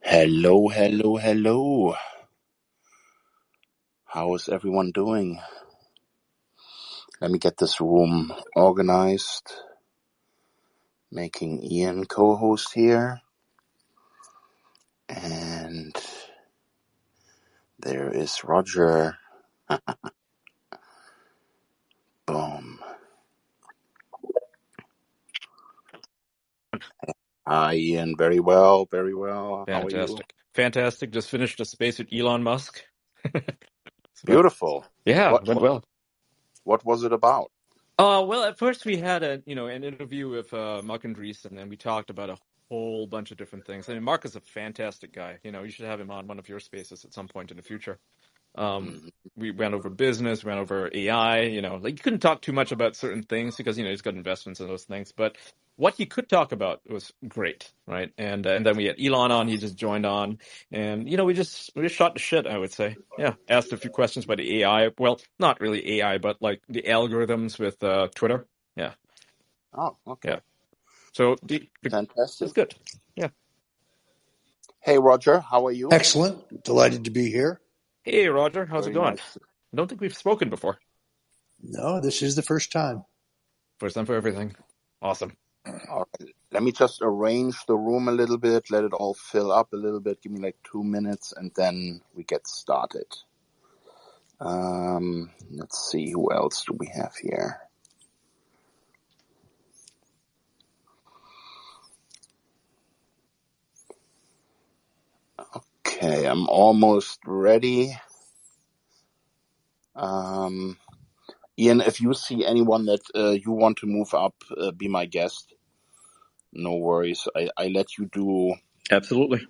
Hello, hello, hello. How is everyone doing? Let me get this room organized. Making Ian co-host here. And there is Roger. Boom. Hi, Ian. Very well, very well. How are you? Fantastic. Just finished a space with Elon Musk. Beautiful. Went well. What was it about? Well, at first we had an interview with Mark Andreessen, and we talked about a whole bunch of different things. I mean, Mark is a fantastic guy. You should have him on one of your spaces at some point in the future. We went over business, went over AI, like you couldn't talk too much about certain things because, he's got investments in those things. But what he could talk about was great, right? And then we had Elon on, he just joined on. And, we just shot the shit, I would say. Yeah, asked a few questions about the AI. Well, not really AI, but like the algorithms with Twitter. Yeah, Oh, okay. yeah. So Fantastic. it's good. Yeah. Hey, Roger. How are you? Excellent. Delighted to be here. Hey, Roger. How's it Very going? nice. I don't think we've spoken before. No, this is the first time. First time for everything. Awesome. All right. Let me just arrange the room a little bit, let it all fill up a little bit. Give me like 2 minutes and then we get started. Let's see, who else do we have here? Okay, I'm almost ready. Ian, if you see anyone that you want to move up, be my guest. No worries. I let you do Absolutely.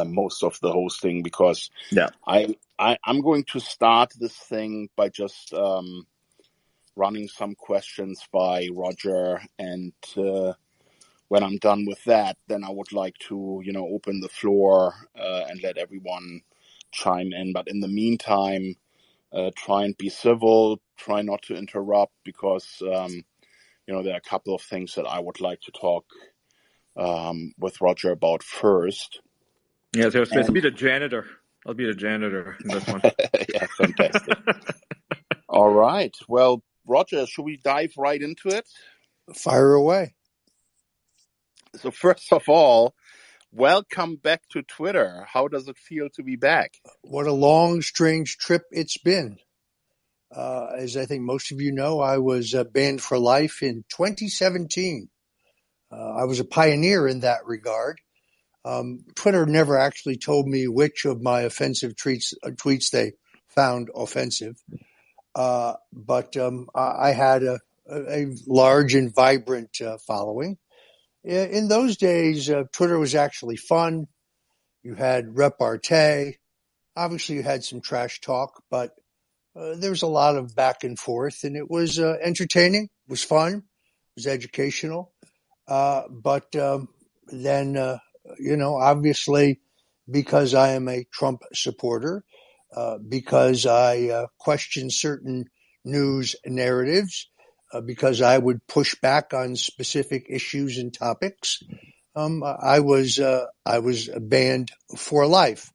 most of the hosting because Yeah. I'm going to start this thing by just running some questions by Roger, and when I'm done with that, then I would like to, open the floor and let everyone chime in. But in the meantime, try and be civil, try not to interrupt, because there are a couple of things that I would like to talk with Roger about first. Yeah, so I'll be the janitor. I'll be the janitor in this one. Yeah, fantastic. All right. Well, Roger, should we dive right into it? Fire away. So first of all, welcome back to Twitter. How does it feel to be back? What a long, strange trip it's been. As I think most of you know, I was banned for life in 2017. I was a pioneer in that regard. Twitter never actually told me which of my offensive tweets they found offensive. But I had a large and vibrant following. In those days, Twitter was actually fun. You had repartee. Obviously, you had some trash talk, but there was a lot of back and forth, and it was entertaining. It was fun. It was educational. But then, obviously, because I am a Trump supporter, because I question certain news narratives, because I would push back on specific issues and topics, I was banned for life.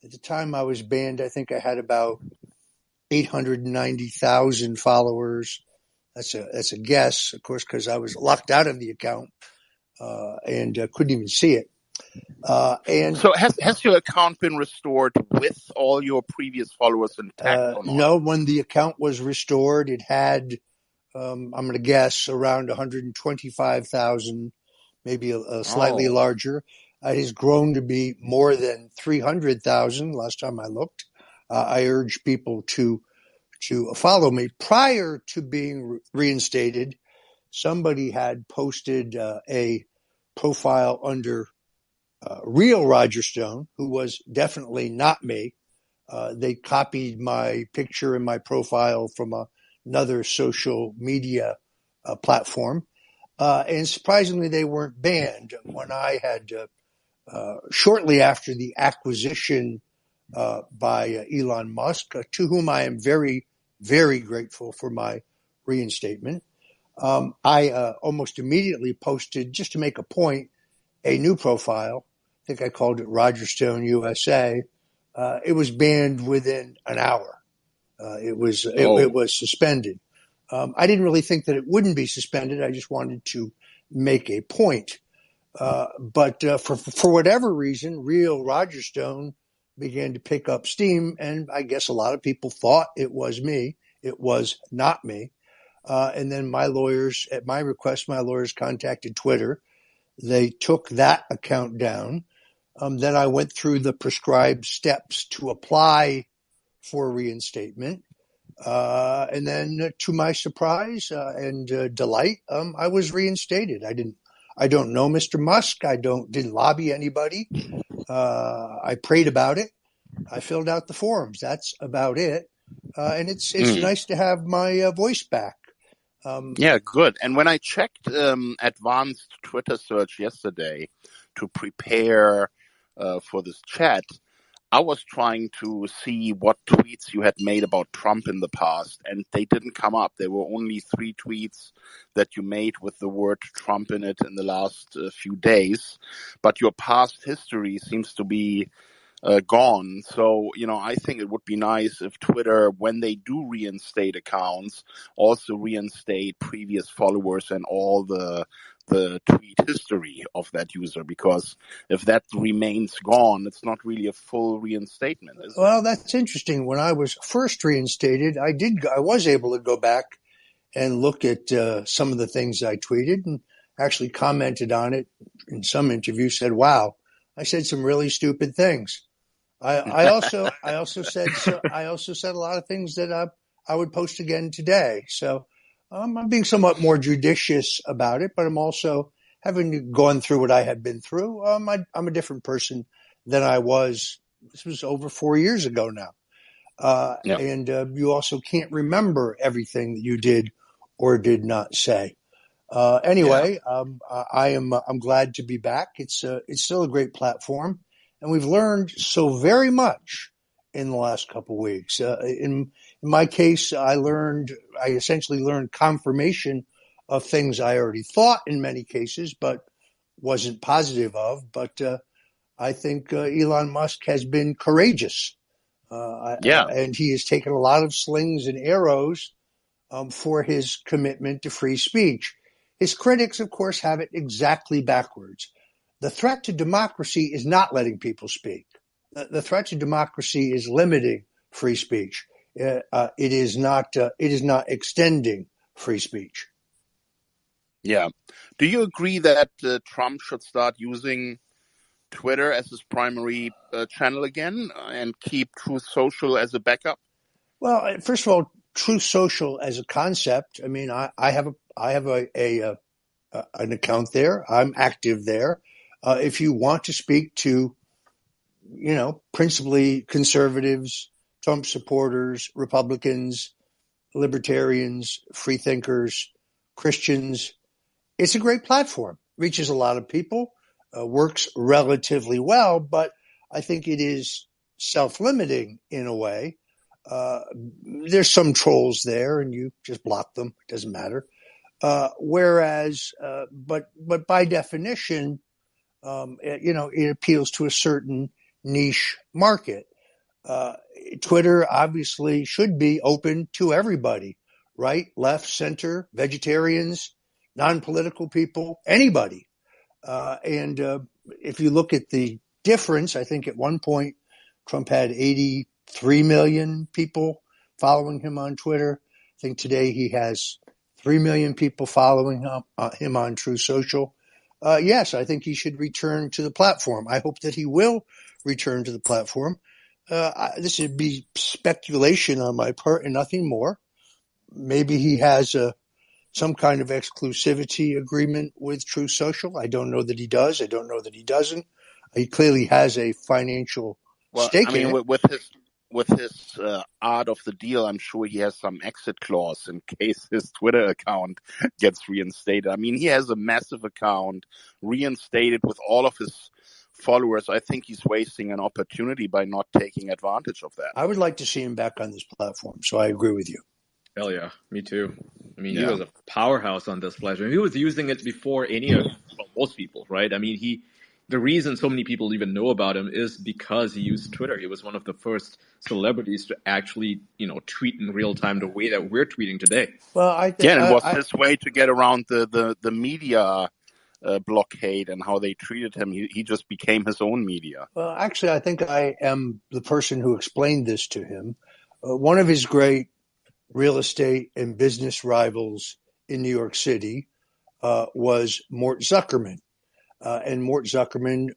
At the time I was banned, I think I had about 890,000 followers. That's a guess, of course, because I was locked out of the account and couldn't even see it. And so has your account been restored with all your previous followers intact or not? No, when the account was restored, it had, I'm going to guess, around 125,000, maybe a slightly larger. It has grown to be more than 300,000 last time I looked. I urge people to follow me. Prior to being reinstated, somebody had posted a profile under real Roger Stone, who was definitely not me. They copied my picture and my profile from another social media platform. And surprisingly, they weren't banned. When I had, shortly after the acquisition by Elon Musk, to whom I am very, very grateful for my reinstatement, I almost immediately posted, just to make a point, a new profile think I called it Roger Stone USA. It was banned within an hour. It was suspended. I didn't really think that it wouldn't be suspended. I just wanted to make a point. But for whatever reason, real Roger Stone began to pick up steam, and I guess a lot of people thought it was me. It was not me. And then my lawyers, at my request, my lawyers contacted Twitter. They took that account down. Then I went through the prescribed steps to apply for reinstatement. And then to my surprise and delight, I was reinstated. I don't know Mr. Musk. I didn't lobby anybody. I prayed about it. I filled out the forms. That's about it. And it's nice to have my voice back. Yeah, good. And when I checked advanced Twitter search yesterday to prepare for this chat, I was trying to see what tweets you had made about Trump in the past, and they didn't come up. There were only 3 tweets that you made with the word Trump in it in the last few days. But your past history seems to be gone. So, I think it would be nice if Twitter, when they do reinstate accounts, also reinstate previous followers and all the tweet history of that user, because if that remains gone, it's not really a full reinstatement, is it? Well, that's interesting. When I was first reinstated, I was able to go back and look at some of the things I tweeted and actually commented on it in some interview, said, wow, I said some really stupid things. I also said a lot of things that I would post again today. So I'm being somewhat more judicious about it, but I'm also, having gone through what I had been through, I'm a different person than I was. This was over 4 years ago now. Yeah. And you also can't remember everything that you did or did not say. Anyway, I'm glad to be back. It's still a great platform, and we've learned so very much in the last couple of weeks. In my case, I essentially learned confirmation of things I already thought in many cases, but wasn't positive of. But I think Elon Musk has been courageous. And he has taken a lot of slings and arrows for his commitment to free speech. His critics, of course, have it exactly backwards. The threat to democracy is not letting people speak. The threat to democracy is limiting free speech. It is not extending free speech. Yeah. Do you agree that Trump should start using Twitter as his primary channel again and keep Truth Social as a backup? Well, first of all, Truth Social as a concept, I mean, I have an account there. I'm active there. If you want to speak to, principally conservatives, Trump supporters, Republicans, libertarians, free thinkers, Christians, it's a great platform. Reaches a lot of people, works relatively well, but I think it is self-limiting in a way. There's some trolls there, and you just block them. It doesn't matter. But by definition, it appeals to a certain niche market. Twitter obviously should be open to everybody, right, left, center, vegetarians, non-political people, anybody. And if you look at the difference, I think at one point Trump had 83 million people following him on Twitter. I think today he has 3 million people following him on Truth Social. Yes, I think he should return to the platform. I hope that he will return to the platform. This would be speculation on my part and nothing more. Maybe he has some kind of exclusivity agreement with Truth Social. I don't know that he does. I don't know that he doesn't. He clearly has a financial stake in it. With his art of the deal, I'm sure he has some exit clause in case his Twitter account gets reinstated. I mean, he has a massive account reinstated with all of his followers. I think he's wasting an opportunity by not taking advantage of that. I would like to see him back on this platform, so I agree with you. Hell yeah, me too. I mean, he was a powerhouse on this platform. He was using it before most people, right? I mean, he the reason so many people even know about him is because he used Twitter. He was one of the first celebrities to actually, tweet in real time the way that we're tweeting today. Well, and it was his way to get around the media blockade and how they treated him. He just became his own media. Well, actually, I think I am the person who explained this to him. One of his great real estate and business rivals in New York City was Mort Zuckerman. And Mort Zuckerman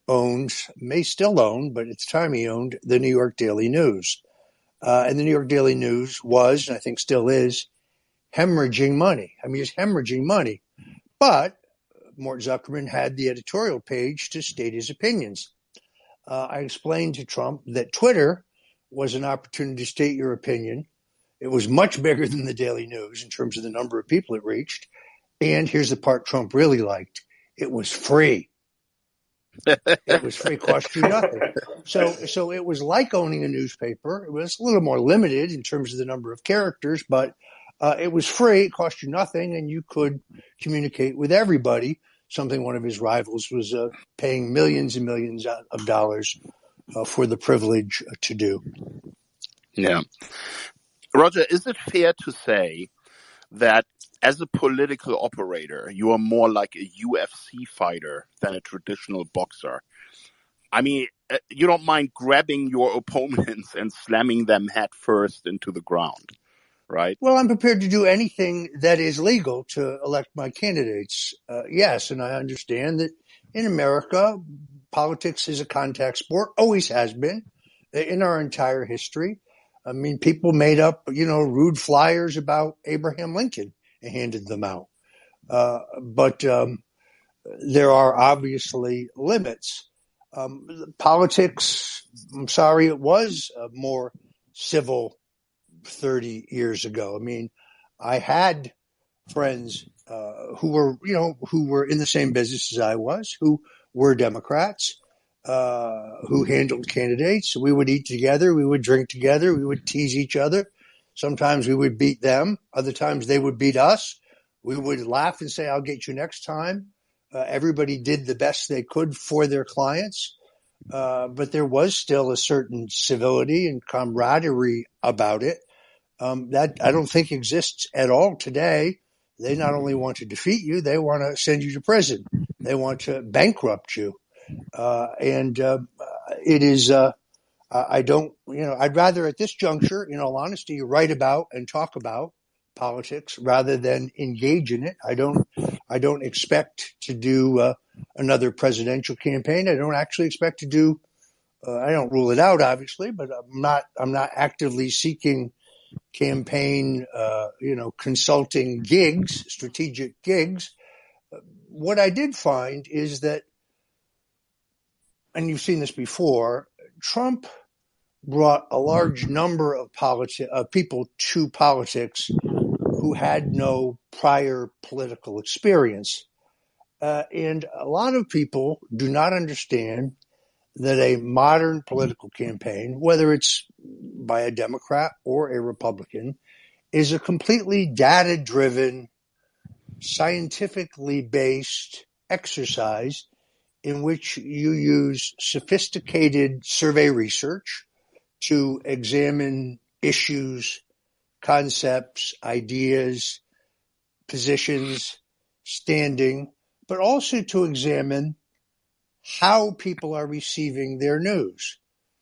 may still own, but at the time he owned the New York Daily News. And the New York Daily News was, and I think still is, hemorrhaging money. I mean, it's hemorrhaging money. But Mort Zuckerman had the editorial page to state his opinions. I explained to Trump that Twitter was an opportunity to state your opinion. It was much bigger than the Daily News in terms of the number of people it reached. And here's the part Trump really liked. It was free. It was free, cost you nothing. So it was like owning a newspaper. It was a little more limited in terms of the number of characters, but it was free, it cost you nothing, and you could communicate with everybody, something one of his rivals was paying millions and millions of dollars for the privilege to do. Yeah. Roger, is it fair to say that as a political operator, you are more like a UFC fighter than a traditional boxer? I mean, you don't mind grabbing your opponents and slamming them head first into the ground, right? Well, I'm prepared to do anything that is legal to elect my candidates. Yes, and I understand that in America, politics is a contact sport, always has been in our entire history. I mean, people made up, rude flyers about Abraham Lincoln and handed them out. But there are obviously limits. Politics, I'm sorry, it was more civil 30 years ago. I mean, I had friends who were in the same business as I was, who were Democrats, who handled candidates. We would eat together. We would drink together. We would tease each other. Sometimes we would beat them. Other times they would beat us. We would laugh and say, I'll get you next time. Everybody did the best they could for their clients. But there was still a certain civility and camaraderie about it that I don't think exists at all today. They not only want to defeat you, they want to send you to prison. They want to bankrupt you. It is, I don't, I'd rather at this juncture, in all honesty, write about and talk about politics rather than engage in it. I don't expect to do another presidential campaign. I don't actually expect to do, I don't rule it out, obviously, but I'm not actively seeking campaign, consulting gigs, strategic gigs. What I did find is that, and you've seen this before, Trump brought a large number of people to politics who had no prior political experience. And a lot of people do not understand that a modern political campaign, whether it's by a Democrat or a Republican, is a completely data-driven, scientifically based exercise in which you use sophisticated survey research to examine issues, concepts, ideas, positions, standing, but also to examine how people are receiving their news.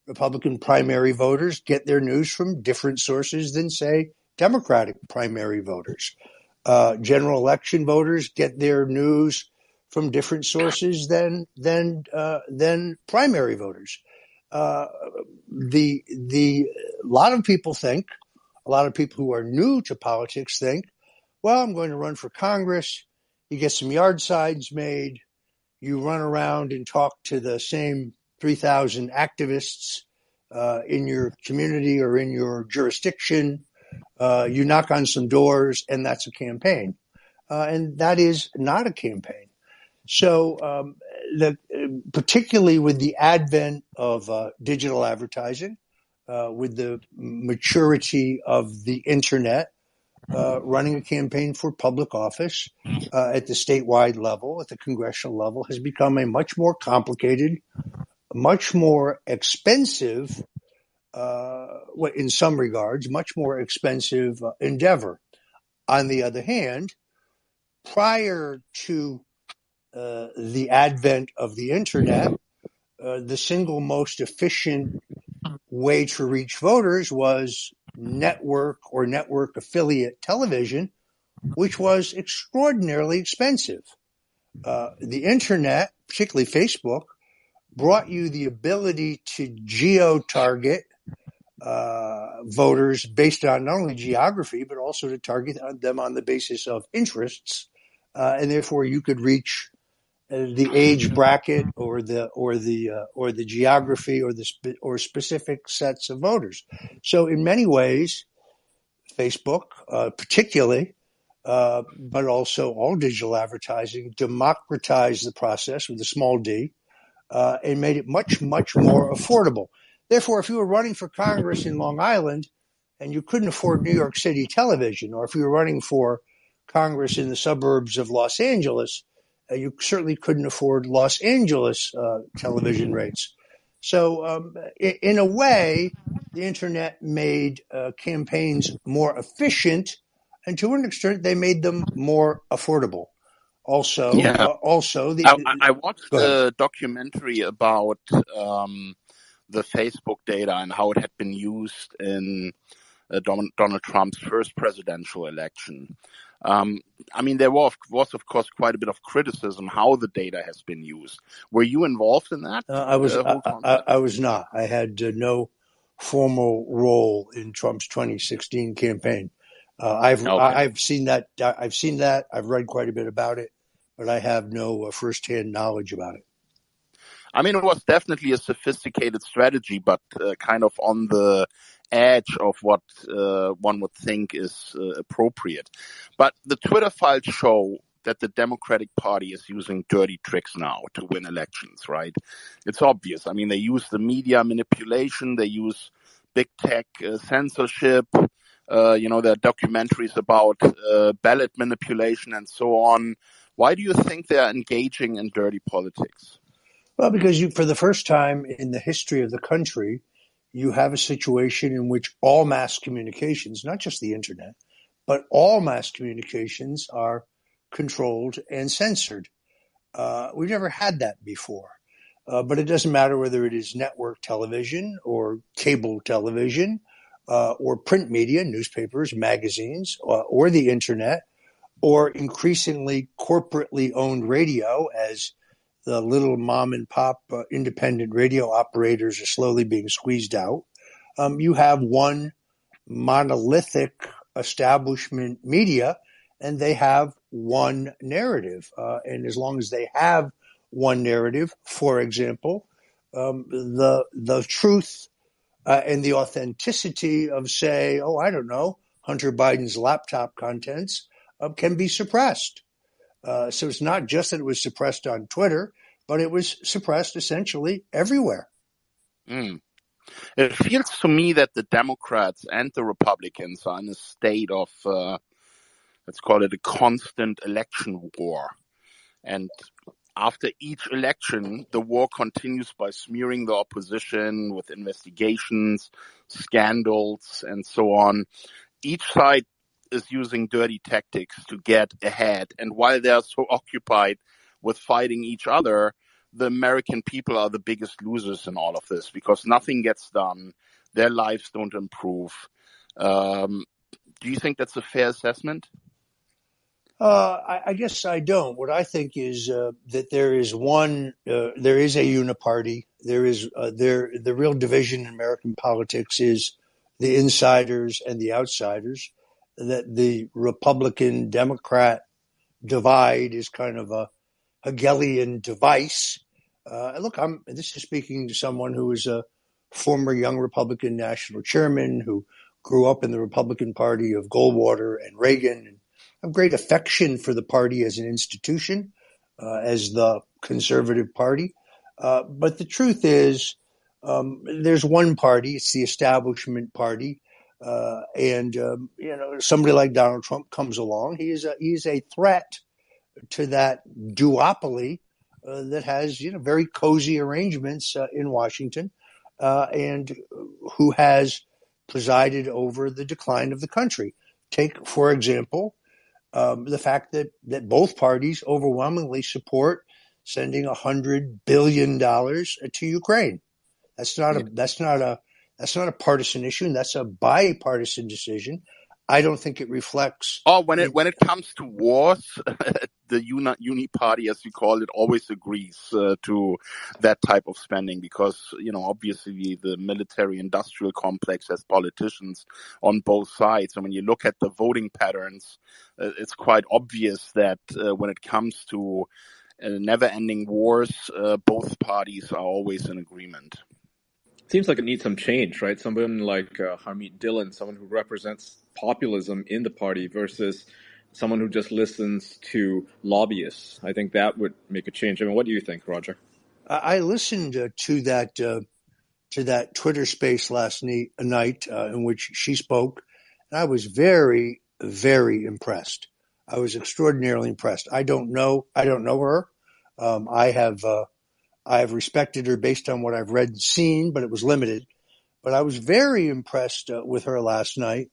Republican primary voters get their news from different sources than, say, Democratic primary voters. General election voters get their news from different sources than primary voters. A lot of people who are new to politics think, well, I'm going to run for Congress. You get some yard signs made. You run around and talk to the same 3,000 activists in your community or in your jurisdiction. You knock on some doors, and that's a campaign. And that is not a campaign. So particularly with the advent of digital advertising, with the maturity of the internet, running a campaign for public office at the statewide level, at the congressional level, has become a much more complicated, much more expensive, in some regards, much more expensive endeavor. On the other hand, prior to the advent of the internet, the single most efficient way to reach voters was network or network affiliate television, which was extraordinarily expensive. The internet, particularly Facebook, brought you the ability to geo-target voters based on not only geography, but also to target them on the basis of interests. And therefore you could reach the age bracket or the geography or specific sets of voters. So in many ways, Facebook, particularly, but also all digital advertising, democratized the process with a small d, and made it much, much more affordable. Therefore, if you were running for Congress in Long Island and you couldn't afford New York City television, or if you were running for Congress in the suburbs of Los Angeles, you certainly couldn't afford Los Angeles television rates. So in a way, the internet made campaigns more efficient, and to an extent, they made them more affordable. Also, Yeah. I watched Go ahead. a documentary about the Facebook data and how it had been used in Donald Trump's first presidential election. I mean, there was, of course, quite a bit of criticism how the data has been used. Were you involved in that? I was not. I had no formal role in Trump's 2016 campaign. I've seen that. I've read quite a bit about it, but I have no firsthand knowledge about it. I mean, it was definitely a sophisticated strategy, but kind of on the edge of what one would think is appropriate. But the Twitter files show that the Democratic Party is using dirty tricks now to win elections, right? It's obvious. I mean, they use the media manipulation, they use big tech censorship, there are documentaries about ballot manipulation and so on. Why do you think they're engaging in dirty politics? Well, because for the first time in the history of the country, you have a situation in which all mass communications, not just the internet, but all mass communications are controlled and censored. We've never had that before. But it doesn't matter whether it is network television or cable television or print media, newspapers, magazines, or the internet, or increasingly corporately owned radio, as the little mom and pop independent radio operators are slowly being squeezed out. You have one monolithic establishment media, and they have one narrative. And as long as they have one narrative, for example, the truth and the authenticity of, say, Hunter Biden's laptop contents can be suppressed. So it's not just that it was suppressed on Twitter, but it was suppressed essentially everywhere. It feels to me that the Democrats and the Republicans are in a state of, let's call it a constant election war. And after each election, the war continues by smearing the opposition with investigations, scandals, and so on. Each side is using dirty tactics to get ahead. And while they are so occupied with fighting each other, the American people are the biggest losers in all of this because nothing gets done. Their lives don't improve. Do you think that's a fair assessment? I guess I don't. What I think is that there is a uniparty. The real division in American politics is the insiders and the outsiders. That the Republican-Democrat divide is kind of a Hegelian device. Look, this is speaking to someone who is a former young Republican national chairman who grew up in the Republican Party of Goldwater and Reagan, and have great affection for the party as an institution, as the conservative party. But the truth is, there's one party, it's the establishment party, Somebody like Donald Trump comes along. He is a threat to that duopoly that has very cozy arrangements in Washington, and who has presided over the decline of the country. Take, for example, the fact that both parties overwhelmingly support sending $100 billion to Ukraine. That's not a partisan issue, and that's a bipartisan decision. I don't think it reflects. When it comes to wars, the Uni Party, as you call it, always agrees to that type of spending because obviously the military-industrial complex has politicians on both sides. And when you look at the voting patterns, it's quite obvious that when it comes to never-ending wars, both parties are always in agreement. Seems like it needs some change, right? Someone like Harmeet Dillon, someone who represents populism in the party versus someone who just listens to lobbyists. I think that would make a change. I mean, what do you think, Roger? I listened to that Twitter space last night in which she spoke, and I was very, very impressed. I was extraordinarily impressed. I don't know her. I have respected her based on what I've read and seen, but it was limited. But I was very impressed with her last night.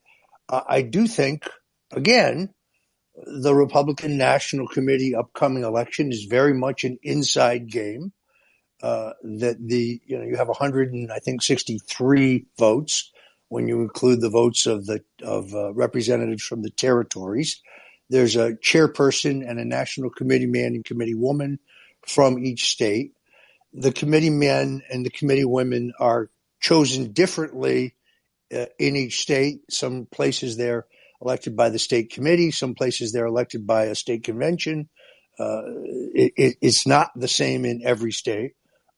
I do think, again, the Republican National Committee upcoming election is very much an inside game. You have 163 votes when you include the votes of representatives from the territories. There's a chairperson and a national committee man and committee woman from each state. The committee men and the committee women are chosen differently in each state. Some places they're elected by the state committee. Some places they're elected by a state convention. It's not the same in every state,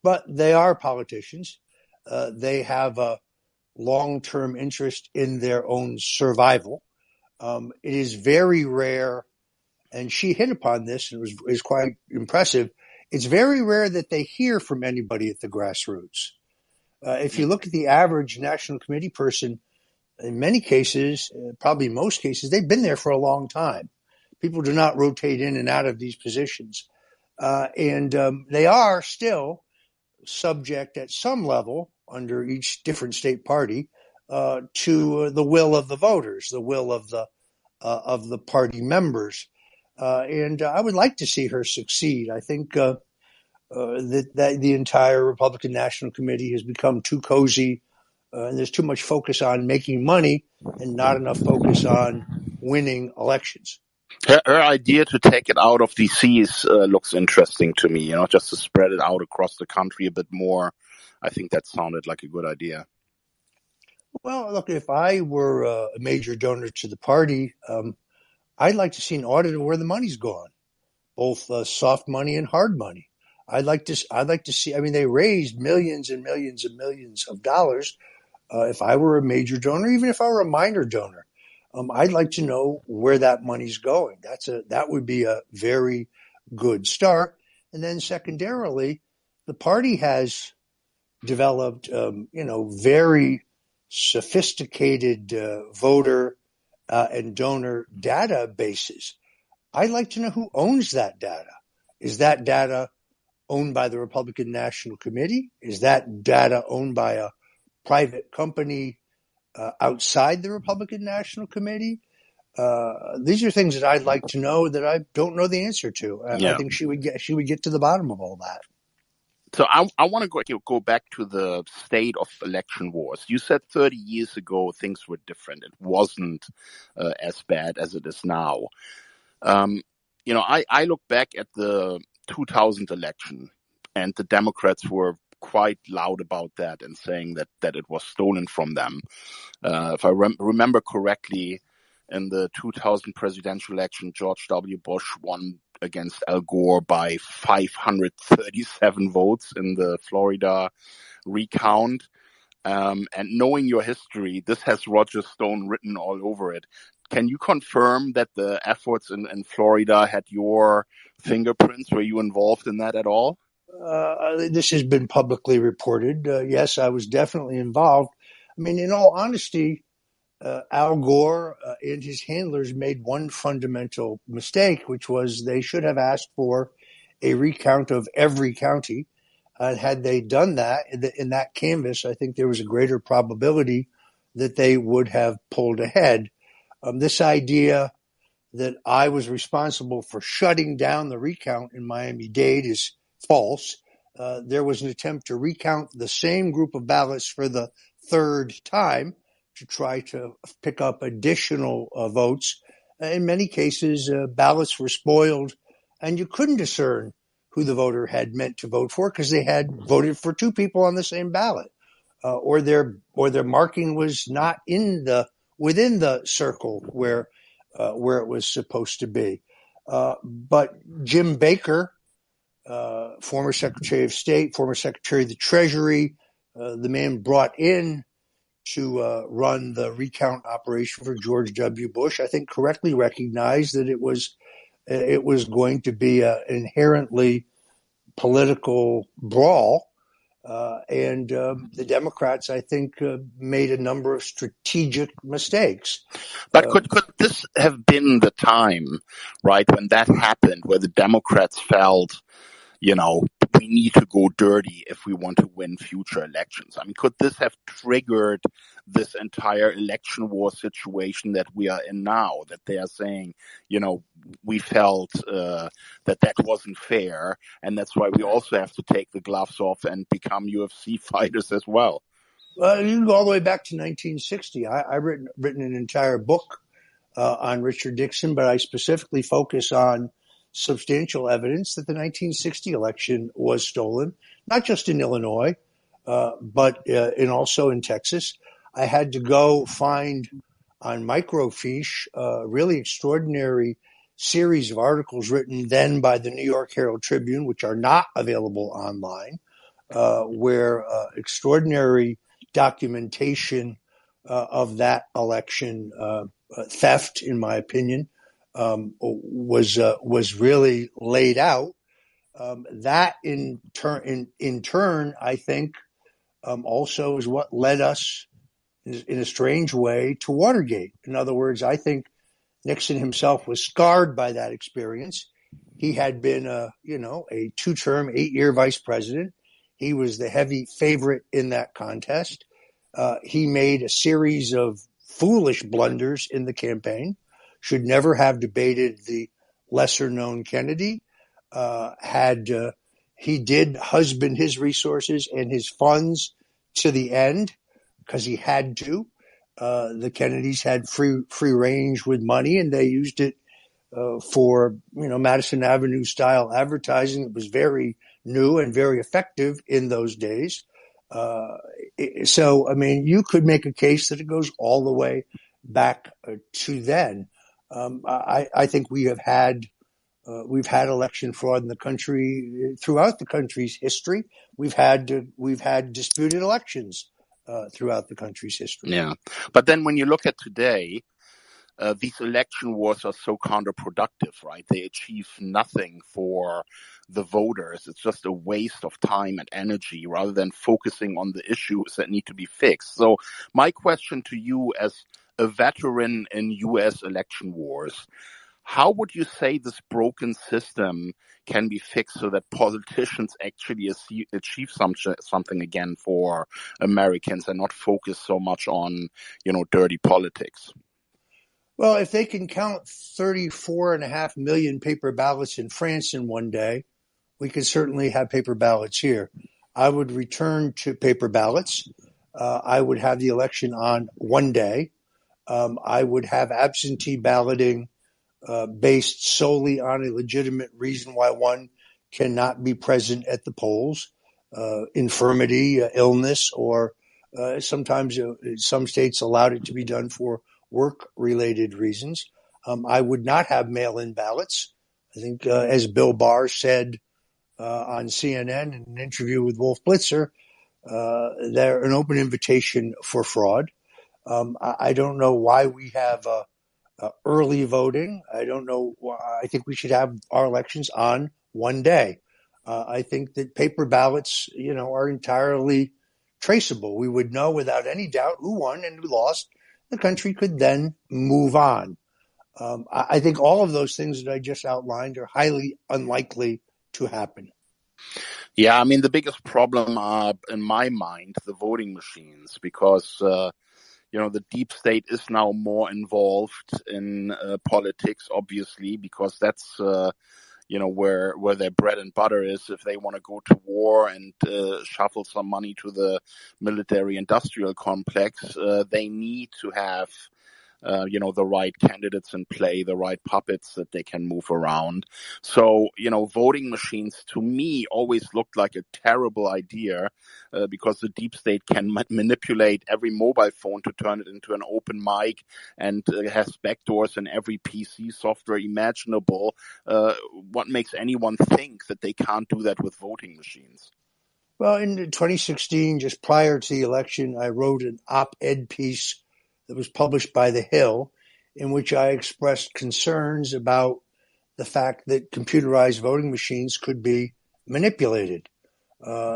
but they are politicians. They have a long-term interest in their own survival. It is very rare, and she hit upon this and it was quite impressive. It's very rare that they hear from anybody at the grassroots. If you look at the average National Committee person, in many cases, probably most cases, they've been there for a long time. People do not rotate in and out of these positions. And they are still subject at some level under each different state party to the will of the voters, the will of the party members. And I would like to see her succeed. I think that the entire Republican National Committee has become too cozy, and there's too much focus on making money and not enough focus on winning elections. Her idea to take it out of D.C. looks interesting to me, just to spread it out across the country a bit more. I think that sounded like a good idea. Well, look, if I were a major donor to the party, I'd like to see an audit of where the money's gone, both soft money and hard money. I'd like to see. I mean, they raised millions and millions and millions of dollars. If I were a major donor, even if I were a minor donor, I'd like to know where that money's going. That would be a very good start. And then secondarily, the party has developed, very sophisticated voter and donor databases. I'd like to know who owns that data. Is that data owned by the Republican National Committee? Is that data owned by a private company outside the Republican National Committee? These are things that I'd like to know that I don't know the answer to. Yeah. I think she would get to the bottom of all that. So I want to go back to the state of election wars. You said 30 years ago things were different. It wasn't as bad as it is now. I look back at the 2000 election, and the Democrats were quite loud about that and saying that it was stolen from them. If I remember correctly, in the 2000 presidential election, George W. Bush won against Al Gore by 537 votes in the Florida recount. And knowing your history, this has Roger Stone written all over it. Can you confirm that the efforts in Florida had your fingerprints? Were you involved in that at all? This has been publicly reported. Yes, I was definitely involved. I mean, in all honesty, Al Gore and his handlers made one fundamental mistake, which was they should have asked for a recount of every county. Had they done that in that canvass, I think there was a greater probability that they would have pulled ahead. This idea that I was responsible for shutting down the recount in Miami-Dade is false. There was an attempt to recount the same group of ballots for the third time to try to pick up additional votes. In many cases, ballots were spoiled, and you couldn't discern who the voter had meant to vote for because they had voted for two people on the same ballot, or their marking was not within the circle where it was supposed to be. But Jim Baker, former Secretary of State, former Secretary of the Treasury, the man brought in to run the recount operation for George W. Bush, I think correctly recognized that it was going to be an inherently political brawl. And the Democrats, I think, made a number of strategic mistakes. But could this have been the time, right, when that happened, where the Democrats felt, we need to go dirty if we want to win future elections? I mean, could this have triggered this entire election war situation that we are in now, that they are saying, we felt that wasn't fair, and that's why we also have to take the gloves off and become UFC fighters as well? Well, you can go all the way back to 1960. I've written an entire book on Richard Nixon, but I specifically focus on substantial evidence that the 1960 election was stolen, not just in Illinois, but also in Texas. I had to go find on microfiche a really extraordinary series of articles written then by the New York Herald Tribune, which are not available online, where extraordinary documentation of that election theft, in my opinion, was really laid out. That in turn, I think, also is what led us, in a strange way, to Watergate. In other words, I think Nixon himself was scarred by that experience. He had been a two-term, 8-year vice president. He was the heavy favorite in that contest. He made a series of foolish blunders in the campaign. Should never have debated the lesser-known Kennedy. He did husband his resources and his funds to the end because he had to. The Kennedys had free range with money, and they used it for Madison Avenue style advertising. It was very new and very effective in those days. So, I mean, you could make a case that it goes all the way back to then. I think we've had election fraud in the country throughout the country's history. We've had disputed elections throughout the country's history. Yeah, but then when you look at today, these election wars are so counterproductive, right? They achieve nothing for the voters. It's just a waste of time and energy rather than focusing on the issues that need to be fixed. So my question to you, as a veteran in U.S. election wars, how would you say this broken system can be fixed so that politicians actually achieve something again for Americans and not focus so much on, dirty politics? Well, if they can count 34.5 million paper ballots in France in one day, we could certainly have paper ballots here. I would return to paper ballots. I would have the election on one day. I would have absentee balloting based solely on a legitimate reason why one cannot be present at the polls, infirmity, illness, or sometimes some states allowed it to be done for work-related reasons. I would not have mail-in ballots. I think, as Bill Barr said on CNN in an interview with Wolf Blitzer, they're an open invitation for fraud. I don't know why we have early voting. I don't know why. I think we should have our elections on one day. I think that paper ballots, are entirely traceable. We would know without any doubt who won and who lost the country could then move on. I think all of those things that I just outlined are highly unlikely to happen. Yeah, I mean, the biggest problem are, in my mind, the voting machines, because the deep state is now more involved in politics, obviously, because that's where their bread and butter is. If they want to go to war and shuffle some money to the military-industrial complex, they need to have the right candidates in play, the right puppets that they can move around. So, voting machines to me always looked like a terrible idea because the deep state can manipulate every mobile phone to turn it into an open mic and has backdoors in every PC software imaginable. What makes anyone think that they can't do that with voting machines? Well, in 2016, just prior to the election, I wrote an op-ed piece that was published by The Hill, in which I expressed concerns about the fact that computerized voting machines could be manipulated,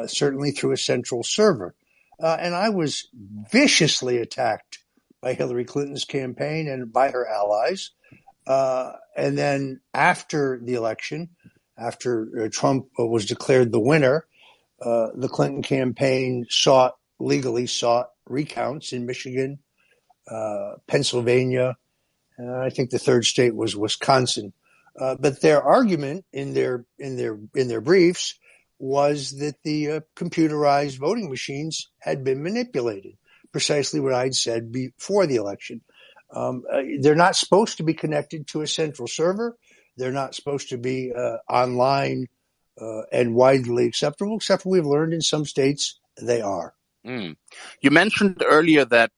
certainly through a central server. And I was viciously attacked by Hillary Clinton's campaign and by her allies. And then after the election, after Trump was declared the winner, the Clinton campaign legally sought recounts in Michigan, Pennsylvania, I think the third state was Wisconsin. But their argument in their briefs was that the computerized voting machines had been manipulated, precisely what I'd said before the election. They're not supposed to be connected to a central server. They're not supposed to be online and widely acceptable, except for we've learned in some states they are. You mentioned earlier that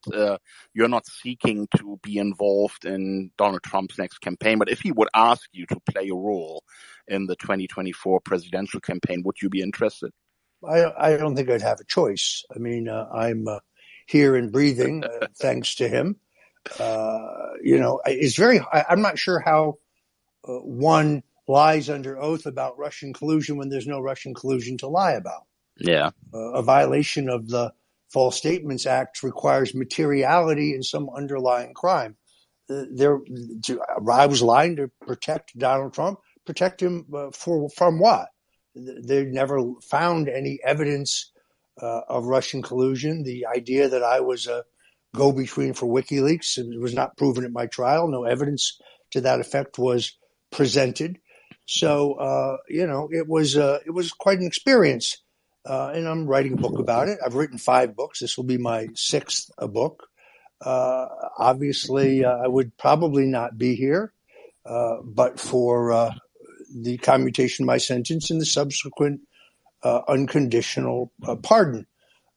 you're not seeking to be involved in Donald Trump's next campaign, but if he would ask you to play a role in the 2024 presidential campaign, would you be interested? I don't think I'd have a choice. I mean, I'm here and breathing thanks to him. It's I'm not sure how one lies under oath about Russian collusion when there's no Russian collusion to lie about. Yeah. A violation of the False Statements Act requires materiality in some underlying crime. I was lying to protect Donald Trump. Protect him from what? They never found any evidence of Russian collusion. The idea that I was a go-between for WikiLeaks was not proven at my trial. No evidence to that effect was presented. So, it was quite an experience. And I'm writing a book about it. I've written 5 books. This will be my 6th book. Obviously, I would probably not be here, but for the commutation of my sentence and the subsequent unconditional pardon.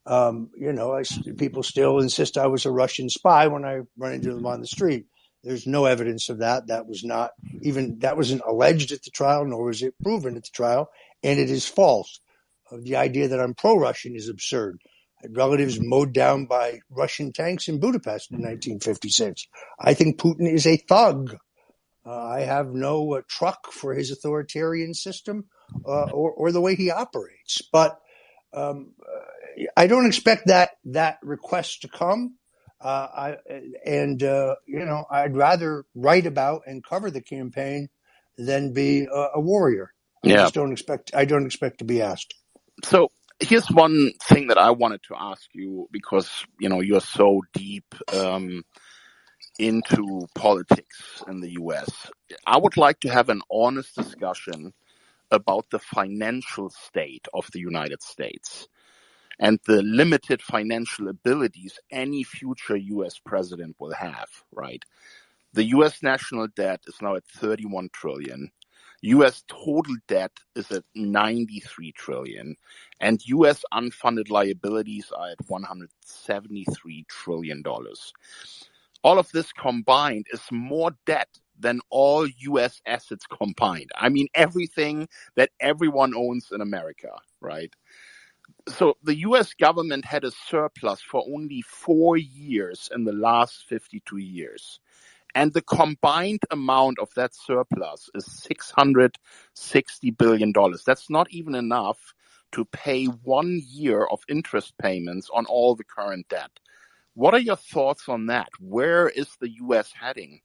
People still insist I was a Russian spy when I run into them on the street. There's no evidence of that. That wasn't alleged at the trial, nor was it proven at the trial, and it is false. The idea that I'm pro-Russian is absurd. I had relatives mowed down by Russian tanks in Budapest in 1956. I think Putin is a thug. I have no truck for his authoritarian system or the way he operates. But I don't expect that request to come. I'd rather write about and cover the campaign than be a warrior. I don't expect to be asked. So here's one thing that I wanted to ask you, because, you're so deep into politics in the U.S. I would like to have an honest discussion about the financial state of the United States and the limited financial abilities any future U.S. president will have, right? The U.S. national debt is now at $31 trillion. U.S. total debt is at $93 trillion, and U.S. unfunded liabilities are at $173 trillion. All of this combined is more debt than all U.S. assets combined. I mean, everything that everyone owns in America, right? So the U.S. government had a surplus for only 4 years in the last 52 years. And the combined amount of that surplus is $660 billion. That's not even enough to pay 1 year of interest payments on all the current debt. What are your thoughts on that? Where is the U.S. heading?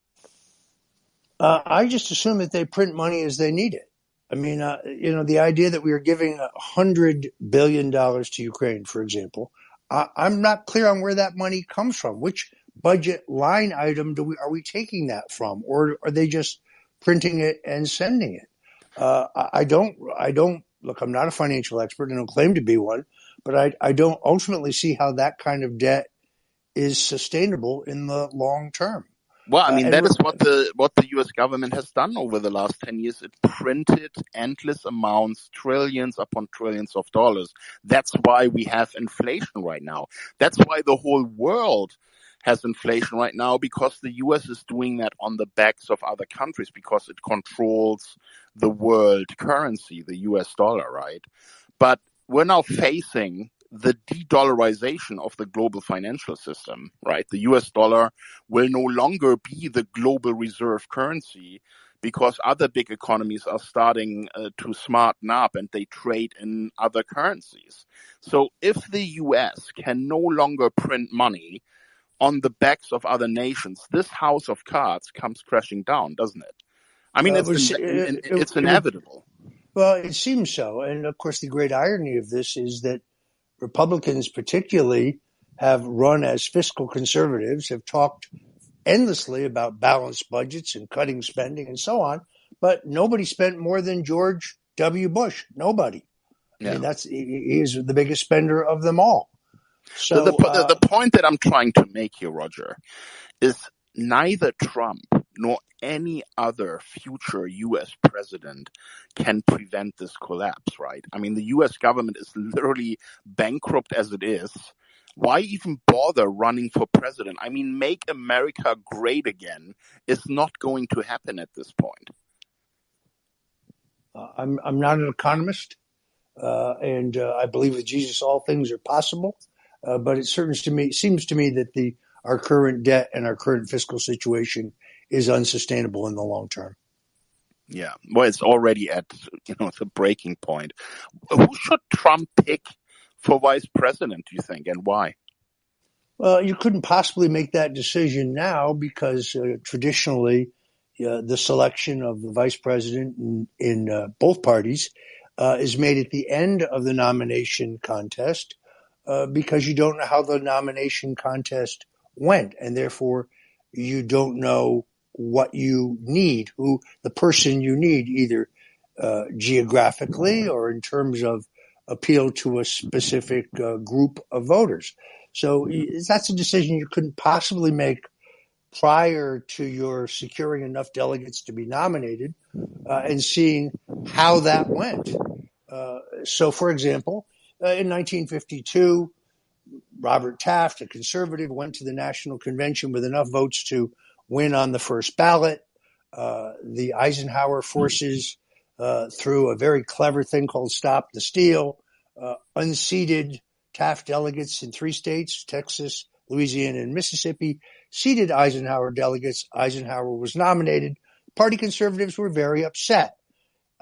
I just assume that they print money as they need it. I mean, the idea that we are giving $100 billion to Ukraine, for example, I'm not clear on where that money comes from. Which budget line item are we taking that from? Or are they just printing it and sending it? I don't look, I'm not a financial expert and don't claim to be one, but I don't ultimately see how that kind of debt is sustainable in the long term. Well, I mean, that is what the U.S. government has done over the last 10 years. It printed endless amounts, trillions upon trillions of dollars. That's why we have inflation right now. That's why the whole world has inflation right now, because the U.S. is doing that on the backs of other countries, because it controls the world currency, the U.S. dollar, right? But we're now facing the de-dollarization of the global financial system, right? The US dollar will no longer be the global reserve currency because other big economies are starting to smarten up and they trade in other currencies. So if the US can no longer print money on the backs of other nations, this house of cards comes crashing down, doesn't it? I mean, it's inevitable. Well, it seems so. And of course, the great irony of this is that Republicans particularly have run as fiscal conservatives, have talked endlessly about balanced budgets and cutting spending and so on, but nobody spent more than George W. Bush. Nobody. Yeah. I mean, he is the biggest spender of them all. So the point that I'm trying to make here, Roger, is neither Trump nor any other future U.S. president can prevent this collapse, right? I mean, the U.S. government is literally bankrupt as it is. Why even bother running for president? I mean, make America great again is not going to happen at this point. I'm not an economist, and I believe with Jesus all things are possible. But it seems to me that our current debt and our current fiscal situation is unsustainable in the long term. Yeah, well, it's already at the breaking point. Who should Trump pick for vice president, do you think, and why? Well, you couldn't possibly make that decision now because traditionally the selection of the vice president in both parties is made at the end of the nomination contest because you don't know how the nomination contest went, and therefore you don't know what you need, who the person you need, either geographically or in terms of appeal to a specific group of voters. So that's a decision you couldn't possibly make prior to your securing enough delegates to be nominated and seeing how that went. So, for example, in 1952, Robert Taft, a conservative, went to the National Convention with enough votes to win on the first ballot. The Eisenhower forces, through a very clever thing called Stop the Steal, unseated Taft delegates in 3 states, Texas, Louisiana, and Mississippi, seated Eisenhower delegates. Eisenhower was nominated. Party conservatives were very upset.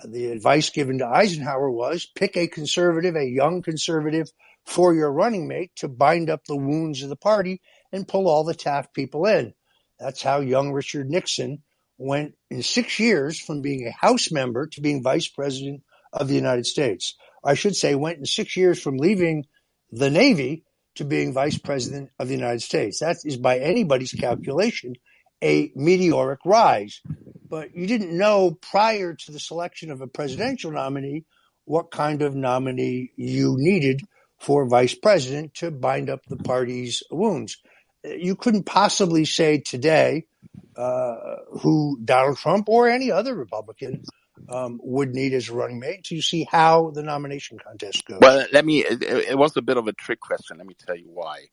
The advice given to Eisenhower was pick a conservative, a young conservative, for your running mate to bind up the wounds of the party and pull all the Taft people in. That's how young Richard Nixon went in 6 years from being a House member to being vice president of the United States. I should say went in 6 years from leaving the Navy to being vice president of the United States. That is, by anybody's calculation, a meteoric rise. But you didn't know prior to the selection of a presidential nominee what kind of nominee you needed for vice president to bind up the party's wounds. You couldn't possibly say today who Donald Trump or any other Republican would need as a running mate to see how the nomination contest goes. Well, it was a bit of a trick question. Let me tell you why.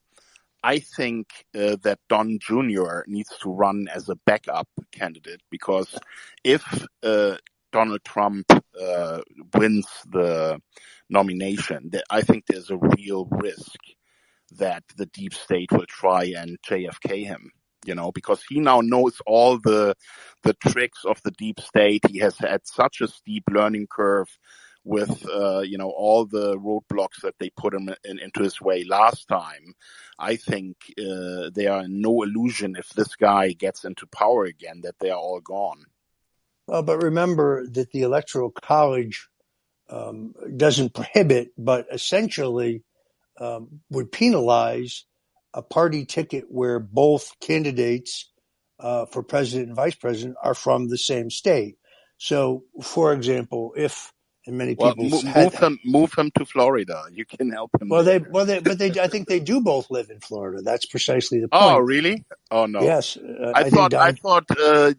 I think that Don Jr. needs to run as a backup candidate, because if Donald Trump wins the nomination, I think there's a real risk that the deep state will try and JFK him, because he now knows all the tricks of the deep state. He has had such a steep learning curve with all the roadblocks that they put him into his way last time. I think they are no illusion if this guy gets into power again that they are all gone. Well, but remember that the Electoral College doesn't prohibit, but essentially would penalize a party ticket where both candidates for president and vice president are from the same state. So, for example, if and many people move him to Florida. You can help him. I think they do both live in Florida. That's precisely the point. Oh, really? Oh no. Yes, I thought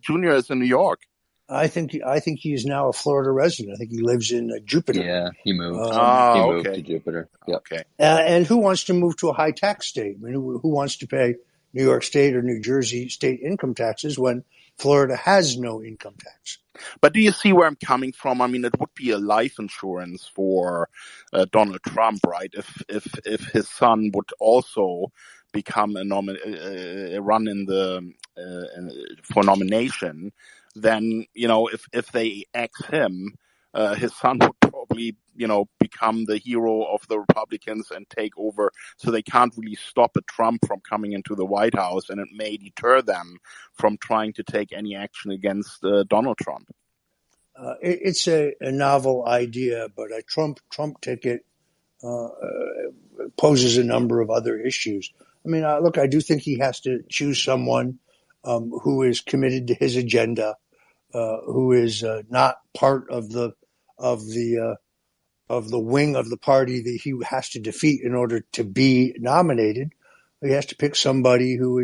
Junior is in New York. I think he is now a Florida resident. I think he lives in Jupiter. Yeah, he moved. He moved to Jupiter. Yep. Okay. And who wants to move to a high tax state? I mean, who wants to pay New York State or New Jersey state income taxes when Florida has no income tax? But do you see where I'm coming from? I mean, it would be a life insurance for Donald Trump, right? If his son would also become run in the for nomination, then if they axe him, his son would probably become the hero of the Republicans and take over. So they can't really stop a Trump from coming into the White House, and it may deter them from trying to take any action against Donald Trump. It's a novel idea, but a Trump ticket poses a number of other issues. I mean, look, I do think he has to choose someone who is committed to his agenda, who is not part of the wing of the party that he has to defeat in order to be nominated. He has to pick somebody who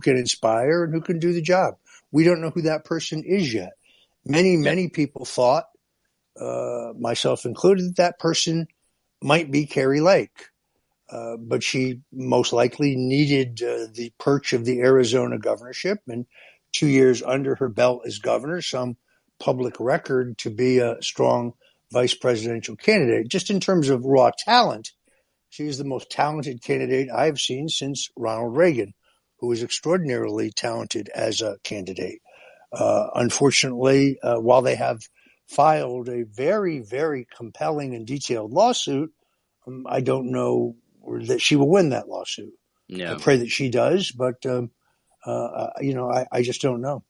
can inspire and who can do the job. We don't know who that person is yet. Many people thought, myself included, that person might be Kari Lake. But she most likely needed the perch of the Arizona governorship and 2 years under her belt as governor, some public record to be a strong vice presidential candidate. Just in terms of raw talent, she is the most talented candidate I've seen since Ronald Reagan, who was extraordinarily talented as a candidate. Unfortunately, while they have filed a very, very compelling and detailed lawsuit, I don't know that she will win that lawsuit. Yeah. I pray that she does, but I just don't know.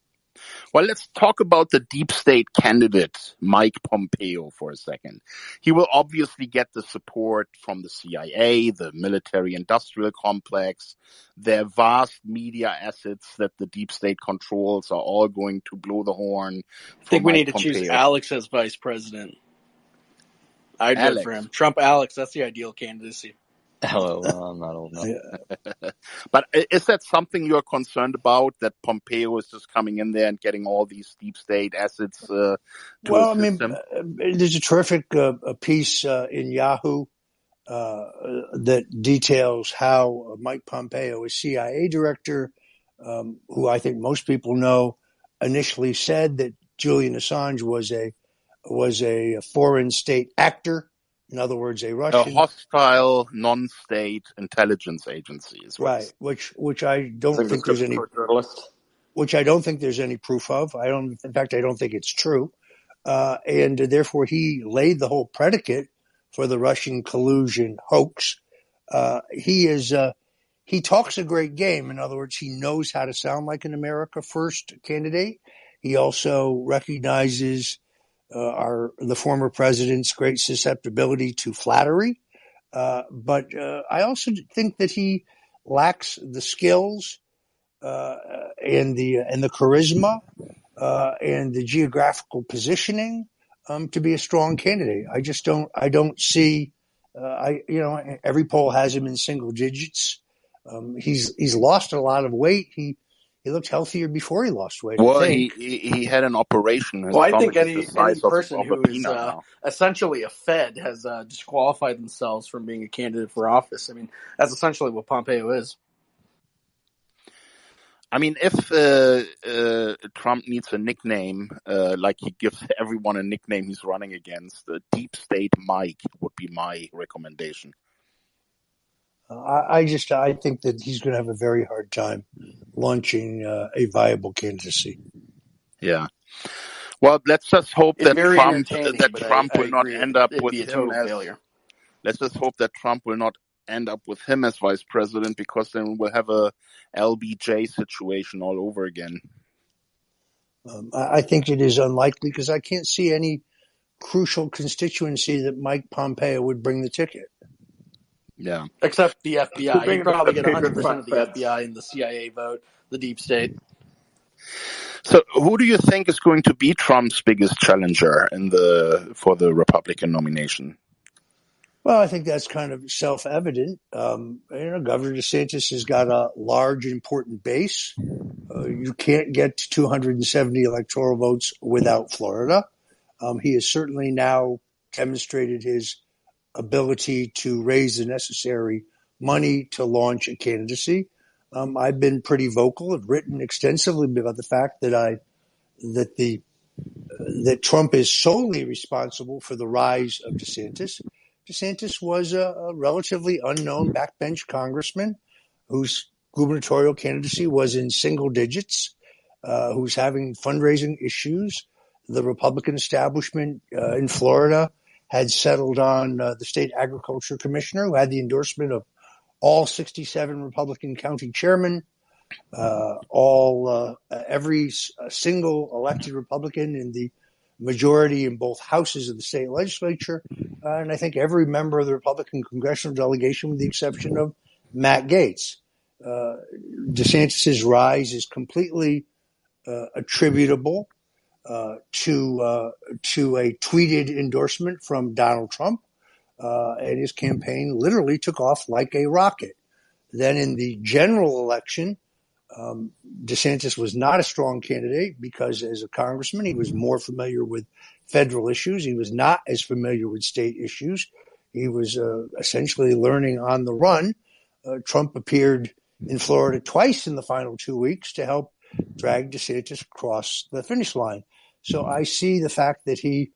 Well, let's talk about the deep state candidate, Mike Pompeo, for a second. He will obviously get the support from the CIA, the military-industrial complex, their vast media assets that the deep state controls are all going to blow the horn. I think we need to choose Alex as vice president. I'd vote for him. Trump Alex, that's the ideal candidacy. Hello, I'm not old enough. Yeah. But is that something you're concerned about, that Pompeo is just coming in there and getting all these deep state assets to assist him? There's a terrific piece in Yahoo that details how Mike Pompeo, a CIA director, who I think most people know, initially said that Julian Assange was a foreign state actor. In other words, a hostile, non-state intelligence agency, right? Which I don't think there's any. Which I don't think there's any proof of. In fact, I don't think it's true, and therefore he laid the whole predicate for the Russian collusion hoax. He talks a great game. In other words, he knows how to sound like an America First candidate. He also recognizes the former president's great susceptibility to flattery. But I also think that he lacks the skills and the charisma and the geographical positioning to be a strong candidate. I don't see. Every poll has him in single digits. He's lost a lot of weight. He looked healthier before he lost weight. Well, he had an operation. Well, I think any person who is essentially a Fed has disqualified themselves from being a candidate for office. I mean, that's essentially what Pompeo is. I mean, if Trump needs a nickname, like he gives everyone a nickname he's running against, Deep State Mike would be my recommendation. I think that he's going to have a very hard time launching a viable candidacy. Yeah. Well, let's just hope It's that very Trump entertaining, but I will not agree end up it'd with be a him total as. failure. Let's just hope that Trump will not end up with him as vice president, because then we'll have a LBJ situation all over again. I think it is unlikely because I can't see any crucial constituency that Mike Pompeo would bring the ticket. Yeah. Except the FBI. He'd probably get 100% of the Feds. FBI and the CIA vote, the deep state. So who do you think is going to be Trump's biggest challenger for the Republican nomination? Well, I think that's kind of self-evident. Governor DeSantis has got a large, important base. You can't get to 270 electoral votes without Florida. He has certainly now demonstrated his ability to raise the necessary money to launch a candidacy. I've been pretty vocal. I've written extensively about the fact that that Trump is solely responsible for the rise of DeSantis. DeSantis was a relatively unknown backbench congressman whose gubernatorial candidacy was in single digits, who's having fundraising issues. The Republican establishment in Florida had settled on the state agriculture commissioner, who had the endorsement of all 67 Republican county chairmen, every single elected Republican in the majority in both houses of the state legislature, and I think every member of the Republican congressional delegation, with the exception of Matt Gaetz. DeSantis' rise is completely attributable to a tweeted endorsement from Donald Trump, and his campaign literally took off like a rocket. Then in the general election, DeSantis was not a strong candidate because as a congressman, he was more familiar with federal issues. He was not as familiar with state issues. He was essentially learning on the run. Trump appeared in Florida twice in the final 2 weeks to help drag DeSantis across the finish line. So I see the fact that he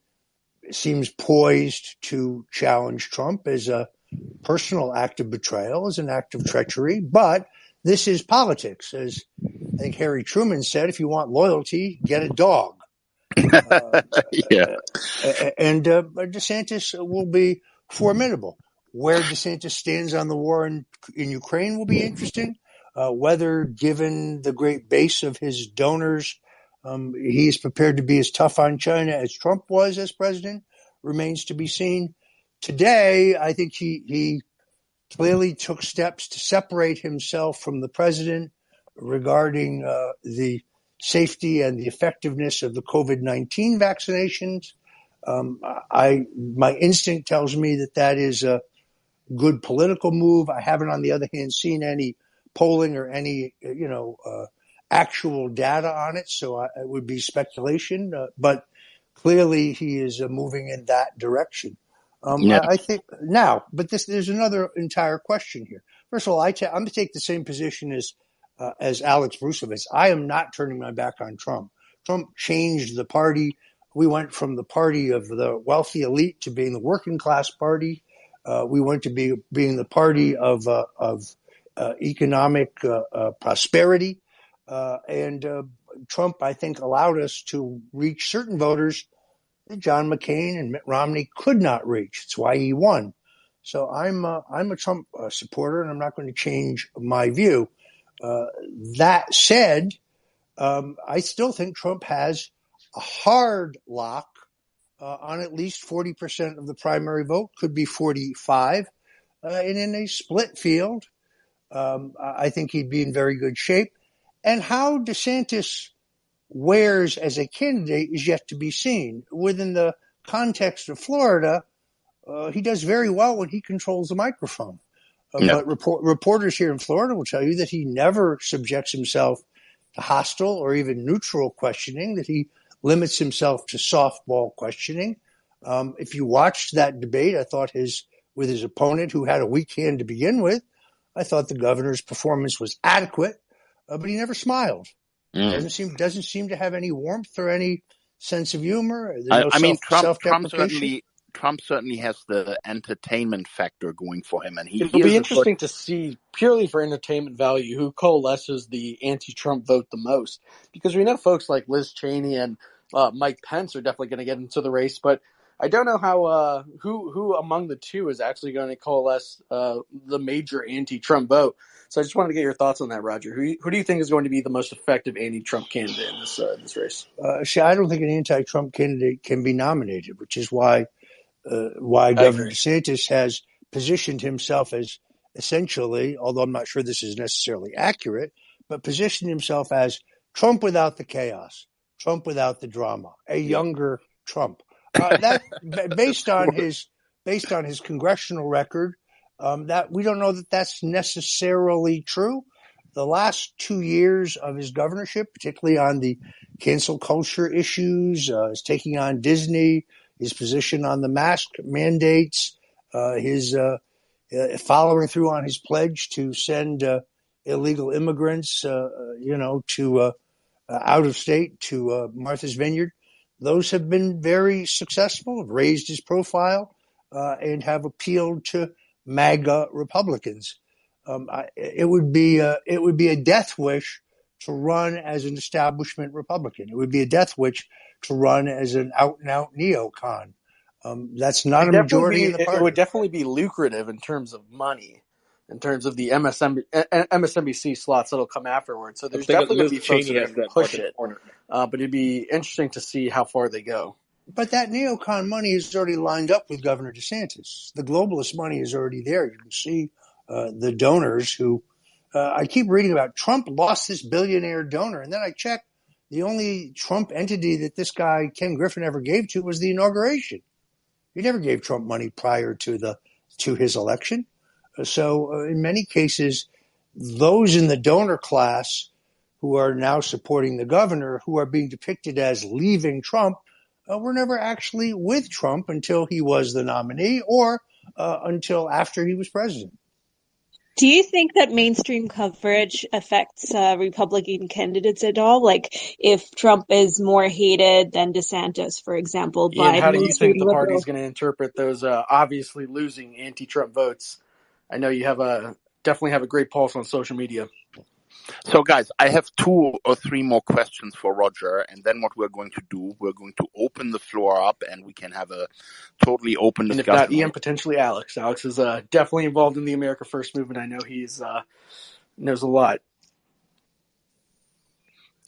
seems poised to challenge Trump as a personal act of betrayal, as an act of treachery, but this is politics. As I think Harry Truman said, if you want loyalty, get a dog. Yeah. And DeSantis will be formidable. Where DeSantis stands on the war in Ukraine will be interesting. Whether, given the great base of his donors, he is prepared to be as tough on China as Trump was as president remains to be seen. Today, I think he clearly took steps to separate himself from the president regarding the safety and the effectiveness of the COVID-19 vaccinations. My instinct tells me that is a good political move. I haven't, on the other hand, seen any polling or any, actual data on it, so it would be speculation. But clearly, he is moving in that direction. I think now, but there's another entire question here. First of all, I'm going to take the same position as Alex Bruesewitz. I am not turning my back on Trump. Trump changed the party. We went from the party of the wealthy elite to being the working class party. We went to being the party of economic prosperity. And Trump, I think, allowed us to reach certain voters that John McCain and Mitt Romney could not reach. It's why he won. So I'm a Trump supporter, and I'm not going to change my view. That said, I still think Trump has a hard lock on at least 40% of the primary vote, could be 45. And in a split field, I think he'd be in very good shape. And how DeSantis wears as a candidate is yet to be seen. Within the context of Florida, he does very well when he controls the microphone. But reporters here in Florida will tell you that he never subjects himself to hostile or even neutral questioning, that he limits himself to softball questioning. If you watched that debate, I thought with his opponent, who had a weak hand to begin with, I thought the governor's performance was adequate, but he never smiled. Doesn't seem to have any warmth or any sense of humor. Trump certainly has the entertainment factor going for him, and it'll be interesting to see, purely for entertainment value, who coalesces the anti-Trump vote the most. Because we know folks like Liz Cheney and Mike Pence are definitely going to get into the race, but I don't know how who among the two is actually going to coalesce the major anti-Trump vote. So I just wanted to get your thoughts on that, Roger. Who do you think is going to be the most effective anti-Trump candidate in this race? See, I don't think an anti-Trump candidate can be nominated, which is why Governor DeSantis has positioned himself as essentially, although I'm not sure this is necessarily accurate, but positioned himself as Trump without the chaos, Trump without the drama, a younger Trump. That based on his congressional record, that we don't know that that's necessarily true. The last 2 years of his governorship, particularly on the cancel culture issues, his taking on Disney, his position on the mask mandates, his following through on his pledge to send illegal immigrants, to out of state to Martha's Vineyard. Those have been very successful, have raised his profile, and have appealed to MAGA Republicans. It would be a death wish to run as an establishment Republican. It would be a death wish to run as an out-and-out neocon. That's not a majority in the party. It would definitely be lucrative in terms of money, in terms of the MSNBC slots that'll come afterwards. So there's definitely going to be folks that are going to push it. But it'd be interesting to see how far they go. But that neocon money is already lined up with Governor DeSantis. The globalist money is already there. You can see the donors who I keep reading about. Trump lost this billionaire donor, and then I checked. The only Trump entity that this guy, Ken Griffin, ever gave to was the inauguration. He never gave Trump money prior to his election. So in many cases, those in the donor class who are now supporting the governor, who are being depicted as leaving Trump, were never actually with Trump until he was the nominee or until after he was president. Do you think that mainstream coverage affects Republican candidates at all? Like, if Trump is more hated than DeSantis, for example, by how do you think the party is going to interpret those obviously losing anti-Trump votes? I know you definitely have a great pulse on social media. So, guys, I have 2 or 3 more questions for Roger, and then what we're going to do, we're going to open the floor up, and we can have a totally open discussion. And if not Ian, potentially Alex. Alex is definitely involved in the America First movement. I know he's knows a lot.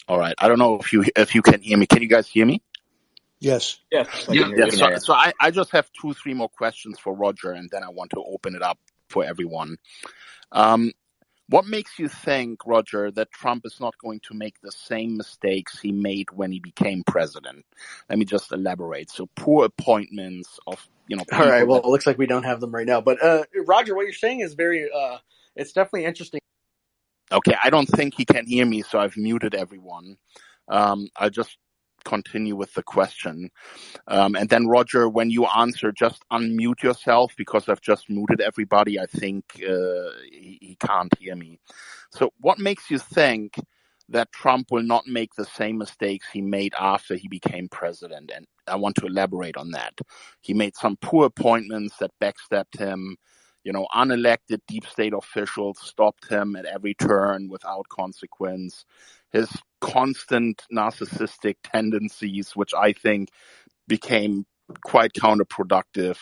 All right. I don't know if you can hear me. Can you guys hear me? Yes. Yes. So I just have 2, 3 more questions for Roger, and then I want to open it up for everyone. What makes you think, Roger, that Trump is not going to make the same mistakes he made when he became president? Let me just elaborate. So poor appointments of, All right. Well, it looks like we don't have them right now. But Roger, what you're saying is very, it's definitely interesting. Okay. I don't think he can hear me, so I've muted everyone. I'll just continue with the question. And then, Roger, when you answer, just unmute yourself because I've just muted everybody. I think he can't hear me. So what makes you think that Trump will not make the same mistakes he made after he became president? And I want to elaborate on that. He made some poor appointments that backstabbed him. Unelected deep state officials stopped him at every turn without consequence. His constant narcissistic tendencies, which I think became quite counterproductive.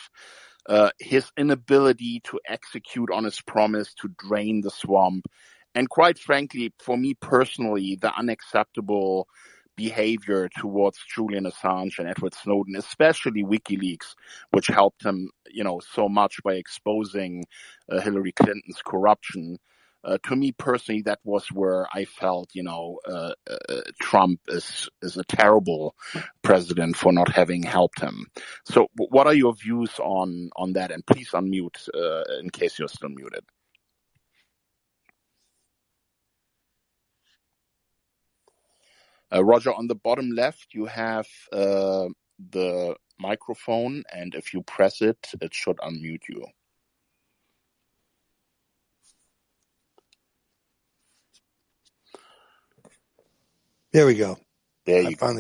His inability to execute on his promise to drain the swamp. And quite frankly, for me personally, the unacceptable behavior towards Julian Assange and Edward Snowden, especially WikiLeaks, which helped him, so much by exposing Hillary Clinton's corruption. To me personally, that was where I felt, Trump is a terrible president for not having helped him. So what are your views on that? And please unmute in case you're still muted. Roger, on the bottom left, you have the microphone, and if you press it, it should unmute you. There we go. There you go.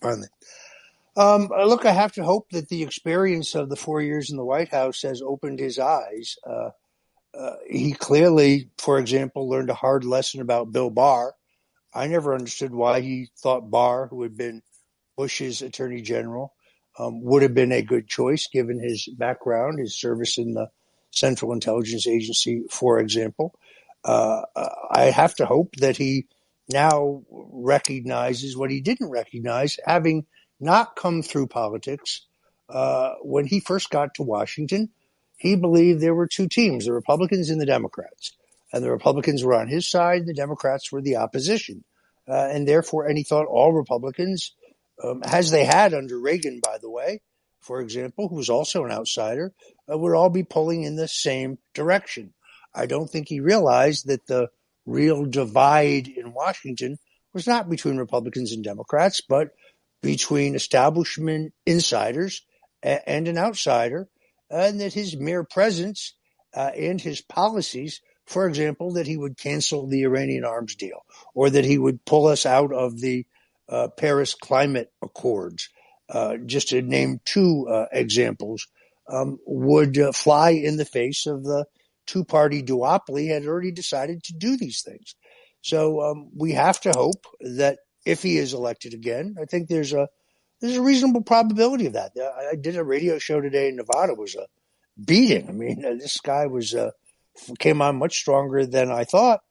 Finally. Look, I have to hope that the experience of the 4 years in the White House has opened his eyes. He clearly, for example, learned a hard lesson about Bill Barr. I never understood why he thought Barr, who had been Bush's attorney general, would have been a good choice given his background, his service in the Central Intelligence Agency, for example. I have to hope that he now recognizes what he didn't recognize, having not come through politics. When he first got to Washington, he believed there were two teams, the Republicans and the Democrats. And the Republicans were on his side, the Democrats were the opposition. And therefore, and he thought all Republicans, as they had under Reagan, by the way, for example, who was also an outsider, would all be pulling in the same direction. I don't think he realized that the real divide in Washington was not between Republicans and Democrats, but between establishment insiders and an outsider, and that his mere presence and his policies, for example, that he would cancel the Iranian arms deal, or that he would pull us out of the Paris Climate Accords, just to name two examples, would fly in the face of the two-party duopoly had already decided to do these things. So we have to hope that if he is elected again, I think there's a reasonable probability of that. I did a radio show today in Nevada. It was a beating. I mean, this guy came on much stronger than I thought.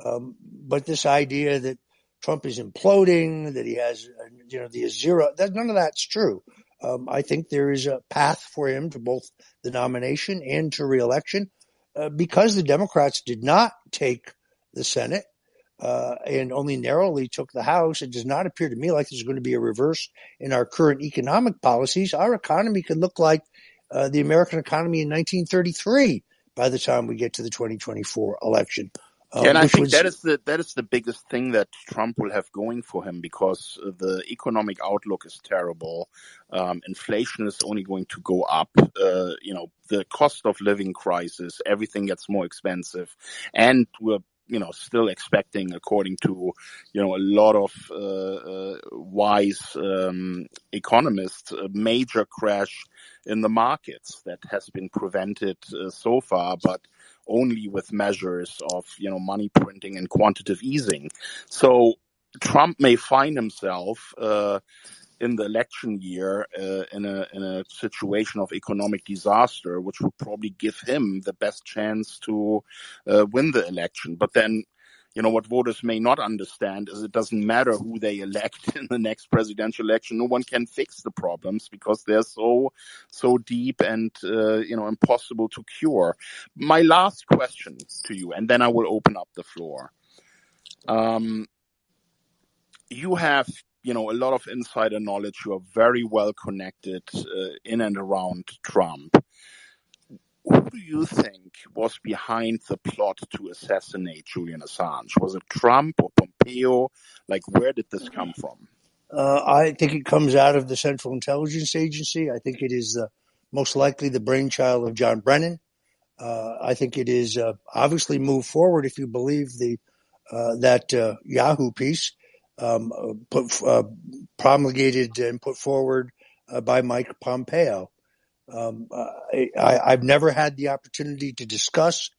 But this idea that Trump is imploding, that he has, the zero, none of that's true. I think there is a path for him to both the nomination and to reelection because the Democrats did not take the Senate and only narrowly took the House. It does not appear to me like there's going to be a reverse in our current economic policies. Our economy could look like the American economy in 1933 by the time we get to the 2024 election. And I think that is the biggest thing that Trump will have going for him, because the economic outlook is terrible. Inflation is only going to go up. The cost of living crisis, everything gets more expensive, and we're still expecting, according to a lot of wise economists, a major crash in the markets that has been prevented so far, but only with measures of money printing and quantitative easing. So Trump may find himself in the election year in a situation of economic disaster, which would probably give him the best chance to win the election. But then, what voters may not understand is it doesn't matter who they elect in the next presidential election. No one can fix the problems because they're so deep and impossible to cure. My last question to you, and then I will open up the floor. You have a lot of insider knowledge. You are very well connected in and around Trump. Who do you think was behind the plot to assassinate Julian Assange? Was it Trump or Pompeo? Where did this come from? I think it comes out of the Central Intelligence Agency. I think it is most likely the brainchild of John Brennan. I think it is obviously moved forward if you believe that Yahoo piece promulgated and put forward by Mike Pompeo. I've never had the opportunity to discuss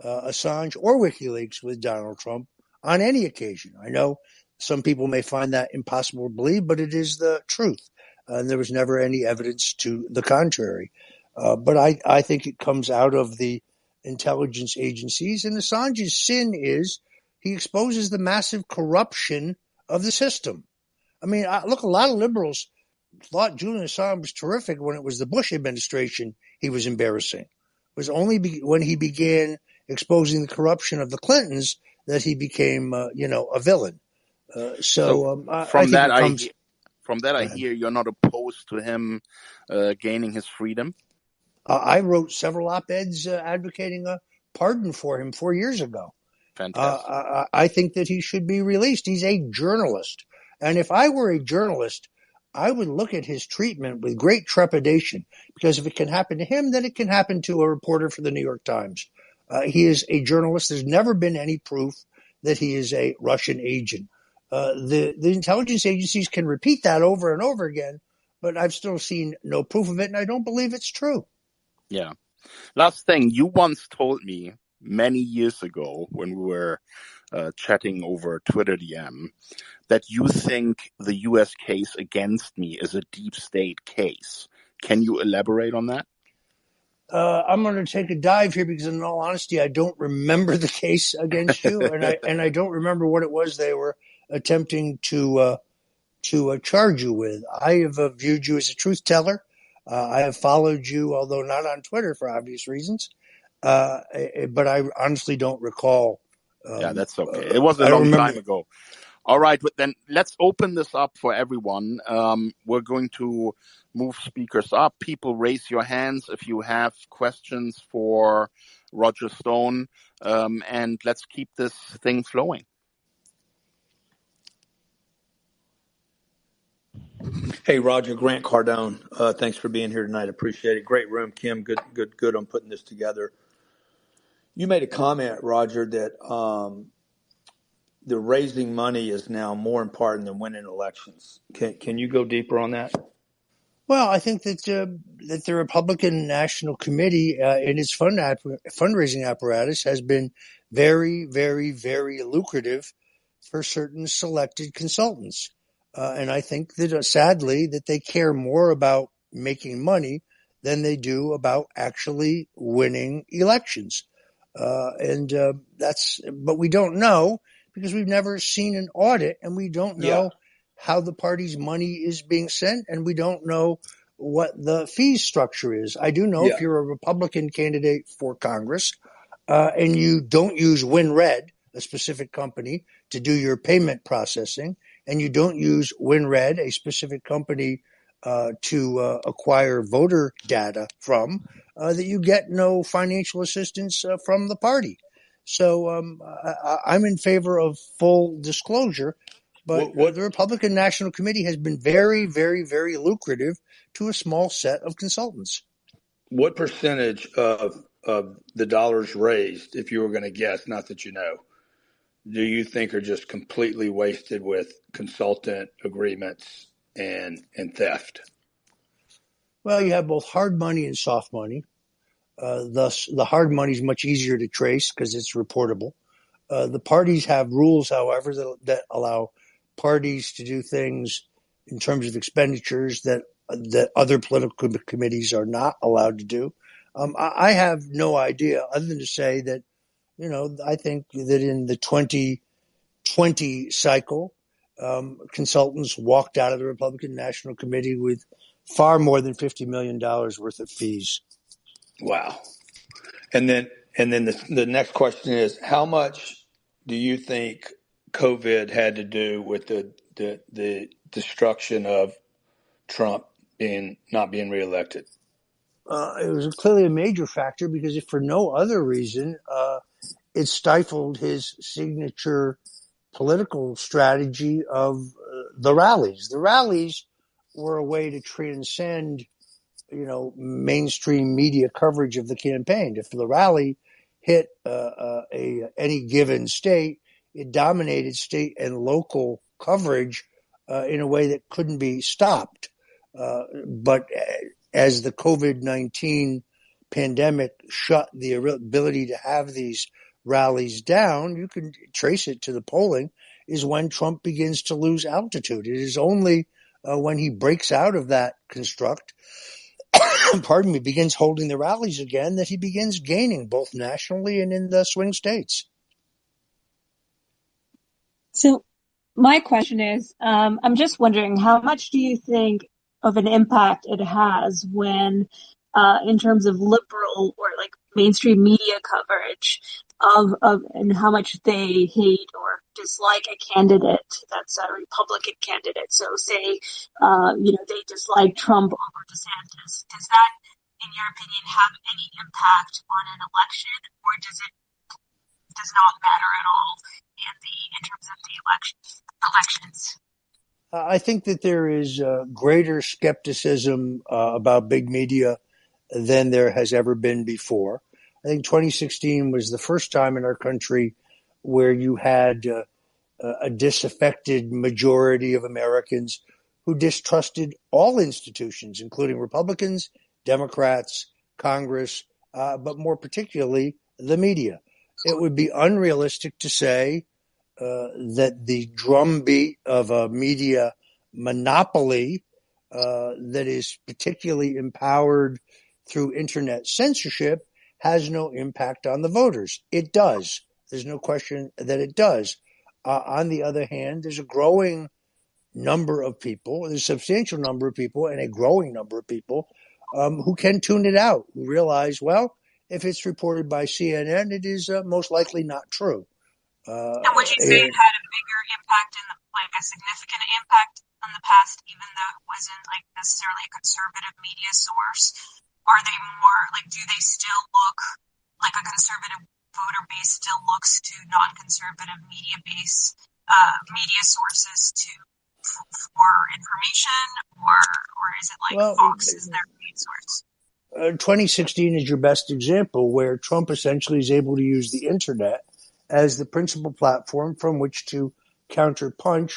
Assange or WikiLeaks with Donald Trump on any occasion. I know some people may find that impossible to believe, but it is the truth. And there was never any evidence to the contrary. But I think it comes out of the intelligence agencies. And Assange's sin is he exposes the massive corruption of the system. I mean, look, a lot of liberals thought Julian Assange was terrific when it was the Bush administration he was embarrassing. It was only when he began exposing the corruption of the Clintons that he became, a villain. I hear you're not opposed to him gaining his freedom. I wrote several op-eds advocating a pardon for him 4 years ago. Fantastic. I think that he should be released. He's a journalist. And if I were a journalist, I would look at his treatment with great trepidation, because if it can happen to him, then it can happen to a reporter for the New York Times. He is a journalist. There's never been any proof that he is a Russian agent. The intelligence agencies can repeat that over and over again, but I've still seen no proof of it, and I don't believe it's true. Yeah. Last thing, you once told me many years ago when we were chatting over Twitter DM, that you think the U.S. case against me is a deep state case. Can you elaborate on that? I'm going to take a dive here because, in all honesty, I don't remember the case against you, and I don't remember what it was they were attempting to charge you with. I have viewed you as a truth teller. I have followed you, although not on Twitter for obvious reasons. But I honestly don't recall. Yeah, that's okay. It was a long time ago. All right, but then let's open this up for everyone. We're going to move speakers up. People, raise your hands if you have questions for Roger Stone, and let's keep this thing flowing. Hey, Roger, Grant Cardone. Thanks for being here tonight. Appreciate it. Great room, Kim. Good on putting this together. You made a comment, Roger, that the raising money is now more important than winning elections. Can you go deeper on that? Well, I think that the Republican National Committee in its fundraising apparatus has been very, very, very lucrative for certain selected consultants. And I think that, sadly, that they care more about making money than they do about actually winning elections. But we don't know because we've never seen an audit, and we don't know how the party's money is being sent, and we don't know what the fee structure is. I do know if you're a Republican candidate for Congress, and you don't use WinRed, a specific company, to do your payment processing, and you don't use WinRed, a specific company, to acquire voter data from, that you get no financial assistance from the party. So I'm in favor of full disclosure, but the Republican National Committee has been very, very, very lucrative to a small set of consultants. What percentage of the dollars raised, if you were going to guess, not that you know, do you think are just completely wasted with consultant agreements and theft? Well, you have both hard money and soft money. Thus, the hard money is much easier to trace because it's reportable. The parties have rules, however, that allow parties to do things in terms of expenditures that other political committees are not allowed to do. I have no idea other than to say that, I think that in the 2020 cycle, consultants walked out of the Republican National Committee with far more than $50 million worth of fees. Wow. And then the next question is, how much do you think COVID had to do with the destruction of Trump not being reelected? It was clearly a major factor because if for no other reason, it stifled his signature political strategy of the rallies. The rallies were a way to transcend, mainstream media coverage of the campaign. If the rally hit any given state, it dominated state and local coverage in a way that couldn't be stopped. But as the COVID-19 pandemic shut the ability to have these rallies down, you can trace it to the polling, is when Trump begins to lose altitude. It is only when he breaks out of that construct, begins holding the rallies again, that he begins gaining both nationally and in the swing states. So my question is, I'm just wondering, how much do you think of an impact it has when, in terms of liberal or like mainstream media coverage of and how much they hate or dislike a candidate that's a Republican candidate? So say, they dislike Trump over DeSantis. Does that, in your opinion, have any impact on an election, or does not matter at all in terms of the elections? I think that there is greater skepticism about big media than there has ever been before. I think 2016 was the first time in our country where you had a disaffected majority of Americans who distrusted all institutions, including Republicans, Democrats, Congress, but more particularly the media. It would be unrealistic to say that the drumbeat of a media monopoly that is particularly empowered through internet censorship has no impact on the voters. It does. There's no question that it does. On the other hand, there's a growing number of people, there's a substantial number of people and a growing number of people who can tune it out, who realize, well, if it's reported by CNN, it is most likely not true. And would you say it had a bigger impact like a significant impact on the past, even though it wasn't like necessarily a conservative media source? Are they more do they still look like a conservative voter base still looks to non-conservative media sources for information, or is it Fox is their main source? 2016 is your best example, where Trump essentially is able to use the internet as the principal platform from which to counterpunch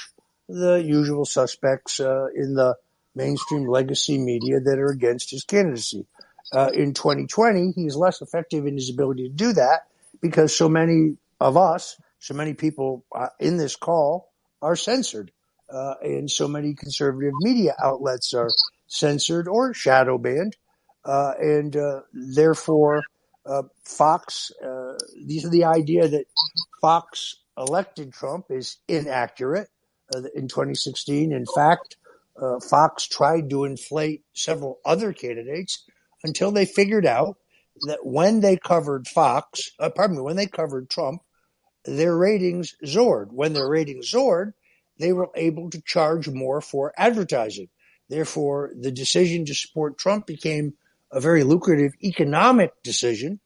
the usual suspects in the mainstream legacy media that are against his candidacy. In 2020, he's less effective in his ability to do that because so many of us, so many people in this call are censored. And so many conservative media outlets are censored or shadow banned. And therefore, Fox, the idea that Fox elected Trump is inaccurate in 2016. In fact, Fox tried to inflate several other candidates until they figured out that when they covered when they covered Trump, their ratings soared. When their ratings soared, they were able to charge more for advertising. Therefore, the decision to support Trump became a very lucrative economic decision,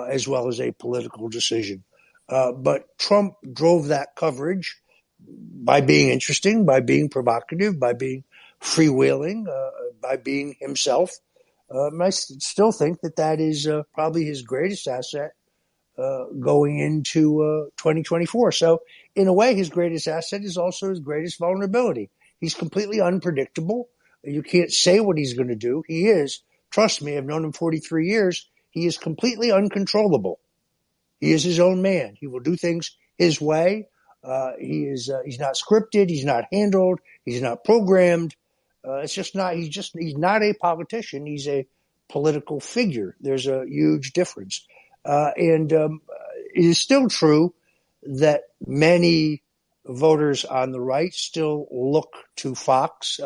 as well as a political decision. But Trump drove that coverage by being interesting, by being provocative, by being freewheeling, by being himself. I still think that is probably his greatest asset going into 2024. So in a way, his greatest asset is also his greatest vulnerability. He's completely unpredictable. You can't say what he's going to do. He is, trust me, I've known him 43 years. He is completely uncontrollable. He is his own man. He will do things his way. He's not scripted. He's not handled. He's not programmed. He's not a politician. He's a political figure. There's a huge difference. And it is still true that many voters on the right still look to Fox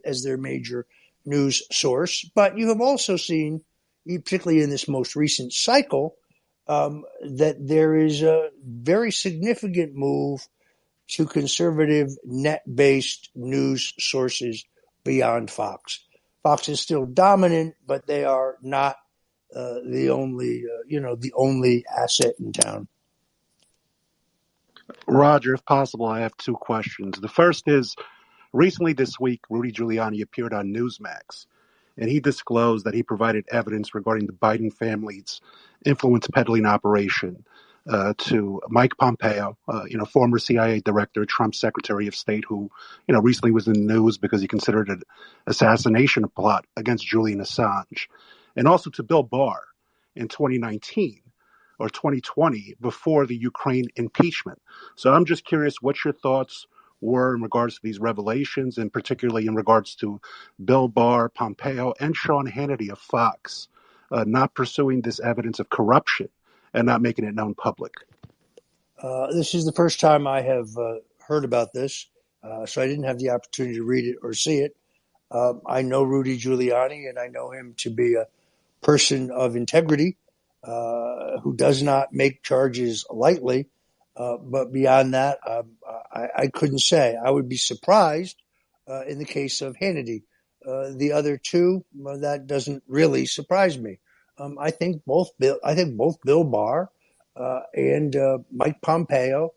as their major news source. But you have also seen, particularly in this most recent cycle, that there is a very significant move to conservative net-based news sources beyond Fox. Fox is still dominant, but they are not the only asset in town. Roger, if possible, I have two questions. The first is, recently this week, Rudy Giuliani appeared on Newsmax, and he disclosed that he provided evidence regarding the Biden family's influence peddling operation to Mike Pompeo, former CIA director, Trump's Secretary of State, who, recently was in the news because he considered an assassination plot against Julian Assange, and also to Bill Barr in 2019 or 2020 before the Ukraine impeachment. So I'm just curious what your thoughts were in regards to these revelations, and particularly in regards to Bill Barr, Pompeo, and Sean Hannity of Fox not pursuing this evidence of corruption and not making it known public. This is the first time I have heard about this, so I didn't have the opportunity to read it or see it. I know Rudy Giuliani, and I know him to be a person of integrity who does not make charges lightly. But beyond that, I couldn't say. I would be surprised in the case of Hannity. The other two, that doesn't really surprise me. I think both Bill Barr and Mike Pompeo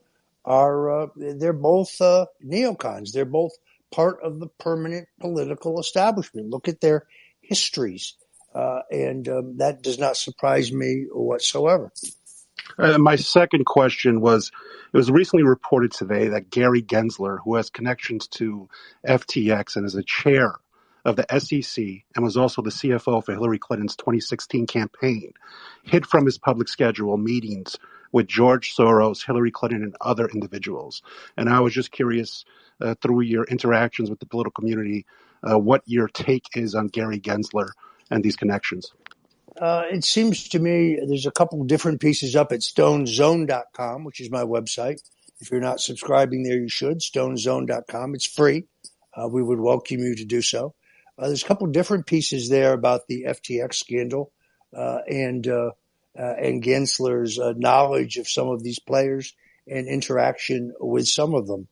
they're both neocons. They're both part of the permanent political establishment. Look at their histories. And that does not surprise me whatsoever. My second question was, it was recently reported today that Gary Gensler, who has connections to FTX and is a chair of the SEC and was also the CFO for Hillary Clinton's 2016 campaign, hid from his public schedule meetings with George Soros, Hillary Clinton, and other individuals. And I was just curious, through your interactions with the political community, what your take is on Gary Gensler and these connections. It seems to me there's a couple different pieces up at stonezone.com, which is my website. If you're not subscribing there, you should. stonezone.com. It's free. We would welcome you to do so. There's a couple different pieces there about the FTX scandal and Gensler's knowledge of some of these players and interaction with some of them.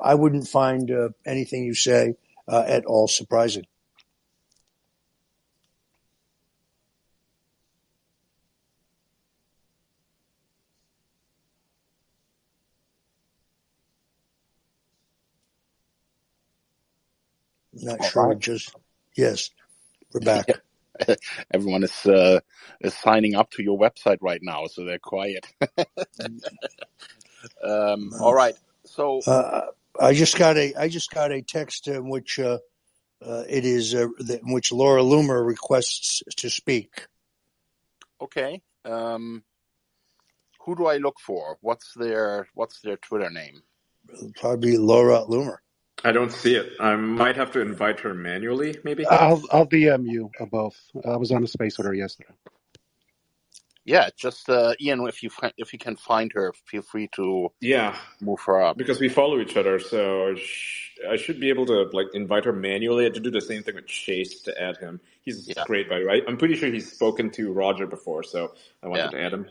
I wouldn't find anything you say at all surprising. Not All sure. right. Yes, we're back. Everyone is signing up to your website right now, so they're quiet. All right. So I just got a text in which it is in which Laura Loomer requests to speak. okay. Who do I look for? What's their Twitter name? Probably Laura Loomer. I don't see it. I might have to invite her manually, maybe. I'll DM you both. I was on a space with her yesterday. Yeah, just Ian. If you can find her, feel free to move her up. Because we follow each other, so I should be able to invite her manually. I had to do the same thing with Chase to add him. He's great, by the way. I'm pretty sure he's spoken to Roger before, so I wanted to add him.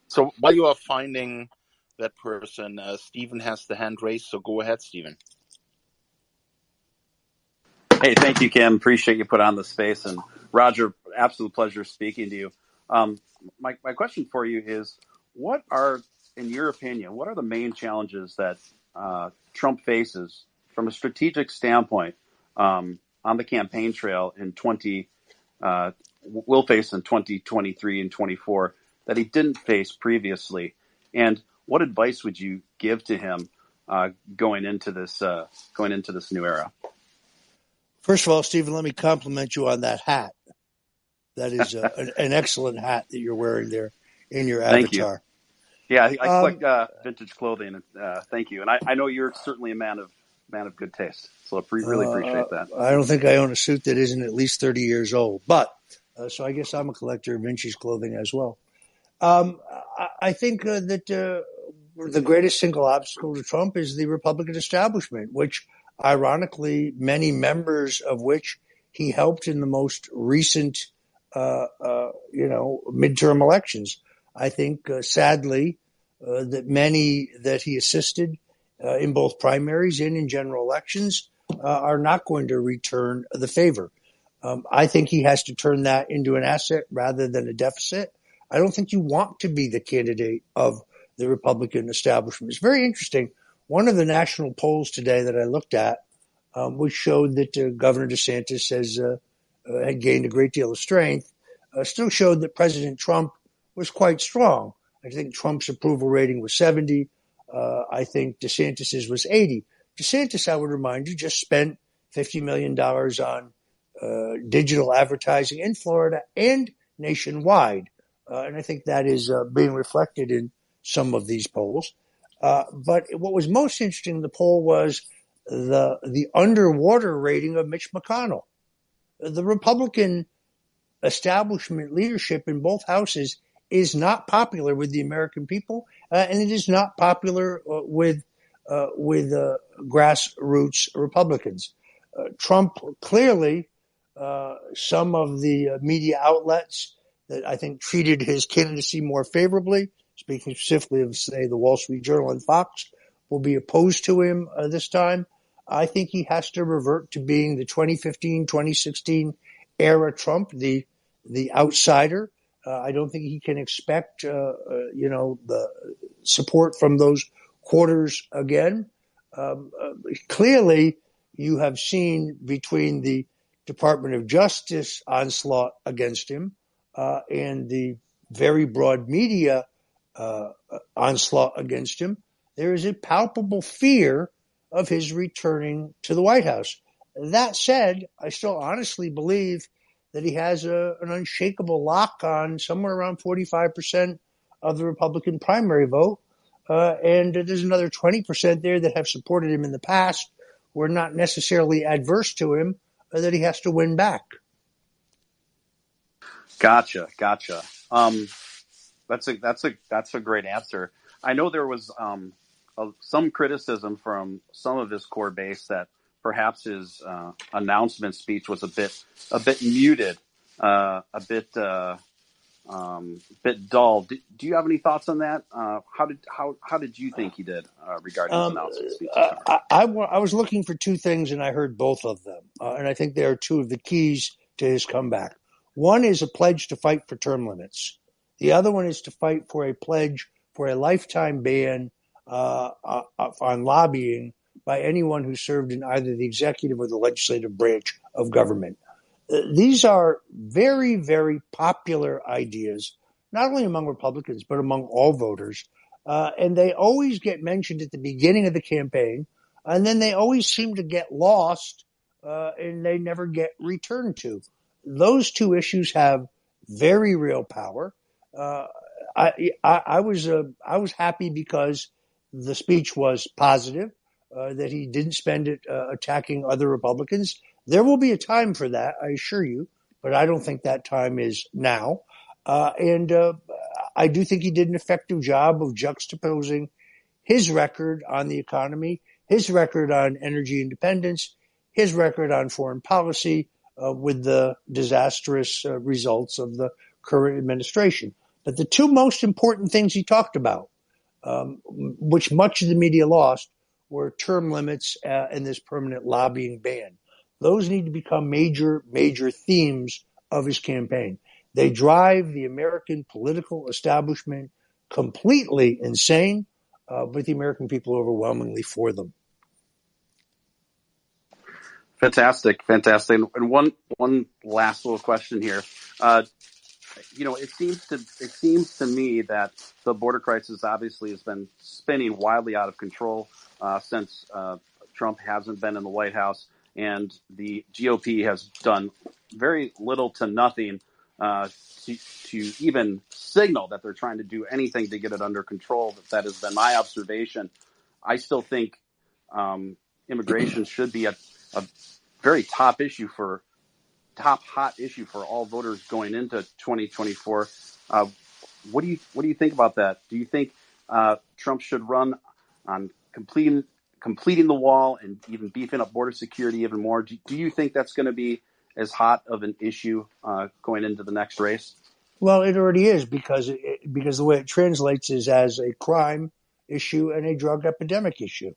So while you are finding that person, Stephen has the hand raised. So go ahead, Stephen. Hey, thank you, Kim. Appreciate you put on the space. And Roger, absolute pleasure speaking to you. My question for you is, what are, in your opinion, what are the main challenges that Trump faces from a strategic standpoint on the campaign trail will face in 2023 and 24 that he didn't face previously? And what advice would you give to him going into this new era? First of all, Stephen, let me compliment you on that hat. That is an excellent hat that you're wearing there in your avatar. Thank you. Yeah, I collect vintage clothing. Thank you, and I know you're certainly a man of good taste. So I really appreciate that. I don't think I own a suit that isn't at least 30 years old, but so I guess I'm a collector of vintage clothing as well. I think that the greatest single obstacle to Trump is the Republican establishment, which, ironically, many members of which he helped in the most recent, midterm elections. I think, sadly, that many that he assisted in both primaries and in general elections are not going to return the favor. I think he has to turn that into an asset rather than a deficit. I don't think you want to be the candidate of the Republican establishment. It's very interesting. One of the national polls today that I looked at, which showed that Governor DeSantis had gained a great deal of strength, still showed that President Trump was quite strong. I think Trump's approval rating was 70. I think DeSantis's was 80. DeSantis, I would remind you, just spent $50 million on digital advertising in Florida and nationwide. And I think that is being reflected in some of these polls. But what was most interesting in the poll was the underwater rating of Mitch McConnell. The Republican establishment leadership in both houses is not popular with the American people, and it is not popular with grassroots Republicans. Trump clearly, some of the media outlets that I think treated his candidacy more favorably, speaking specifically of, say, the Wall Street Journal and Fox, will be opposed to him this time. I think he has to revert to being the 2015, 2016 era Trump, the outsider. I don't think he can expect, the support from those quarters again. Clearly, you have seen between the Department of Justice onslaught against him and the very broad media onslaught against him, there is a palpable fear of his returning to the White House. That said, I still honestly believe that he has an unshakable lock on somewhere around 45% of the Republican primary vote. And there's another 20% there that have supported him in the past, who are not necessarily adverse to him, that he has to win back. Gotcha. That's a great answer. I know there was some criticism from some of his core base that perhaps his announcement speech was a bit muted, a bit dull. Do you have any thoughts on that? How did you think he did regarding his announcement speech? I was looking for two things, and I heard both of them, and I think they are two of the keys to his comeback. One is a pledge to fight for term limits. The other one is to fight for a pledge for a lifetime ban on lobbying by anyone who served in either the executive or the legislative branch of government. These are very, very popular ideas, not only among Republicans, but among all voters. And they always get mentioned at the beginning of the campaign, and then they always seem to get lost, and they never get returned to. Those two issues have very real power. I was happy because the speech was positive, that he didn't spend it attacking other Republicans. There will be a time for that, I assure you, but I don't think that time is now. And I do think he did an effective job of juxtaposing his record on the economy, his record on energy independence, his record on foreign policy, with the disastrous results of the current administration. But the two most important things he talked about, which much of the media lost, were term limits and this permanent lobbying ban. Those need to become major, major themes of his campaign. They drive the American political establishment completely insane, but the American people are overwhelmingly for them. Fantastic. And one last little question here. It seems to me that the border crisis obviously has been spinning wildly out of control since Trump hasn't been in the White House, and the GOP has done very little to nothing to even signal that they're trying to do anything to get it under control. That has been my observation. I still think immigration should be a very hot issue for all voters going into 2024. What do you think about that? Do you think Trump should run on completing the wall and even beefing up border security even more? Do you think that's going to be as hot of an issue going into the next race? Well, it already is because the way it translates is as a crime issue and a drug epidemic issue.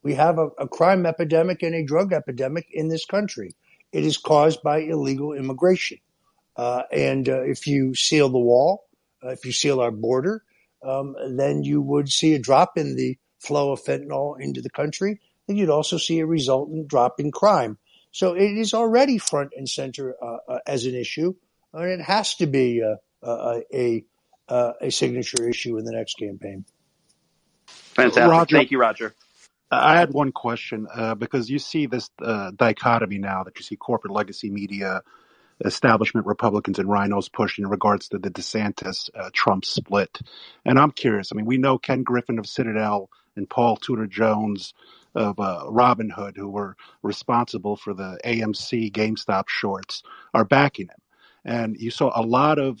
We have a crime epidemic and a drug epidemic in this country. It is caused by illegal immigration. And if you seal the wall, if you seal our border, then you would see a drop in the flow of fentanyl into the country. And you'd also see a resultant drop in crime. So it is already front and center as an issue. And it has to be a signature issue in the next campaign. Fantastic. Roger, thank you, Roger. I had one question because you see this dichotomy now that you see corporate legacy media, establishment Republicans and rhinos pushing in regards to the DeSantis-Trump split. And I'm curious. I mean, we know Ken Griffin of Citadel and Paul Tudor Jones of Robinhood, who were responsible for the AMC GameStop shorts, are backing him. And you saw a lot of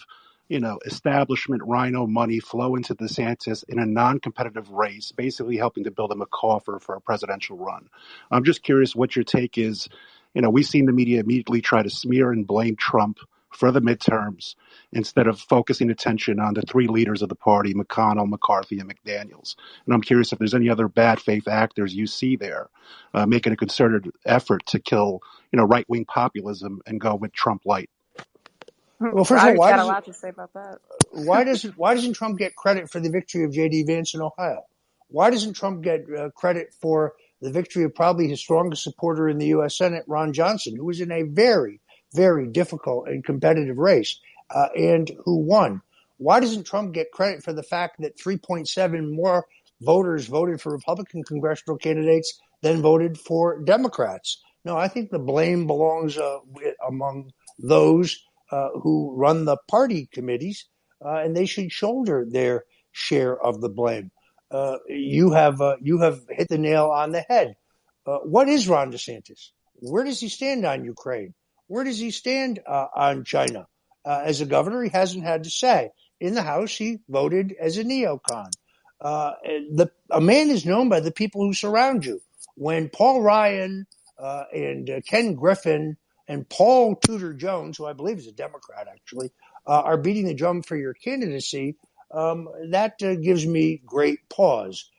establishment rhino money flow into DeSantis in a non-competitive race, basically helping to build him a coffer for a presidential run. I'm just curious what your take is. We've seen the media immediately try to smear and blame Trump for the midterms instead of focusing attention on the three leaders of the party, McConnell, McCarthy, and McDaniels. And I'm curious if there's any other bad faith actors you see there making a concerted effort to kill, right-wing populism and go with Trump light. Well, first of all, got a lot to say about that. Why doesn't Trump get credit for the victory of J.D. Vance in Ohio? Why doesn't Trump get credit for the victory of probably his strongest supporter in the U.S. Senate, Ron Johnson, who was in a very, very difficult and competitive race and who won? Why doesn't Trump get credit for the fact that 3.7 more voters voted for Republican congressional candidates than voted for Democrats? No, I think the blame belongs among those who run the party committees and they should shoulder their share of the blame. You have hit the nail on the head. What is Ron DeSantis? Where does he stand on Ukraine? Where does he stand on China? As a governor, he hasn't had to say. In the House, he voted as a neocon. A man is known by the people who surround you. When Paul Ryan and Ken Griffin and Paul Tudor Jones, who I believe is a Democrat actually, are beating the drum for your candidacy, that gives me great pause.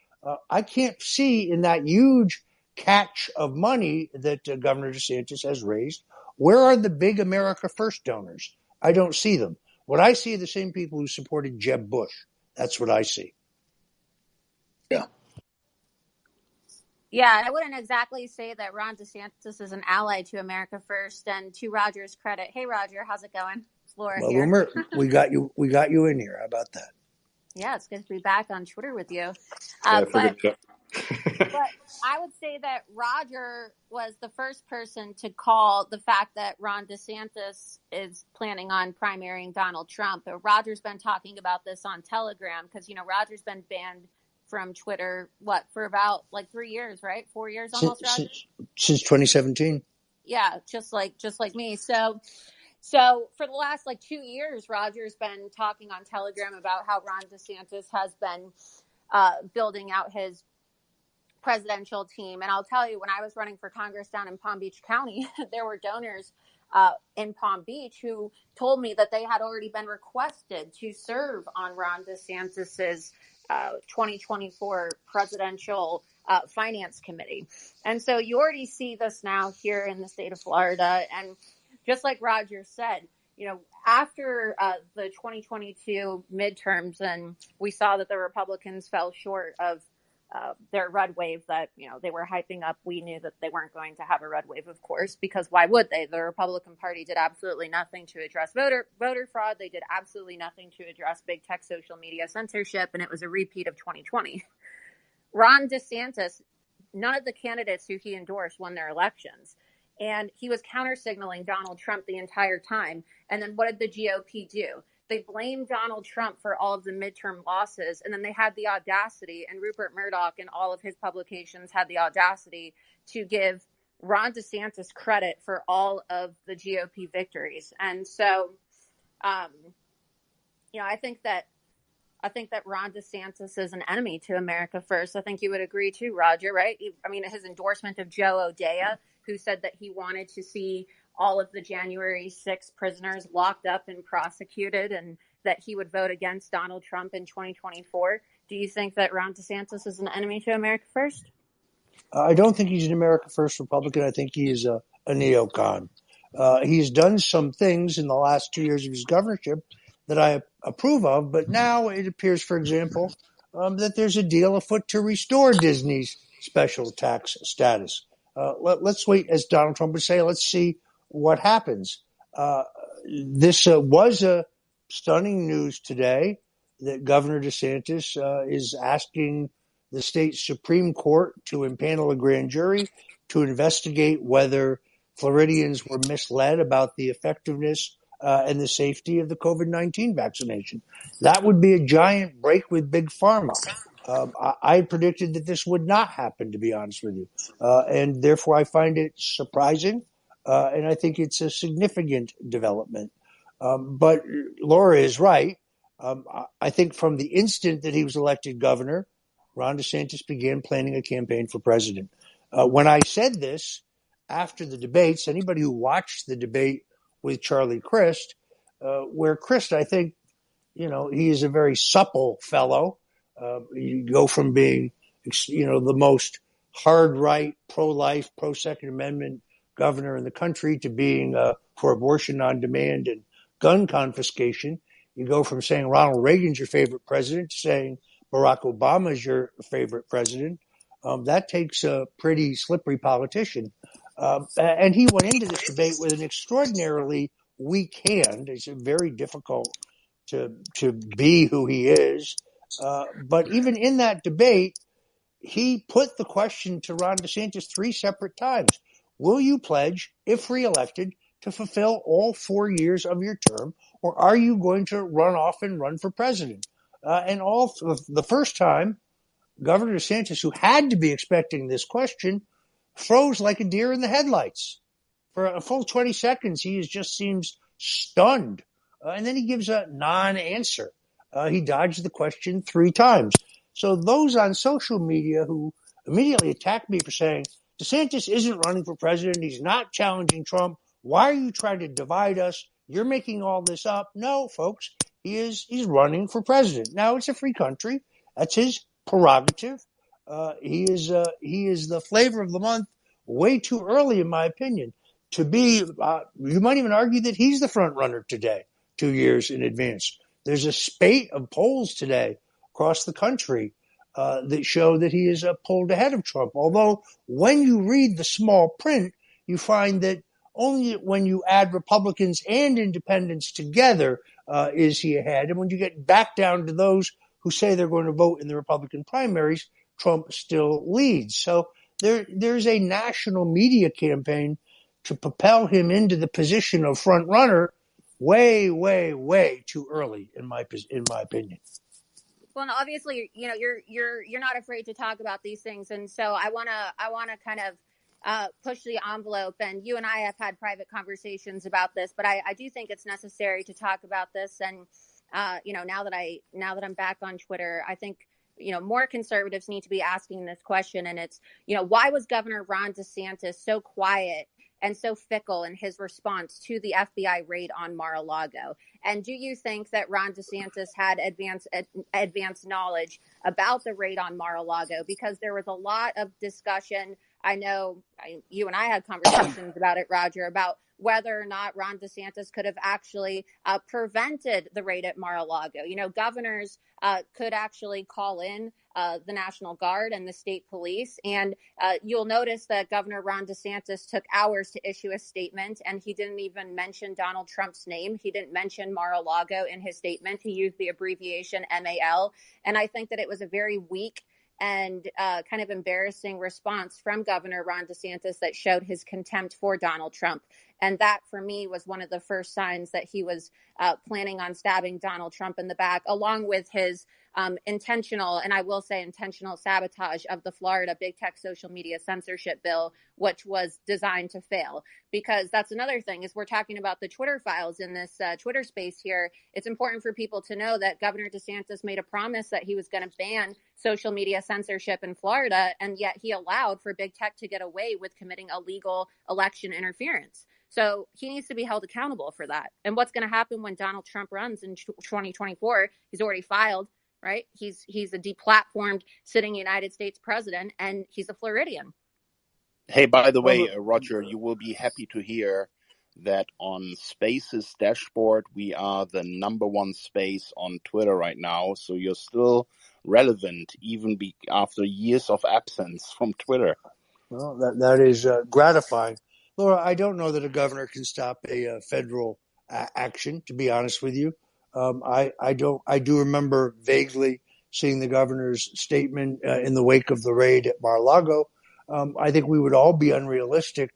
I can't see in that huge catch of money that Governor DeSantis has raised, where are the big America First donors? I don't see them. What I see are the same people who supported Jeb Bush. That's what I see. Yeah. Yeah, I wouldn't exactly say that Ron DeSantis is an ally to America First. And to Roger's credit, hey Roger, how's it going? It's Laura Well, here. Loomer, we got you in here. How about that? Yeah, it's good to be back on Twitter with you. I But I would say that Roger was the first person to call the fact that Ron DeSantis is planning on primarying Donald Trump. Roger's been talking about this on Telegram because, Roger's been banned from Twitter, for about 3 years, right? 4 years almost, Roger? Since 2017. Yeah, just like me. So for the last 2 years, Roger's been talking on Telegram about how Ron DeSantis has been building out his presidential team. And I'll tell you, when I was running for Congress down in Palm Beach County, there were donors in Palm Beach who told me that they had already been requested to serve on Ron DeSantis's 2024 presidential finance committee. And so you already see this now here in the state of Florida. And just like Roger said, after the 2022 midterms, and we saw that the Republicans fell short of their red wave that, they were hyping up. We knew that they weren't going to have a red wave, of course, because why would they? The Republican Party did absolutely nothing to address voter fraud. They did absolutely nothing to address big tech social media censorship, and it was a repeat of 2020. Ron DeSantis, none of the candidates who he endorsed won their elections. And he was counter-signaling Donald Trump the entire time. And then what did the GOP do? They blamed Donald Trump for all of the midterm losses, and then they had the audacity, and Rupert Murdoch and all of his publications had the audacity to give Ron DeSantis credit for all of the GOP victories. And so, I think that Ron DeSantis is an enemy to America First. I think you would agree too, Roger, right? His endorsement of Joe O'Dea, who said that he wanted to see all of the January 6 prisoners locked up and prosecuted, and that he would vote against Donald Trump in 2024. Do you think that Ron DeSantis is an enemy to America First? I don't think he's an America First Republican. I think he is a neocon. He's done some things in the last 2 years of his governorship that I approve of, but now it appears, for example, that there's a deal afoot to restore Disney's special tax status. Let's wait, as Donald Trump would say, let's see what happens. This was a stunning news today that Governor DeSantis is asking the state Supreme Court to impanel a grand jury to investigate whether Floridians were misled about the effectiveness and the safety of the COVID-19 vaccination. That would be a giant break with Big Pharma. I predicted that this would not happen, to be honest with you. And therefore I find it surprising. And I think it's a significant development. But Laura is right. I think from the instant that he was elected governor, Ron DeSantis began planning a campaign for president. When I said this after the debates, anybody who watched the debate with Charlie Crist, where Crist, I think, he is a very supple fellow. You go from being, the most hard right, pro-life, pro-Second Amendment governor in the country to being for abortion on demand and gun confiscation. You go from saying Ronald Reagan's your favorite president to saying Barack Obama is your favorite president. That takes a pretty slippery politician. And he went into this debate with an extraordinarily weak hand. It's very difficult to be who he is. But even in that debate, he put the question to Ron DeSantis 3 separate times. Will you pledge, if reelected, to fulfill all 4 years of your term, or are you going to run off and run for president? And all the first time, Governor DeSantis, who had to be expecting this question, froze like a deer in the headlights. For a full 20 seconds, he just seems stunned. And then he gives a non-answer. He dodged the question 3 times. So those on social media who immediately attacked me for saying, DeSantis isn't running for president, he's not challenging Trump, why are you trying to divide us? You're making all this up. No, folks, he's running for president. Now, it's a free country. That's his prerogative. He is the flavor of the month way too early, in my opinion, to be, you might even argue that he's the front runner today, 2 years in advance. There's a spate of polls today across the country that show that he is pulled ahead of Trump. Although when you read the small print, you find that only when you add Republicans and independents together is he ahead. And when you get back down to those who say they're going to vote in the Republican primaries, Trump still leads. So there's a national media campaign to propel him into the position of front runner way, way, way too early, in my opinion. Well, and obviously, you're not afraid to talk about these things, and so I wanna kind of push the envelope. And you and I have had private conversations about this, but I do think it's necessary to talk about this. And now that I'm back on Twitter, I think more conservatives need to be asking this question. And it's why was Governor Ron DeSantis so quiet and so fickle in his response to the FBI raid on Mar-a-Lago? And do you think that Ron DeSantis had advanced knowledge about the raid on Mar-a-Lago? Because there was a lot of discussion. I know you and I had conversations about it, Roger, about whether or not Ron DeSantis could have actually prevented the raid at Mar-a-Lago. Governors could actually call in the National Guard and the state police. And you'll notice that Governor Ron DeSantis took hours to issue a statement, and he didn't even mention Donald Trump's name. He didn't mention Mar-a-Lago in his statement. He used the abbreviation MAL. And I think that it was a very weak and kind of embarrassing response from Governor Ron DeSantis that showed his contempt for Donald Trump. And that, for me, was one of the first signs that he was planning on stabbing Donald Trump in the back, along with his intentional, and I will say intentional, sabotage of the Florida big tech social media censorship bill, which was designed to fail. Because that's another thing, is we're talking about the Twitter files in this Twitter space here. It's important for people to know that Governor DeSantis made a promise that he was going to ban social media censorship in Florida, and yet he allowed for big tech to get away with committing illegal election interference. So he needs to be held accountable for that. And what's going to happen when Donald Trump runs in 2024? He's already filed, right? He's a deplatformed sitting United States president, and he's a Floridian. Hey, by the way, Roger, you will be happy to hear that on Space's dashboard, we are the #1 space on Twitter right now. So you're still relevant, even after years of absence from Twitter. Well, that is gratifying. Laura, I don't know that a governor can stop a federal action, to be honest with you. I do remember vaguely seeing the governor's statement in the wake of the raid at Mar-a-Lago. I think we would all be unrealistic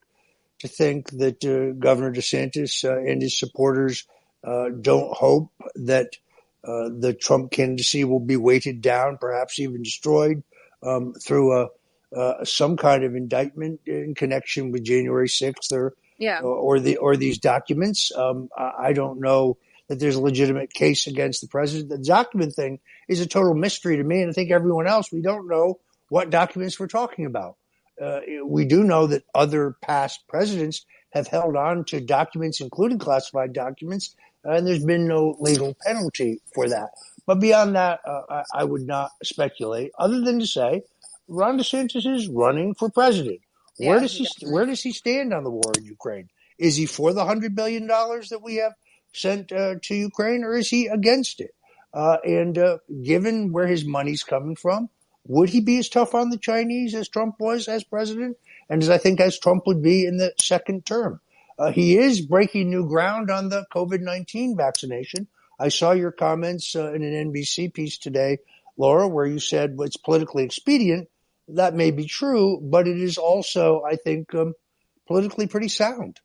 to think that Governor DeSantis and his supporters don't hope that the Trump candidacy will be weighted down, perhaps even destroyed through some kind of indictment in connection with January 6th or these documents. I don't know that there's a legitimate case against the president. The document thing is a total mystery to me, and I think everyone else. We don't know what documents we're talking about. We do know that other past presidents have held on to documents, including classified documents, and there's been no legal penalty for that. But beyond that, I would not speculate, other than to say Ron DeSantis is running for president. Where does he stand on the war in Ukraine? Is he for the $100 billion that we have sent to Ukraine, or is he against it? And given where his money's coming from, would he be as tough on the Chinese as Trump was as president, and as Trump would be in the second term? He is breaking new ground on the COVID-19 vaccination. I saw your comments in an NBC piece today, Laura, where you said it's politically expedient. That may be true, but it is also, I think, politically pretty sound.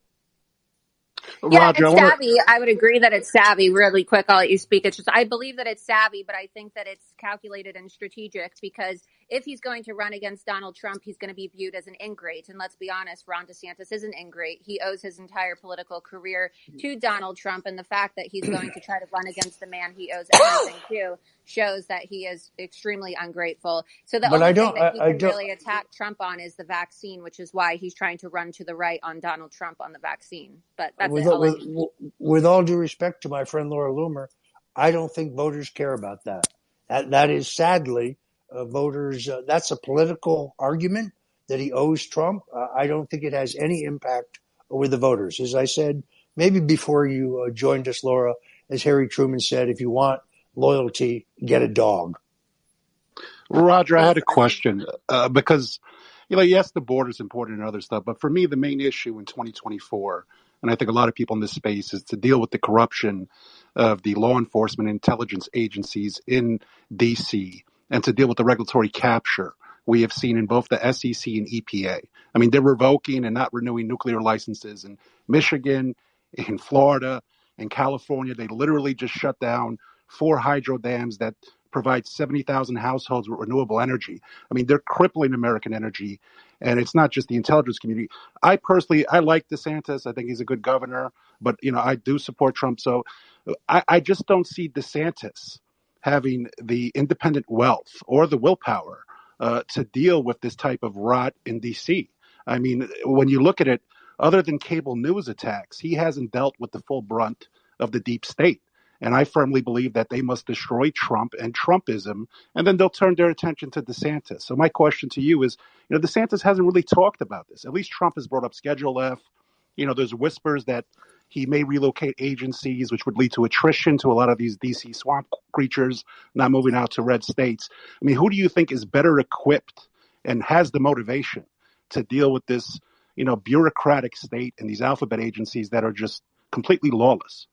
Yeah, Roger, I it's want to. savvy. I would agree that it's savvy. Really quick, I'll let you speak. It's just I believe that it's savvy, but I think that it's calculated and strategic because if he's going to run against Donald Trump, he's going to be viewed as an ingrate. And let's be honest, Ron DeSantis is an ingrate. He owes his entire political career to Donald Trump, and the fact that he's going to try to run against the man he owes everything to shows that he is extremely ungrateful. So the But only thing that he I can don't. really attack Trump on is the vaccine, which is why he's trying to run to the right on Donald Trump on the vaccine. But that's it. I'll let you. With all due respect to my friend Laura Loomer, I don't think voters care about that. That is sadly voters. That's a political argument that he owes Trump. I don't think it has any impact with the voters. As I said, maybe before you joined us, Laura, as Harry Truman said, if you want loyalty, get a dog. Roger, I had a question because, yes, the border is important and other stuff, but for me, the main issue in 2024, and I think a lot of people in this space, is to deal with the corruption of the law enforcement intelligence agencies in D.C. and to deal with the regulatory capture we have seen in both the SEC and EPA. I mean, they're revoking and not renewing nuclear licenses in Michigan, in Florida, in California. They literally just shut down 4 hydro dams that provide 70,000 households with renewable energy. I mean, they're crippling American energy, and it's not just the intelligence community. I like DeSantis. I think he's a good governor, but, I do support Trump. So I just don't see DeSantis having the independent wealth or the willpower to deal with this type of rot in D.C. I mean, when you look at it, other than cable news attacks, he hasn't dealt with the full brunt of the deep state. And I firmly believe that they must destroy Trump and Trumpism, and then they'll turn their attention to DeSantis. So my question to you is, DeSantis hasn't really talked about this. At least Trump has brought up Schedule F. There's whispers that he may relocate agencies, which would lead to attrition to a lot of these D.C. swamp creatures not moving out to red states. I mean, who do you think is better equipped and has the motivation to deal with this, bureaucratic state and these alphabet agencies that are just completely lawless?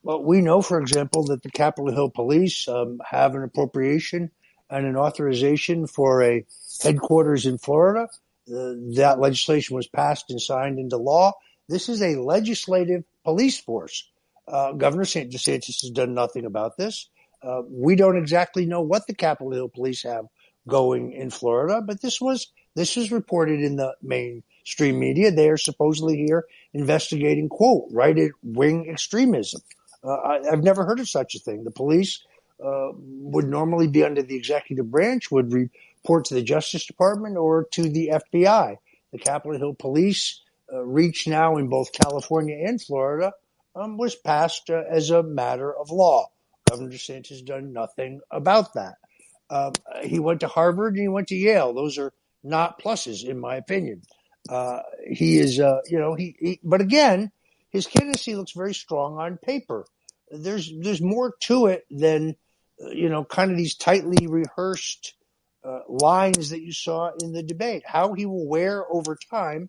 Well, we know, for example, that the Capitol Hill Police have an appropriation and an authorization for a headquarters in Florida. That legislation was passed and signed into law. This is a legislative police force. Governor DeSantis has done nothing about this. We don't exactly know what the Capitol Hill Police have going in Florida, but this was reported in the mainstream media. They are supposedly here investigating, quote, right-wing extremism. I've never heard of such a thing. The police would normally be under the executive branch, would report to the Justice Department or to the FBI. The Capitol Hill Police reach now in both California and Florida was passed as a matter of law. Governor DeSantis has done nothing about that. He went to Harvard and he went to Yale. Those are not pluses, in my opinion. He is, but again, his candidacy looks very strong on paper. There's more to it than, kind of these tightly rehearsed lines that you saw in the debate. How he will wear over time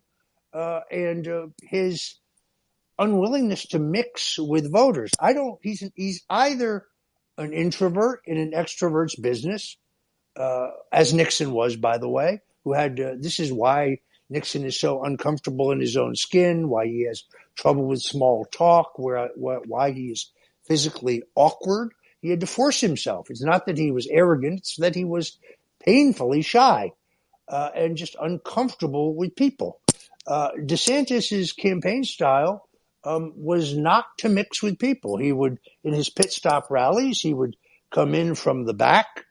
and his unwillingness to mix with voters. He's either an introvert in an extrovert's business, as Nixon was, by the way, who had, this is why Nixon is so uncomfortable in his own skin, why he has trouble with small talk, why he is physically awkward. He had to force himself. It's not that he was arrogant, it's that he was painfully shy and just uncomfortable with people. DeSantis's campaign style was not to mix with people. He would, in his pit stop rallies, he would come in from the back.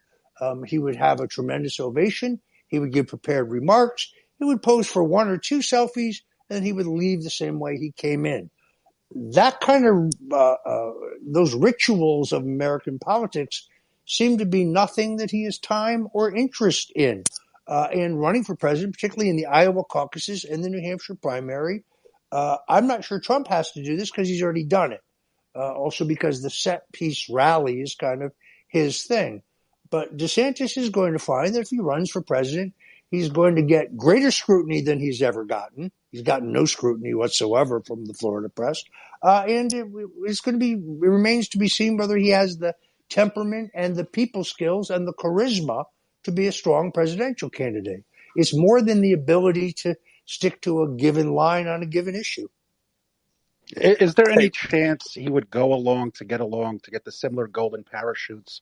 He would have a tremendous ovation. He would give prepared remarks. He would pose for 1 or 2 selfies, and he would leave the same way he came in. That kind of, those rituals of American politics seem to be nothing that he has time or interest in. And running for president, particularly in the Iowa caucuses and the New Hampshire primary, I'm not sure Trump has to do this because he's already done it. Also because the set piece rally is kind of his thing. But DeSantis is going to find that if he runs for president, he's going to get greater scrutiny than he's ever gotten. He's gotten no scrutiny whatsoever from the Florida press. And it remains to be seen whether he has the temperament and the people skills and the charisma to be a strong presidential candidate. It's more than the ability to stick to a given line on a given issue. Is there any Hey, chance he would go along to get the similar golden parachutes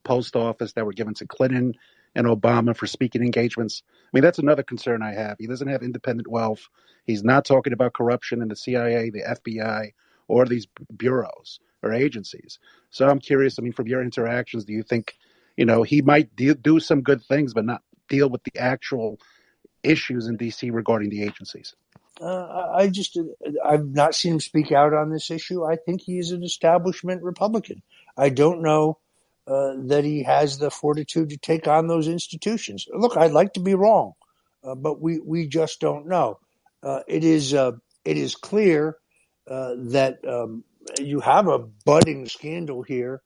post office that were given to Clinton and Obama for speaking engagements? I mean, that's another concern I have. He doesn't have independent wealth. He's not talking about corruption in the CIA, the FBI, or these bureaus or agencies. So I'm curious, I mean, from your interactions, do you think, he might do some good things, but not deal with the actual issues in D.C. regarding the agencies? I've not seen him speak out on this issue. I think he is an establishment Republican. I don't know that he has the fortitude to take on those institutions. Look, I'd like to be wrong, but we just don't know. It is clear that you have a budding scandal here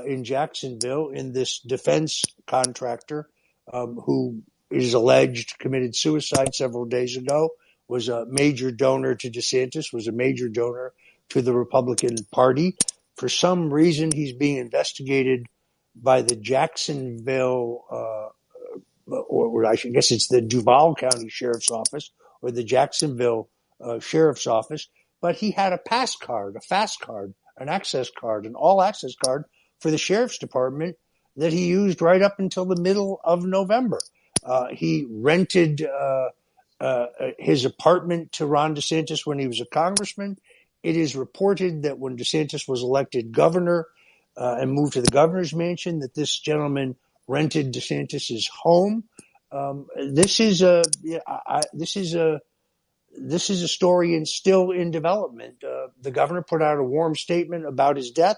in Jacksonville in this defense contractor who is alleged committed suicide several days ago, was a major donor to DeSantis, was a major donor to the Republican Party. For some reason, he's being investigated by the Jacksonville, or I guess it's the Duval County Sheriff's Office or the Jacksonville Sheriff's Office. But he had a pass card, a fast card, an access card, an all access card for the Sheriff's Department that he used right up until the middle of November. He rented his apartment to Ron DeSantis when he was a congressman. It is reported that when DeSantis was elected governor and moved to the governor's mansion, that this gentleman rented DeSantis's home. This is a story and still in development. The governor put out a warm statement about his death,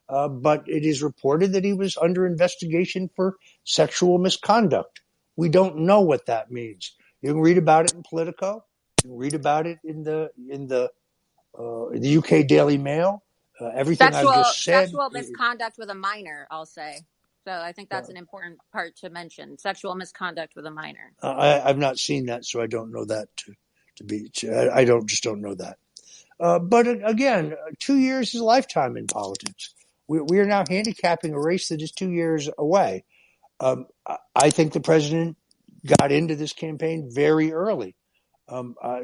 but it is reported that he was under investigation for sexual misconduct. We don't know what that means. You can read about it in Politico. You can read about it in the UK Daily Mail. Everything I've just said. Sexual misconduct with a minor, I'll say. So I think that's an important part to mention. Sexual misconduct with a minor. I've not seen that, so I don't know that I don't know that. But again, 2 years is a lifetime in politics. We are now handicapping a race that is 2 years away. I think the president got into this campaign very early.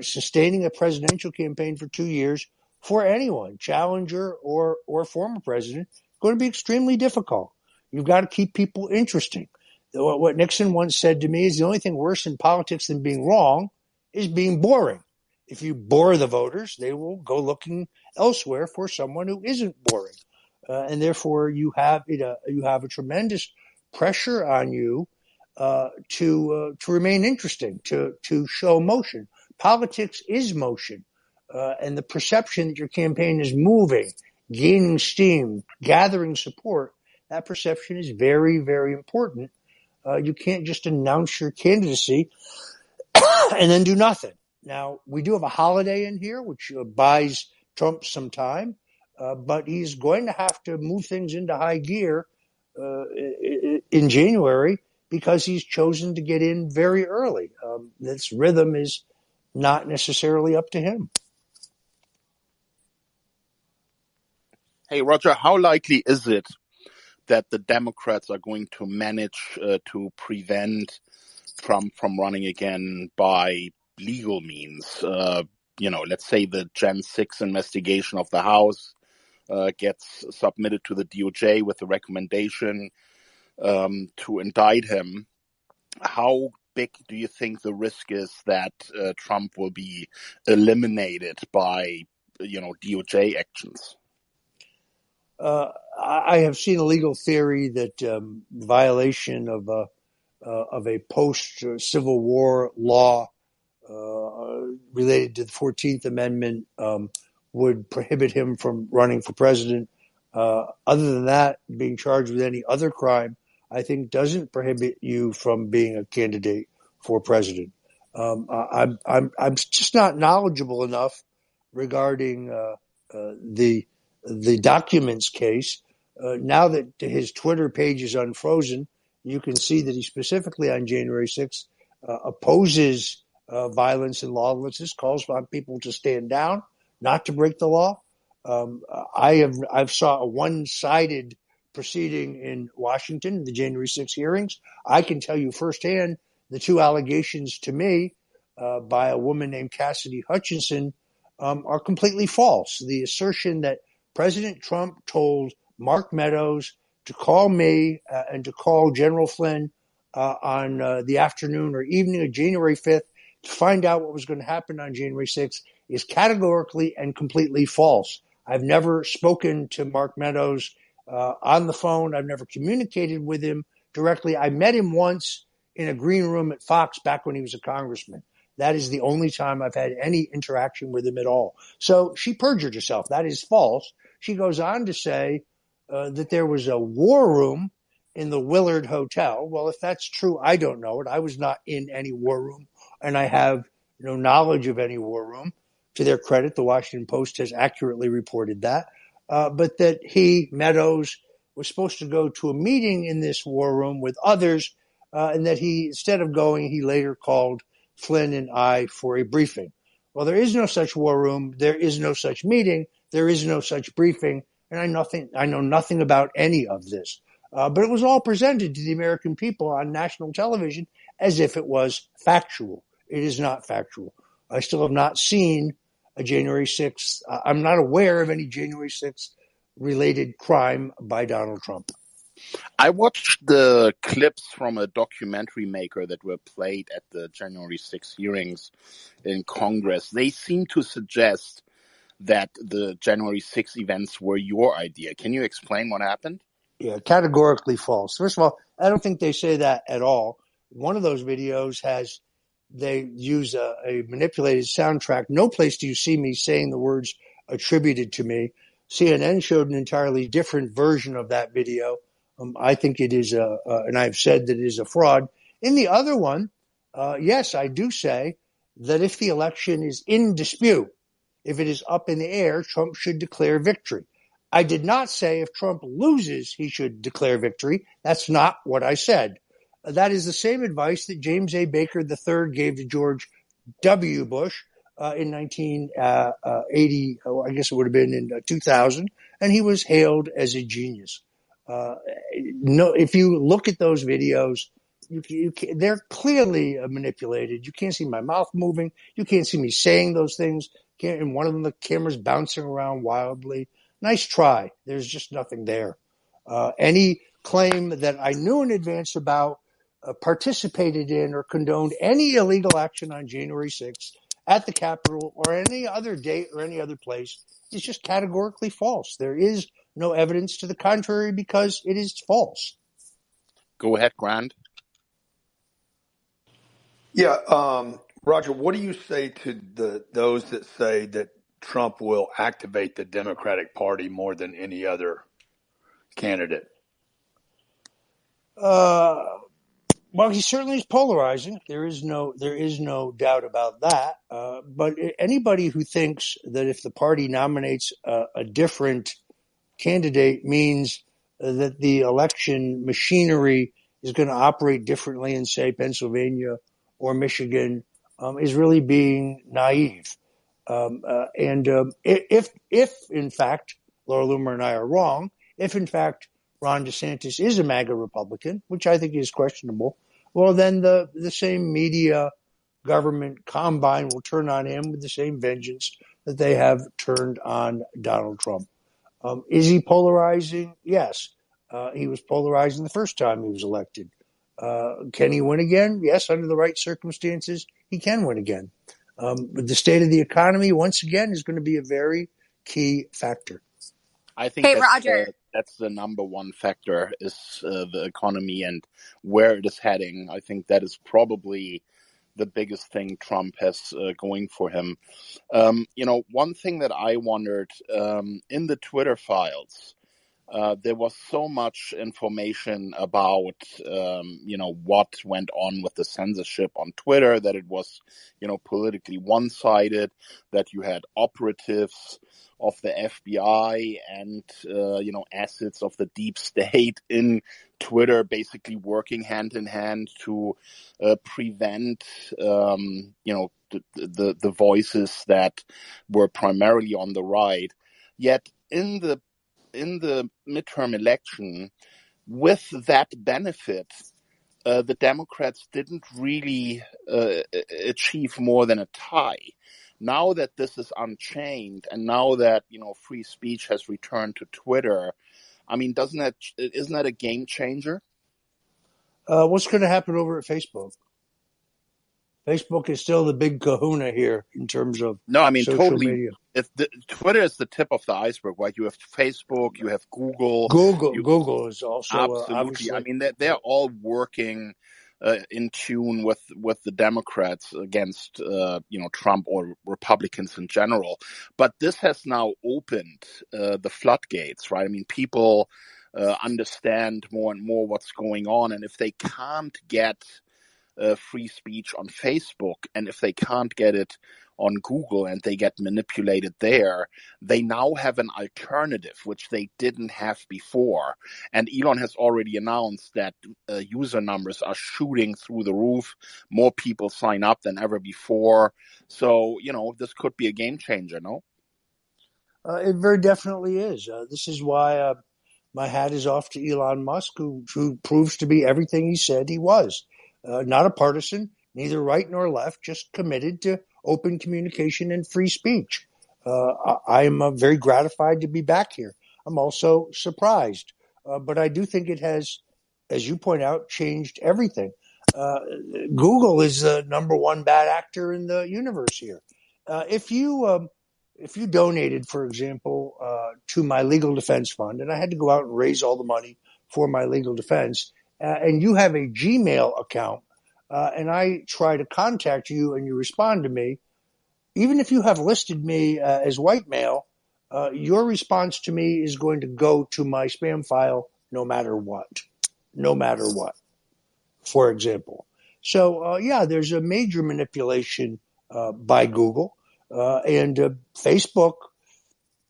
Sustaining a presidential campaign for 2 years for anyone, challenger or former president, is going to be extremely difficult. You've got to keep people interesting. What Nixon once said to me is the only thing worse in politics than being wrong is being boring. If you bore the voters, they will go looking elsewhere for someone who isn't boring. And therefore, you have a tremendous pressure on you to remain interesting, to show motion. Politics is motion, and the perception that your campaign is moving, gaining steam, gathering support, that perception is very, very important. You can't just announce your candidacy and then do nothing. Now, we do have a holiday in here, which buys Trump some time, but he's going to have to move things into high gear in January because he's chosen to get in very early. This rhythm is not necessarily up to him. Hey, Roger, how likely is it that the Democrats are going to manage to prevent Trump from running again by legal means? Let's say the Gen 6 investigation of the House gets submitted to the DOJ with a recommendation to indict him. How big do you think the risk is that Trump will be eliminated by, DOJ actions? I have seen a legal theory that violation of a post-Civil War law related to the 14th Amendment would prohibit him from running for president. Other than that, being charged with any other crime, I think doesn't prohibit you from being a candidate for president. I'm just not knowledgeable enough regarding the documents case. Now that his Twitter page is unfrozen, you can see that he specifically on January 6th opposes violence and lawlessness, calls on people to stand down, not to break the law. I've saw a one-sided proceeding in Washington, the January 6 hearings. I can tell you firsthand the two allegations to me by a woman named Cassidy Hutchinson are completely false. The assertion that President Trump told Mark Meadows to call me and to call General Flynn on the afternoon or evening of January 5th to find out what was going to happen on January 6th is categorically and completely false. I've never spoken to Mark Meadows on the phone. I've never communicated with him directly. I met him once in a green room at Fox back when he was a congressman. That is the only time I've had any interaction with him at all. So she perjured herself. That is false. She goes on to say that there was a war room in the Willard Hotel. Well, if that's true, I don't know it. I was not in any war room, and I have no knowledge of any war room. To their credit, the Washington Post has accurately reported that. But that he, Meadows, was supposed to go to a meeting in this war room with others, and that he, instead of going, he later called Flynn and I for a briefing. Well, there is no such war room. There is no such meeting. There is no such briefing. And I know nothing about any of this. But it was all presented to the American people on national television as if it was factual. It is not factual. I still have not seen a January 6th. I'm not aware of any January 6th related crime by Donald Trump. I watched the clips from a documentary maker that were played at the January 6th hearings in Congress. They seem to suggest that the January 6th events were your idea. Can you explain what happened? Yeah, categorically false. First of all, I don't think they say that at all. One of those videos they use a manipulated soundtrack. No place do you see me saying the words attributed to me. CNN showed an entirely different version of that video. I think it is and I've said that it is a fraud. In the other one, yes, I do say that if the election is in dispute, if it is up in the air, Trump should declare victory. I did not say if Trump loses, he should declare victory. That's not what I said. That is the same advice that James A. Baker III gave to George W. Bush in 1980, I guess it would have been in 2000, and he was hailed as a genius. If you look at those videos, they're clearly manipulated. You can't see my mouth moving. You can't see me saying those things. In one of them, the camera's bouncing around wildly. Nice try. There's just nothing there. Any claim that I knew in advance about, participated in, or condoned any illegal action on January 6th at the Capitol or any other date or any other place is just categorically false. There is no evidence to the contrary because it is false. Go ahead, Grant. Yeah, Roger, what do you say to those that say that Trump will activate the Democratic Party more than any other candidate? Well, he certainly is polarizing. There is no doubt about that. But anybody who thinks that if the party nominates a different candidate means that the election machinery is going to operate differently in, say, Pennsylvania or Michigan, is really being naive. If in fact Laura Loomer and I are wrong, if in fact Ron DeSantis is a MAGA Republican, which I think is questionable, well, then the same media government combine will turn on him with the same vengeance that they have turned on Donald Trump. Is he polarizing? Yes. He was polarizing the first time he was elected. Can he win again? Yes, under the right circumstances, he can win again. But the state of the economy, once again, is going to be a very key factor. I think that's the number one factor is the economy and where it is heading. I think that is probably the biggest thing Trump has going for him. One thing that I wondered in the Twitter files, there was so much information about, what went on with the censorship on Twitter, that it was, politically one-sided, that you had operatives of the FBI and, assets of the deep state in Twitter basically working hand in hand to prevent, the voices that were primarily on the right. Yet in the midterm election, with that benefit, the Democrats didn't really achieve more than a tie. Now that this is unchained, and now that free speech has returned to Twitter, I mean, isn't that a game changer? What's going to happen over at Facebook? Facebook is still the big kahuna here in terms of social totally. media. Twitter is the tip of the iceberg, right? You have Facebook, you have Google. Google is also absolutely. obviously. I mean, they're all working in tune with the Democrats against Trump or Republicans in general. But this has now opened the floodgates, right? I mean, people understand more and more what's going on, and if they can't get free speech on Facebook, and if they can't get it on Google and they get manipulated there, they now have an alternative, which they didn't have before. And Elon has already announced that user numbers are shooting through the roof. More people sign up than ever before. So, this could be a game changer, no? It very definitely is. This is why my hat is off to Elon Musk, who proves to be everything he said he was. Not a partisan, neither right nor left, just committed to open communication and free speech. I am very gratified to be back here. I'm also surprised, but I do think it has, as you point out, changed everything. Google is the number one bad actor in the universe here. If you donated, for example, to my legal defense fund, and I had to go out and raise all the money for my legal defense, and you have a Gmail account, and I try to contact you and you respond to me, even if you have listed me as white male, your response to me is going to go to my spam file no matter what, for example. So, there's a major manipulation by Google and Facebook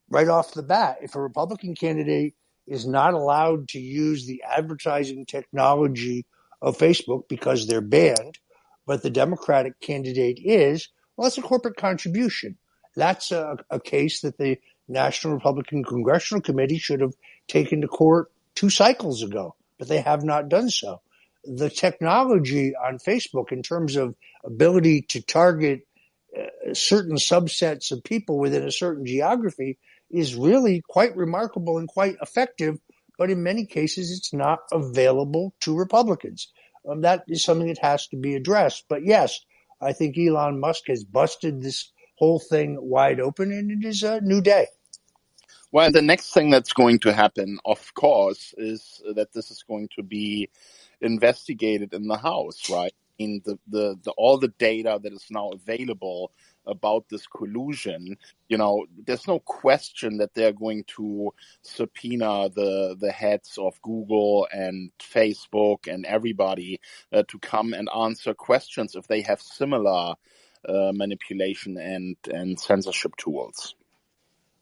right off the bat. If a Republican candidate is not allowed to use the advertising technology of Facebook because they're banned, but the Democratic candidate is, well, that's a corporate contribution. That's a case that the National Republican Congressional Committee should have taken to court 2 cycles ago, but they have not done so. The technology on Facebook in terms of ability to target certain subsets of people within a certain geography is really quite remarkable and quite effective, but in many cases it's not available to Republicans. That is something that has to be addressed. But yes, I think Elon Musk has busted this whole thing wide open, and it is a new day. Well, the next thing that's going to happen, of course, is that this is going to be investigated in the House, right? I mean, all the data that is now available about this collusion, there's no question that they're going to subpoena the heads of Google and Facebook and everybody to come and answer questions if they have similar manipulation and censorship tools.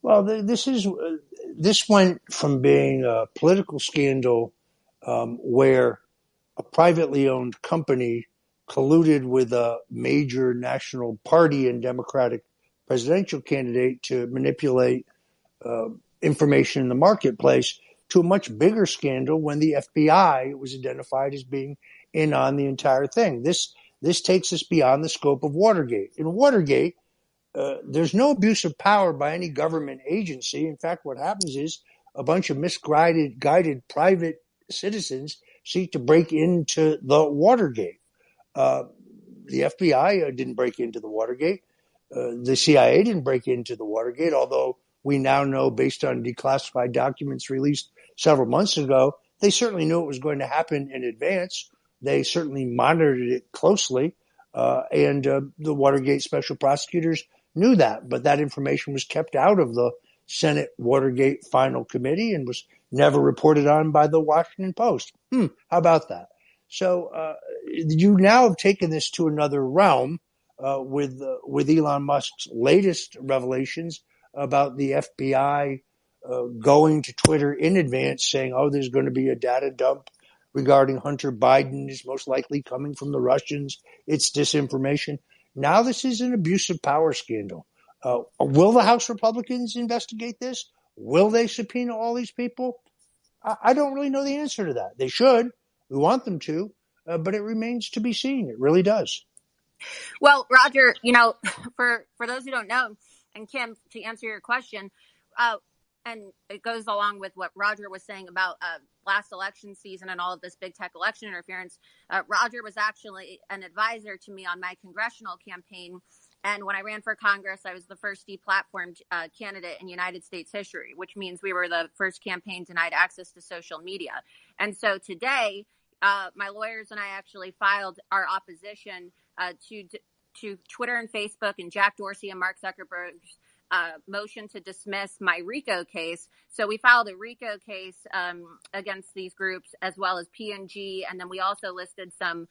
Well, this went from being a political scandal where a privately owned company colluded with a major national party and Democratic presidential candidate to manipulate information in the marketplace, to a much bigger scandal when the FBI was identified as being in on the entire thing. This takes us beyond the scope of Watergate. In Watergate, there's no abuse of power by any government agency. In fact, what happens is a bunch of misguided private citizens seek to break into the Watergate. The FBI didn't break into the Watergate. The CIA didn't break into the Watergate, although we now know, based on declassified documents released several months ago, they certainly knew it was going to happen in advance. They certainly monitored it closely, and the Watergate special prosecutors knew that. But that information was kept out of the Senate Watergate Final Committee and was never reported on by the Washington Post. How about that? So you now have taken this to another realm with Elon Musk's latest revelations about the FBI going to Twitter in advance saying, there's going to be a data dump regarding Hunter Biden is most likely coming from the Russians. It's disinformation. Now this is an abuse of power scandal. Will the House Republicans investigate this? Will they subpoena all these people? I don't really know the answer to that. They should. We want them to, but it remains to be seen. It really does. Well, Roger, for those who don't know, and Kim, to answer your question, and it goes along with what Roger was saying about last election season and all of this big tech election interference. Roger was actually an advisor to me on my congressional campaign. And when I ran for Congress, I was the first deplatformed candidate in United States history, which means we were the first campaign denied access to social media. And so today, my lawyers and I actually filed our opposition to Twitter and Facebook and Jack Dorsey and Mark Zuckerberg's motion to dismiss my RICO case. So we filed a RICO case against these groups, as well as P&G. And then we also listed some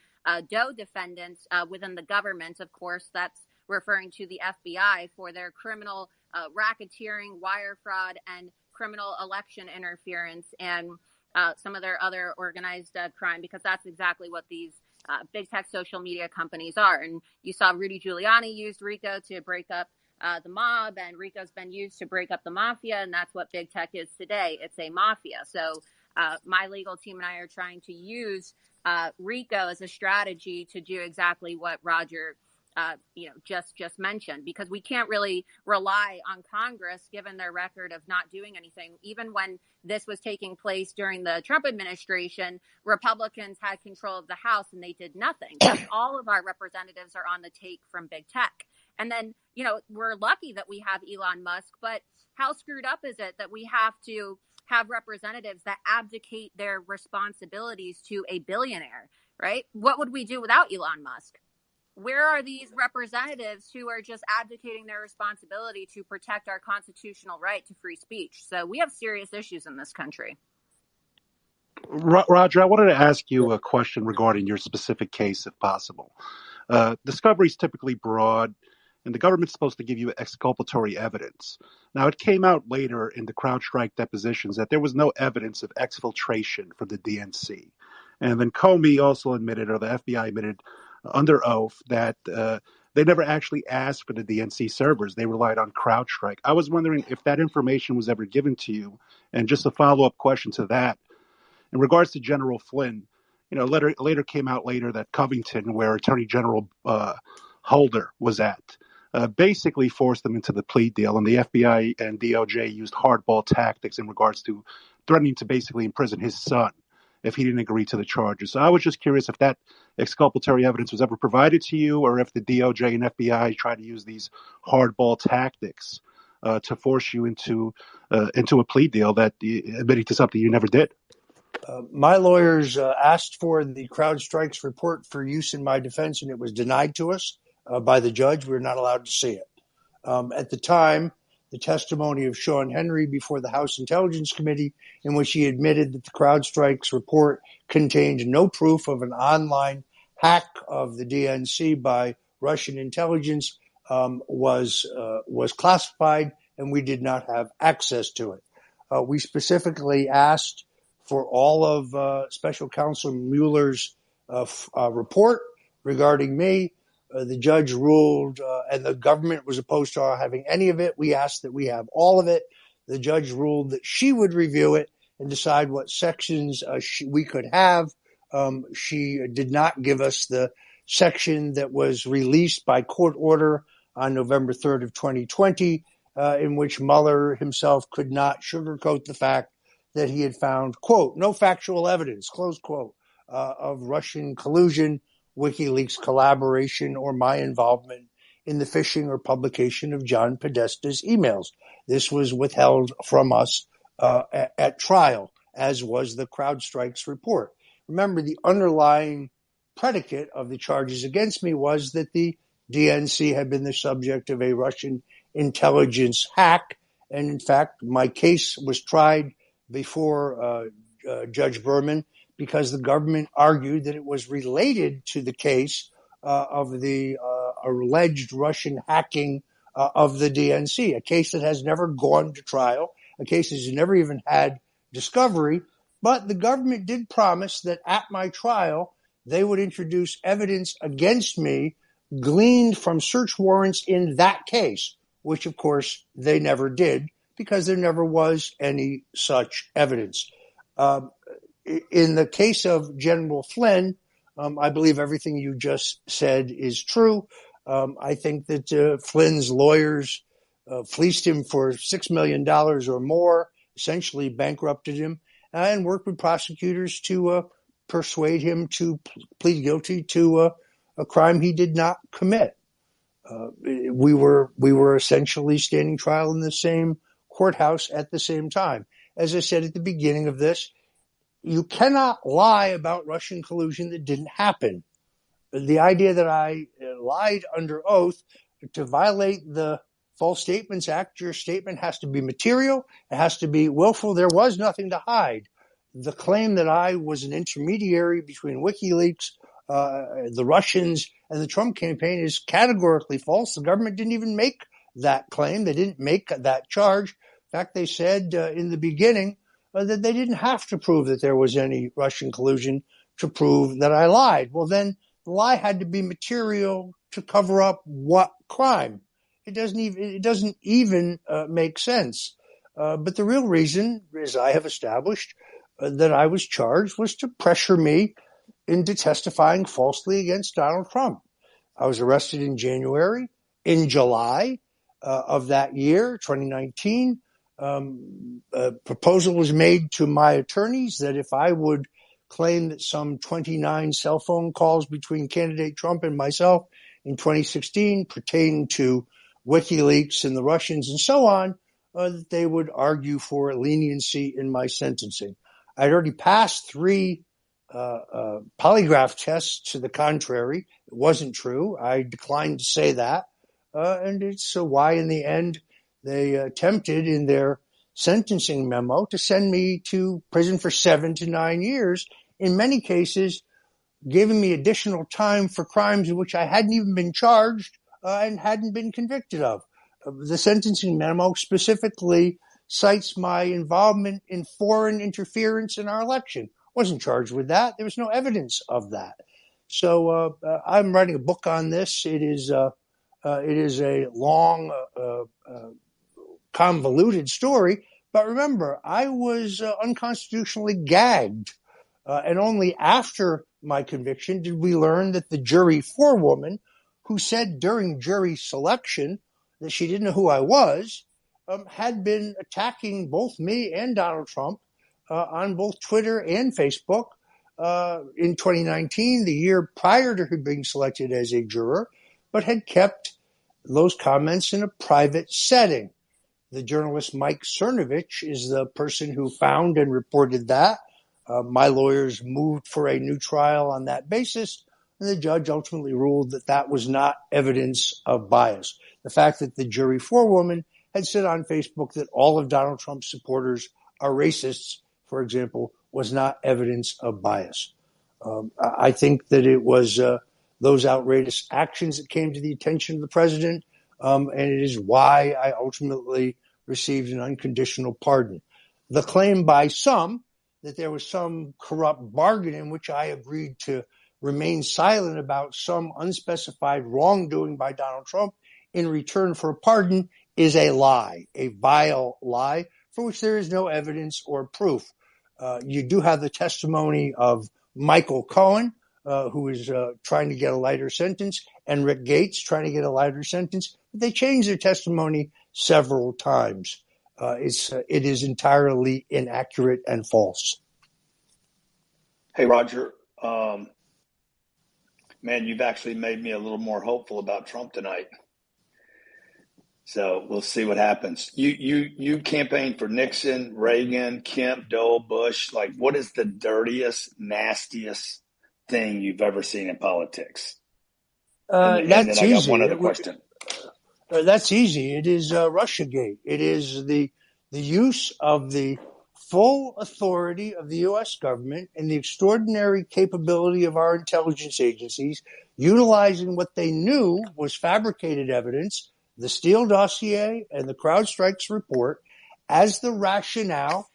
Doe defendants within the government. Of course, that's referring to the FBI for their criminal racketeering, wire fraud, and criminal election interference, and some of their other organized crime, because that's exactly what these big tech social media companies are. And you saw Rudy Giuliani used RICO to break up the mob, and RICO's been used to break up the mafia, and that's what big tech is today. It's a mafia. So my legal team and I are trying to use RICO as a strategy to do exactly what Roger just mentioned, because we can't really rely on Congress, given their record of not doing anything. Even when this was taking place during the Trump administration, Republicans had control of the House and they did nothing. All of our representatives are on the take from big tech. And then, we're lucky that we have Elon Musk, but how screwed up is it that we have to have representatives that abdicate their responsibilities to a billionaire, right? What would we do without Elon Musk? Where are these representatives who are just abdicating their responsibility to protect our constitutional right to free speech? So we have serious issues in this country. Roger, I wanted to ask you a question regarding your specific case, if possible. Discovery is typically broad, and the government's supposed to give you exculpatory evidence. Now, it came out later in the CrowdStrike depositions that there was no evidence of exfiltration from the DNC. And then Comey also admitted, or the FBI admitted under oath, that they never actually asked for the DNC servers. They relied on CrowdStrike. I was wondering if that information was ever given to you. And just a follow-up question to that, in regards to General Flynn, later came out that Covington, where Attorney General Holder was at, basically forced them into the plea deal, and the FBI and DOJ used hardball tactics in regards to threatening to basically imprison his son if he didn't agree to the charges. So I was just curious if that exculpatory evidence was ever provided to you, or if the DOJ and FBI tried to use these hardball tactics to force you into a plea deal that admitting to something you never did. My lawyers asked for the CrowdStrike's report for use in my defense, and it was denied to us by the judge. We were not allowed to see it. At the time, the testimony of Sean Henry before the House Intelligence Committee, in which he admitted that the CrowdStrike's report contained no proof of an online hack of the DNC by Russian intelligence, was classified, and we did not have access to it. We specifically asked for all of Special Counsel Mueller's report regarding me. The judge ruled, and the government was opposed to our having any of it. We asked that we have all of it. The judge ruled that she would review it and decide what sections we could have. She did not give us the section that was released by court order on November 3rd of 2020, in which Mueller himself could not sugarcoat the fact that he had found, quote, no factual evidence, close quote, of Russian collusion, WikiLeaks collaboration, or my involvement in the phishing or publication of John Podesta's emails. This was withheld from us at trial, as was the CrowdStrike's report. Remember, the underlying predicate of the charges against me was that the DNC had been the subject of a Russian intelligence hack. And in fact, my case was tried before Judge Berman because the government argued that it was related to the case of the alleged Russian hacking of the DNC, a case that has never gone to trial, a case that has never even had discovery. But the government did promise that at my trial, they would introduce evidence against me gleaned from search warrants in that case, which, of course, they never did because there never was any such evidence. In the case of General Flynn, I believe everything you just said is true. I think that Flynn's lawyers fleeced him for $6 million or more, essentially bankrupted him, and worked with prosecutors to persuade him to plead guilty to a crime he did not commit. We were essentially standing trial in the same courthouse at the same time. As I said at the beginning of this, you cannot lie about Russian collusion that didn't happen. The idea that I lied under oath to violate the False Statements Act, your statement has to be material, it has to be willful. There was nothing to hide. The claim that I was an intermediary between WikiLeaks, the Russians, and the Trump campaign is categorically false. The government didn't even make that claim. They didn't make that charge. In fact, they said in the beginning that they didn't have to prove that there was any Russian collusion to prove that I lied. Well, then the lie had to be material to cover up what crime? It doesn't even make sense. But the real reason, as I have established, that I was charged was to pressure me into testifying falsely against Donald Trump. I was arrested in January. In July of that year, 2019, a proposal was made to my attorneys that if I would claim that some 29 cell phone calls between candidate Trump and myself in 2016 pertained to WikiLeaks and the Russians and so on, that they would argue for leniency in my sentencing. I'd already passed 3 polygraph tests to the contrary. It wasn't true. I declined to say that. And it's why in the end they attempted in their sentencing memo to send me to prison for 7 to 9 years, in many cases giving me additional time for crimes in which I hadn't even been charged and hadn't been convicted of. The sentencing memo specifically cites my involvement in foreign interference in our election. Wasn't charged with that. There was no evidence of that. So I'm writing a book on this. It is a long, convoluted story. But remember, I was unconstitutionally gagged. And only after my conviction did we learn that the jury forewoman, who said during jury selection that she didn't know who I was, had been attacking both me and Donald Trump on both Twitter and Facebook in 2019, the year prior to her being selected as a juror, but had kept those comments in a private setting. The journalist Mike Cernovich is the person who found and reported that. My lawyers moved for a new trial on that basis, and the judge ultimately ruled that that was not evidence of bias. The fact that the jury forewoman had said on Facebook that all of Donald Trump's supporters are racists, for example, was not evidence of bias. I think that it was those outrageous actions that came to the attention of the president, and it is why I ultimately received an unconditional pardon. The claim by some that there was some corrupt bargain in which I agreed to remain silent about some unspecified wrongdoing by Donald Trump in return for a pardon is a lie, a vile lie for which there is no evidence or proof. You do have the testimony of Michael Cohen, who is trying to get a lighter sentence, and Rick Gates trying to get a lighter sentence. But they changed their testimony several times. It is entirely inaccurate and false. Hey, Roger. Man, you've actually made me a little more hopeful about Trump tonight. So we'll see what happens. You campaigned for Nixon, Reagan, Kemp, Dole, Bush. Like, what is the dirtiest, nastiest thing you've ever seen in politics? And then I got one other question. That's easy. It is Russiagate. It is the use of the full authority of the U.S. government and the extraordinary capability of our intelligence agencies utilizing what they knew was fabricated evidence, the Steele dossier and the CrowdStrike's report, as the rationale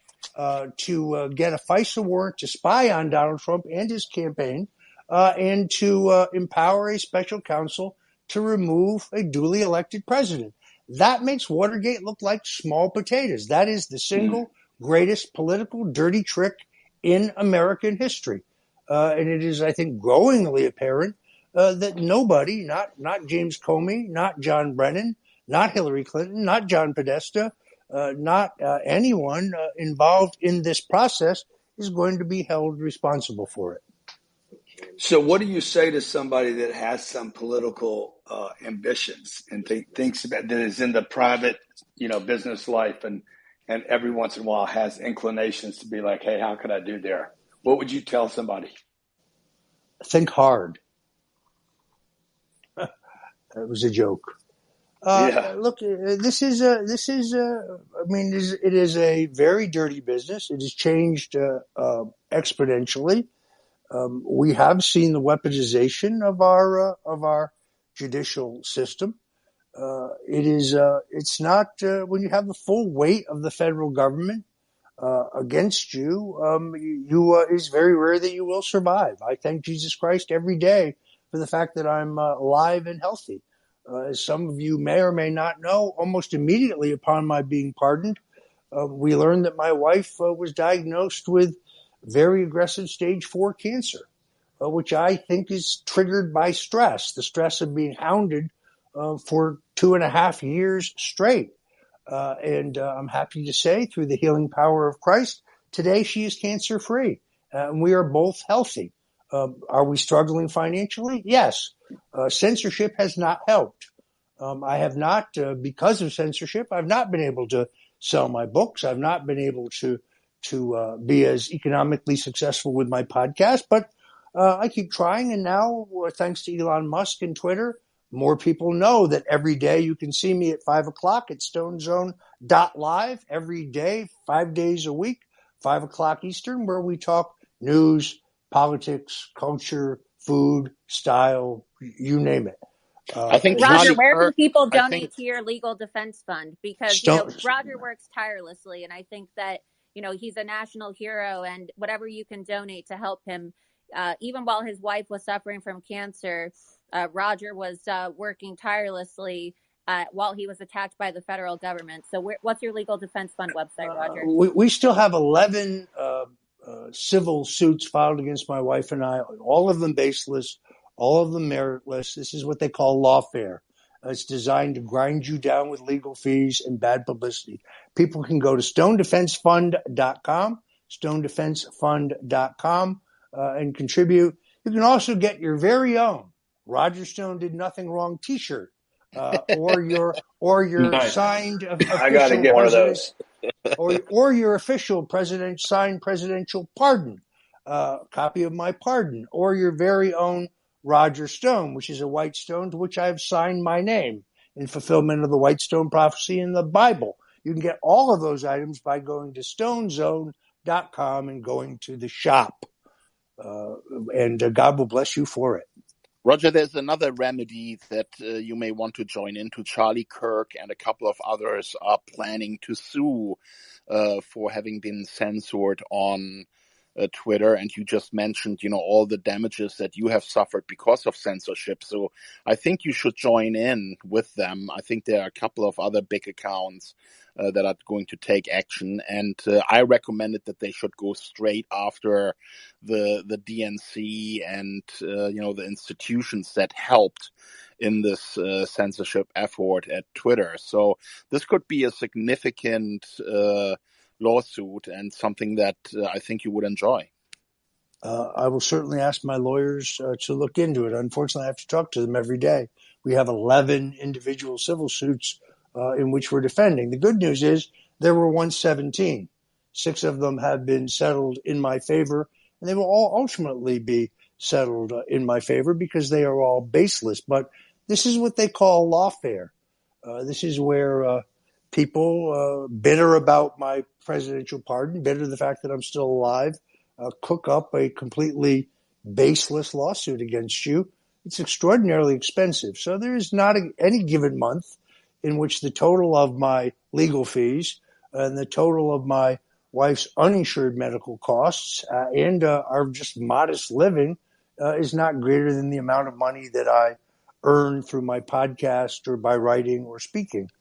to get a FISA warrant to spy on Donald Trump and his campaign and to empower a special counsel to remove a duly elected president. That makes Watergate look like small potatoes. That is the single greatest political dirty trick in American history. and it is, I think, growingly apparent that nobody, not James Comey, not John Brennan, not Hillary Clinton, not John Podesta, not anyone involved in this process is going to be held responsible for it. So what do you say to somebody that has some political ambitions and thinks about that is in the private, business life and every once in a while has inclinations to be like, hey, how could I do there? What would you tell somebody? Think hard. That was a joke. Look, it is a very dirty business. It has changed exponentially. We have seen the weaponization of our judicial system. It's not when you have the full weight of the federal government against you. It's very rare that you will survive. I thank Jesus Christ every day for the fact that I'm alive and healthy. As some of you may or may not know, almost immediately upon my being pardoned, we learned that my wife was diagnosed with very aggressive stage 4 cancer, which I think is triggered by stress, the stress of being hounded for 2.5 years straight. And I'm happy to say, through the healing power of Christ, today she is cancer-free, and we are both healthy. Are we struggling financially? Yes. Censorship has not helped. I have not, because of censorship, I've not been able to sell my books. I've not been able to be as economically successful with my podcast, but I keep trying. And now, thanks to Elon Musk and Twitter, more people know that every day you can see me at 5:00 at stonezone.live every day, 5 days a week, 5:00 Eastern, where we talk news, politics, culture, food, style, you name it. I think Roger, Charlie where can Kirk, people I donate think to your legal defense fund? Because Roger works tirelessly, and I think that he's a national hero, and whatever you can donate to help him, even while his wife was suffering from cancer, Roger was working tirelessly while he was attacked by the federal government. So what's your legal defense fund website, Roger? We still have 11 civil suits filed against my wife and I, all of them baseless, all of them meritless. This is what they call lawfare. It's designed to grind you down with legal fees and bad publicity. People can go to stonedefensefund.com, stonedefensefund.com, and contribute. You can also get your very own Roger Stone Did Nothing Wrong t-shirt, or your Nice. signed I got to official get one of president, those. or your official signed presidential pardon, copy of my pardon, or your very own Roger Stone, which is a white stone to which I have signed my name in fulfillment of the white stone prophecy in the Bible. You can get all of those items by going to stonezone.com and going to the shop. And God will bless you for it. Roger, there's another remedy that you may want to join into. Charlie Kirk and a couple of others are planning to sue for having been censored on Twitter, and you just mentioned, all the damages that you have suffered because of censorship. So I think you should join in with them. I think there are a couple of other big accounts that are going to take action, and I recommended that they should go straight after the DNC and the institutions that helped in this censorship effort at Twitter. So this could be a significant lawsuit and something that I think you would enjoy. I will certainly ask my lawyers to look into it. Unfortunately, I have to talk to them every day. We have 11 individual civil suits in which we're defending. The good news is there were 117. 6 of them have been settled in my favor, and they will all ultimately be settled in my favor because they are all baseless. But this is what they call lawfare. This is where people bitter about my presidential pardon, bitter of the fact that I'm still alive, cook up a completely baseless lawsuit against you. It's extraordinarily expensive. So there is not any given month in which the total of my legal fees and the total of my wife's uninsured medical costs and our just modest living is not greater than the amount of money that I earn through my podcast or by writing or speaking.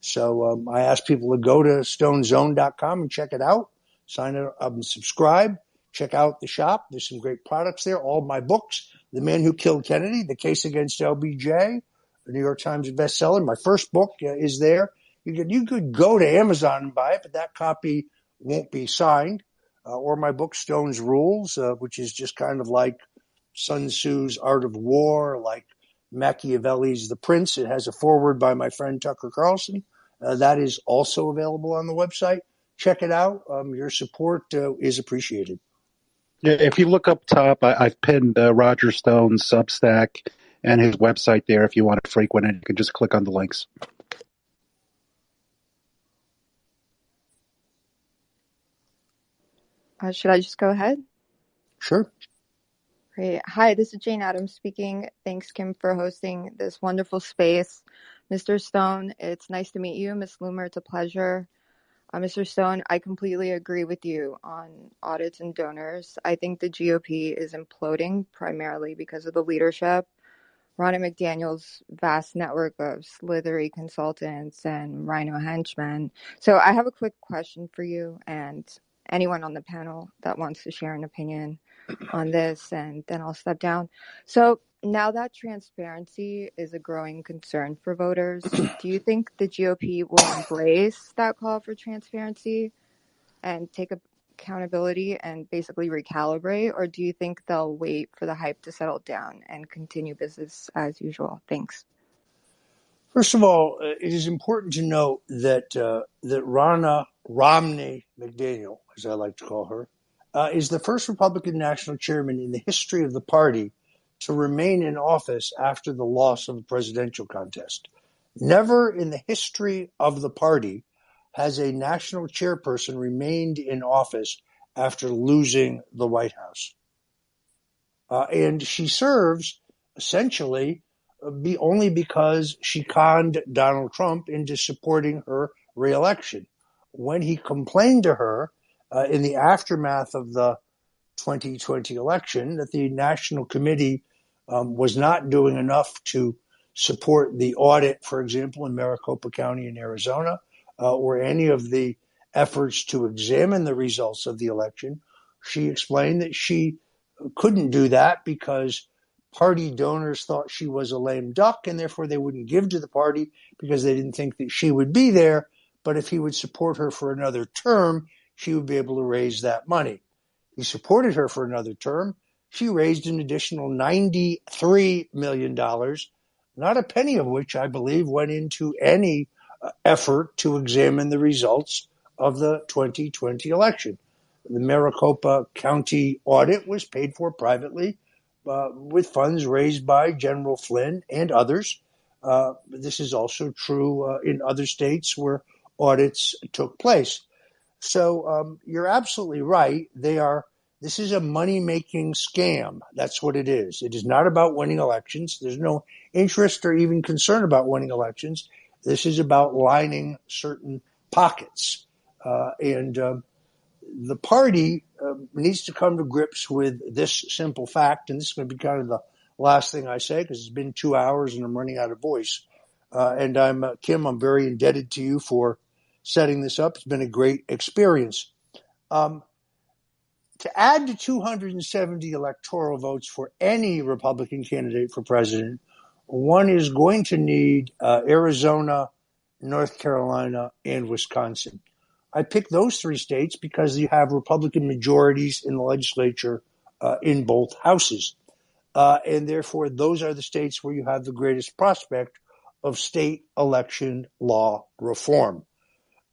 So I ask people to go to stonezone.com and check it out, sign up and subscribe, check out the shop. There's some great products there. All my books, The Man Who Killed Kennedy, The Case Against LBJ, the New York Times bestseller. My first book is there. You could go to Amazon and buy it, but that copy won't be signed. Or my book, Stone's Rules, which is just kind of like Sun Tzu's Art of War, like Machiavelli's The Prince. It has a foreword by my friend Tucker Carlson. That is also available on the website. Check it out. Your support is appreciated. Yeah, if you look up top, I've pinned Roger Stone's Substack and his website there. If you want to frequent it, you can just click on the links. Should I just go ahead? Sure. Great. Hi, this is Jane Adams speaking. Thanks, Kim, for hosting this wonderful space. Mr. Stone, it's nice to meet you. Ms. Loomer, it's a pleasure. Mr. Stone, I completely agree with you on audits and donors. I think the GOP is imploding primarily because of the leadership. Ronna McDaniel's vast network of slithery consultants and rhino henchmen. So I have a quick question for you and anyone on the panel that wants to share an opinion on this, and then I'll step down. So now that transparency is a growing concern for voters, do you think the GOP will embrace that call for transparency and take accountability and basically recalibrate, or do you think they'll wait for the hype to settle down and continue business as usual? Thanks. First of all, it is important to note that Ronna Romney McDaniel, as I like to call her, is the first Republican national chairman in the history of the party to remain in office after the loss of a presidential contest. Never in the history of the party has a national chairperson remained in office after losing the White House. And she serves essentially only because she conned Donald Trump into supporting her reelection. When he complained to her in the aftermath of the 2020 election that the National Committee was not doing enough to support the audit, for example, in Maricopa County in Arizona, or any of the efforts to examine the results of the election, she explained that she couldn't do that because party donors thought she was a lame duck, and therefore they wouldn't give to the party because they didn't think that she would be there. But if he would support her for another term, she would be able to raise that money. He supported her for another term. She raised an additional $93 million, not a penny of which I believe went into any effort to examine the results of the 2020 election. The Maricopa County audit was paid for privately with funds raised by General Flynn and others. This is also true in other states where audits took place. So you're absolutely right. This is a money-making scam. That's what it is. It is not about winning elections. There's no interest or even concern about winning elections. This is about lining certain pockets. And the party needs to come to grips with this simple fact, and this is going to be kind of the last thing I say because it's been 2 hours and I'm running out of voice. And Kim, I'm very indebted to you for setting this up. It's been a great experience. To add to 270 electoral votes for any Republican candidate for president, one is going to need Arizona, North Carolina, and Wisconsin. I picked those three states because you have Republican majorities in the legislature in both houses. And therefore, those are the states where you have the greatest prospect of state election law reform.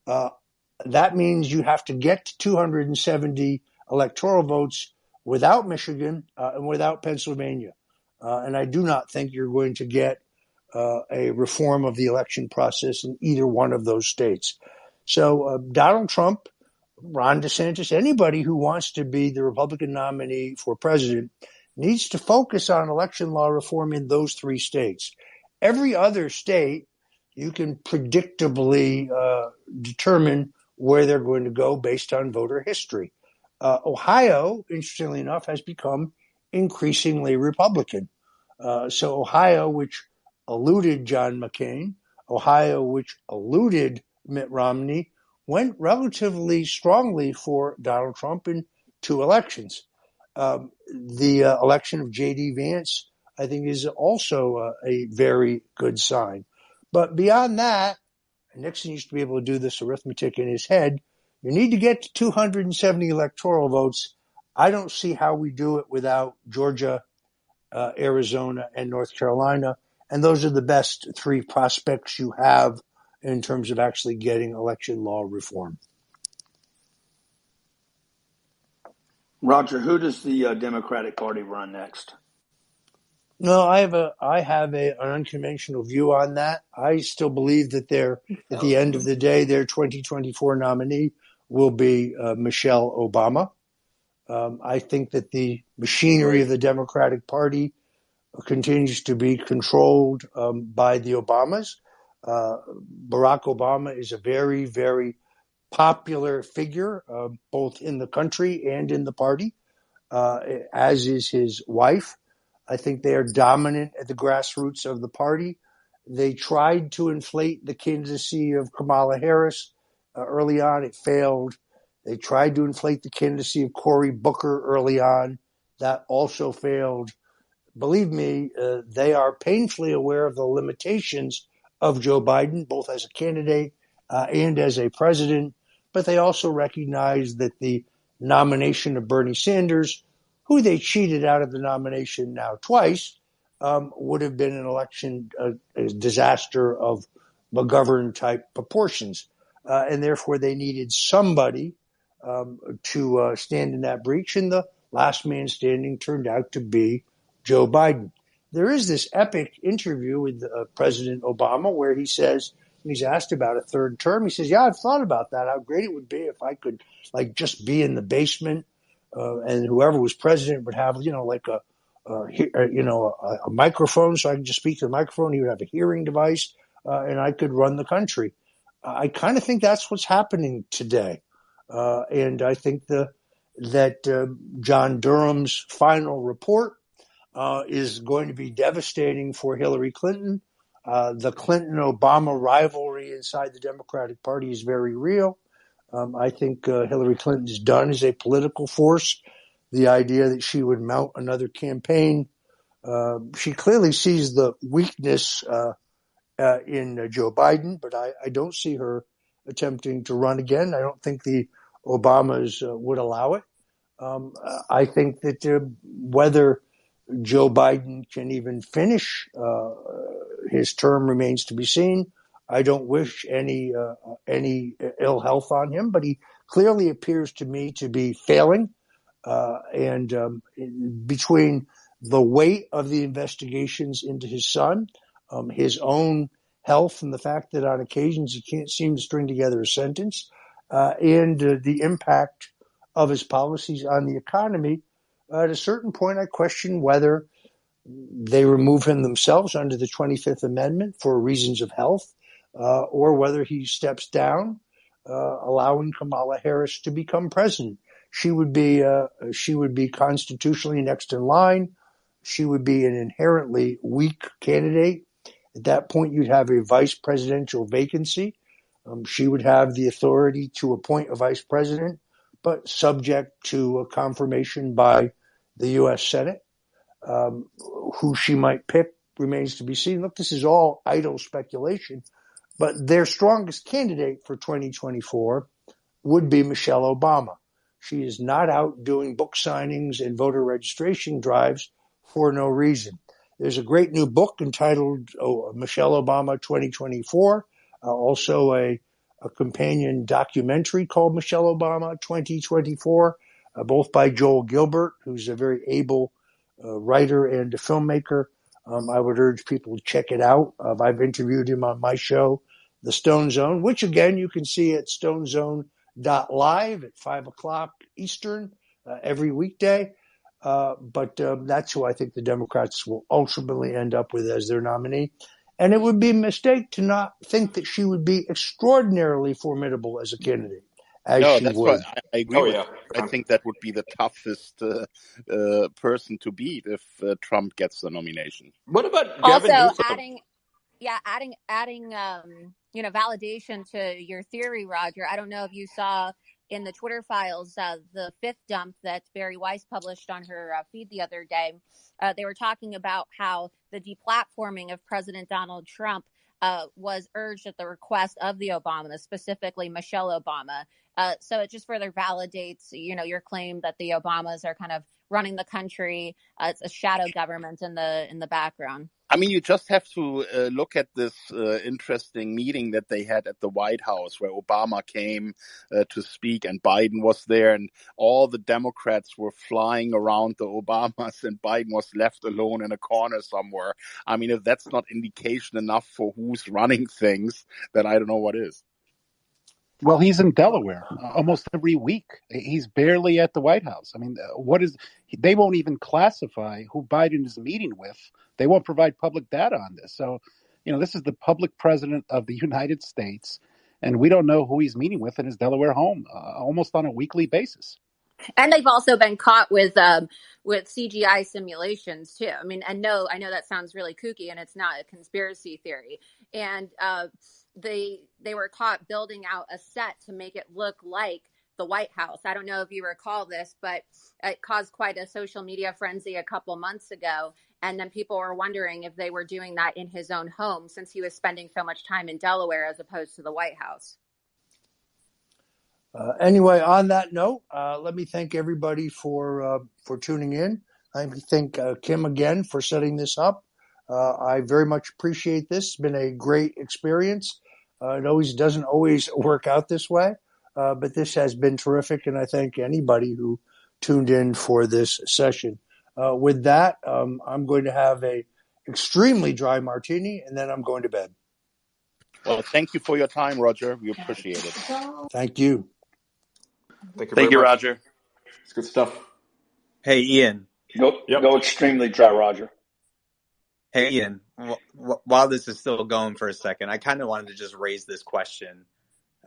That means you have to get to 270 electoral votes without Michigan and without Pennsylvania. And I do not think you're going to get a reform of the election process in either one of those states. So Donald Trump, Ron DeSantis, anybody who wants to be the Republican nominee for president needs to focus on election law reform in those three states. Every other state, you can predictably determine where they're going to go based on voter history. Ohio, interestingly enough, has become increasingly Republican. So Ohio, which eluded John McCain, Ohio, which eluded Mitt Romney, went relatively strongly for Donald Trump in two elections. The election of J.D. Vance, I think, is also a very good sign. But beyond that, Nixon used to be able to do this arithmetic in his head. You need to get to 270 electoral votes. I don't see how we do it without Georgia, Arizona, and North Carolina. And those are the best three prospects you have in terms of actually getting election law reform. Roger, who does the Democratic Party run next? No, I have an unconventional view on that. I still believe that at the end of the day, their 2024 nominee will be Michelle Obama. I think that the machinery of the Democratic Party continues to be controlled by the Obamas. Barack Obama is a very, very popular figure, both in the country and in the party, as is his wife. I think they are dominant at the grassroots of the party. They tried to inflate the candidacy of Kamala Harris early on. It failed. They tried to inflate the candidacy of Cory Booker early on. That also failed. Believe me, they are painfully aware of the limitations of Joe Biden, both as a candidate and as a president. But they also recognize that the nomination of Bernie Sanders, who they cheated out of the nomination now twice, would have been an election a disaster of McGovern-type proportions. And therefore, they needed somebody to stand in that breach. And the last man standing turned out to be Joe Biden. There is this epic interview with President Obama where he says, when he's asked about a third term, he says, yeah, I've thought about that, how great it would be if I could just be in the basement and whoever was president would have, a microphone so I could just speak to the microphone. He would have a hearing device and I could run the country. I kind of think that's what's happening today. And I think that John Durham's final report is going to be devastating for Hillary Clinton. The Clinton-Obama rivalry inside the Democratic Party is very real. I think Hillary Clinton is done as a political force. The idea that she would mount another campaign, she clearly sees the weakness in Joe Biden, but I don't see her attempting to run again. I don't think the Obamas would allow it. I think that whether Joe Biden can even finish his term remains to be seen. I don't wish any ill health on him, but he clearly appears to me to be failing. And between the weight of the investigations into his son, his own health, and the fact that on occasions he can't seem to string together a sentence, and the impact of his policies on the economy, at a certain point I question whether they remove him themselves under the 25th Amendment for reasons of health, or whether he steps down, allowing Kamala Harris to become president. She would be constitutionally next in line. She would be an inherently weak candidate. At that point, you'd have a vice presidential vacancy. She would have the authority to appoint a vice president, but subject to a confirmation by the U.S. Senate. Who she might pick remains to be seen. Look, this is all idle speculation, but their strongest candidate for 2024 would be Michelle Obama. She is not out doing book signings and voter registration drives for no reason. There's a great new book entitled Michelle Obama 2024, also a companion documentary called Michelle Obama 2024, both by Joel Gilbert, who's a very able writer and a filmmaker. I would urge people to check it out. I've interviewed him on my show, The Stone Zone, which again you can see at stonezone.live at 5:00 Eastern every weekday. But that's who I think the Democrats will ultimately end up with as their nominee. And it would be a mistake to not think that she would be extraordinarily formidable as a candidate, as she That's would. right. I agree with you. I think that would be the toughest person to beat if Trump gets the nomination. What about Gavin Also, Newsom? adding validation to your theory, Roger. I don't know if you saw in the Twitter files, the fifth dump that Bari Weiss published on her feed the other day, they were talking about how the deplatforming of President Donald Trump was urged at the request of the Obamas, specifically Michelle Obama. So it just further validates, your claim that the Obamas are kind of running the country. It's a shadow government in the background. I mean, you just have to look at this interesting meeting that they had at the White House where Obama came to speak and Biden was there and all the Democrats were flying around the Obamas and Biden was left alone in a corner somewhere. I mean, if that's not indication enough for who's running things, then I don't know what is. Well, he's in Delaware almost every week. He's barely at the White House. I mean, they won't even classify who Biden is meeting with. They won't provide public data on this. So, this is the public president of the United States, and we don't know who he's meeting with in his Delaware home almost on a weekly basis. And they've also been caught with CGI simulations too. I mean, I know that sounds really kooky, and it's not a conspiracy theory. And they were caught building out a set to make it look like the White House. I don't know if you recall this, but it caused quite a social media frenzy a couple months ago. And then people were wondering if they were doing that in his own home since he was spending so much time in Delaware as opposed to the White House. Anyway, on that note, let me thank everybody for tuning in. I thank Kim again for setting this up. I very much appreciate this. It's been a great experience. It doesn't always work out this way, but this has been terrific, and I thank anybody who tuned in for this session. With that, I'm going to have a extremely dry martini, and then I'm going to bed. Well, thank you for your time, Roger. We appreciate it. Thank you. Thank you, Roger. It's good stuff. Hey, Ian. Go extremely dry, Roger. Hey, Ian, while this is still going for a second, I kind of wanted to just raise this question.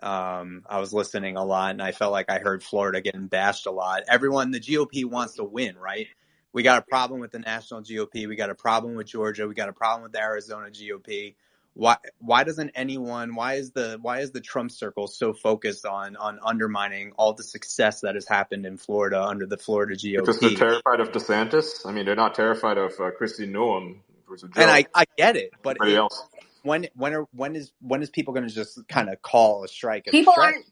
I was listening a lot, and I felt like I heard Florida getting bashed a lot. Everyone, the GOP wants to win, right? We got a problem with the national GOP. We got a problem with Georgia. We got a problem with the Arizona GOP. Why doesn't anyone? Why is the Trump circle so focused on undermining all the success that has happened in Florida under the Florida GOP? Because they're terrified of DeSantis. I mean, they're not terrified of Kristi Noem. And I get it, but else. when is people going to just kind of call a strike? People aren't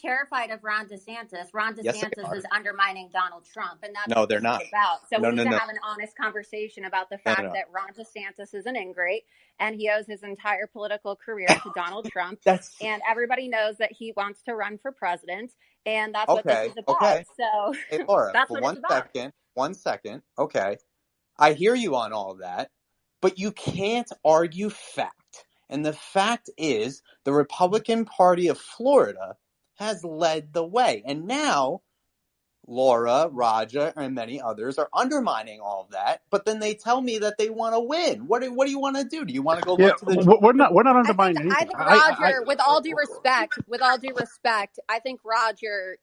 terrified of Ron DeSantis. Ron DeSantis yes, is undermining Donald Trump, and that's no, what they're it's not. about. So we need to no. have an honest conversation about the fact that Ron DeSantis is an ingrate, and he owes his entire political career to Donald Trump. And everybody knows that he wants to run for president, and that's what this is about. Okay. So hey, Laura, that's what it's about. One second. Okay, I hear you on all of that. But you can't argue fact. And the fact is the Republican Party of Florida has led the way. And now Laura, Roger, and many others are undermining all of that. But then they tell me that they want to win. What do you want to do? Do you want to go look to the... We're not undermining anything. I think Roger, with all due respect, I think Roger,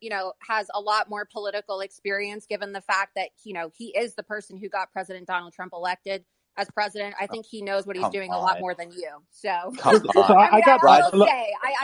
has a lot more political experience given the fact that, he is the person who got President Donald Trump elected as president. I think he knows what he's doing a lot more than you. So, I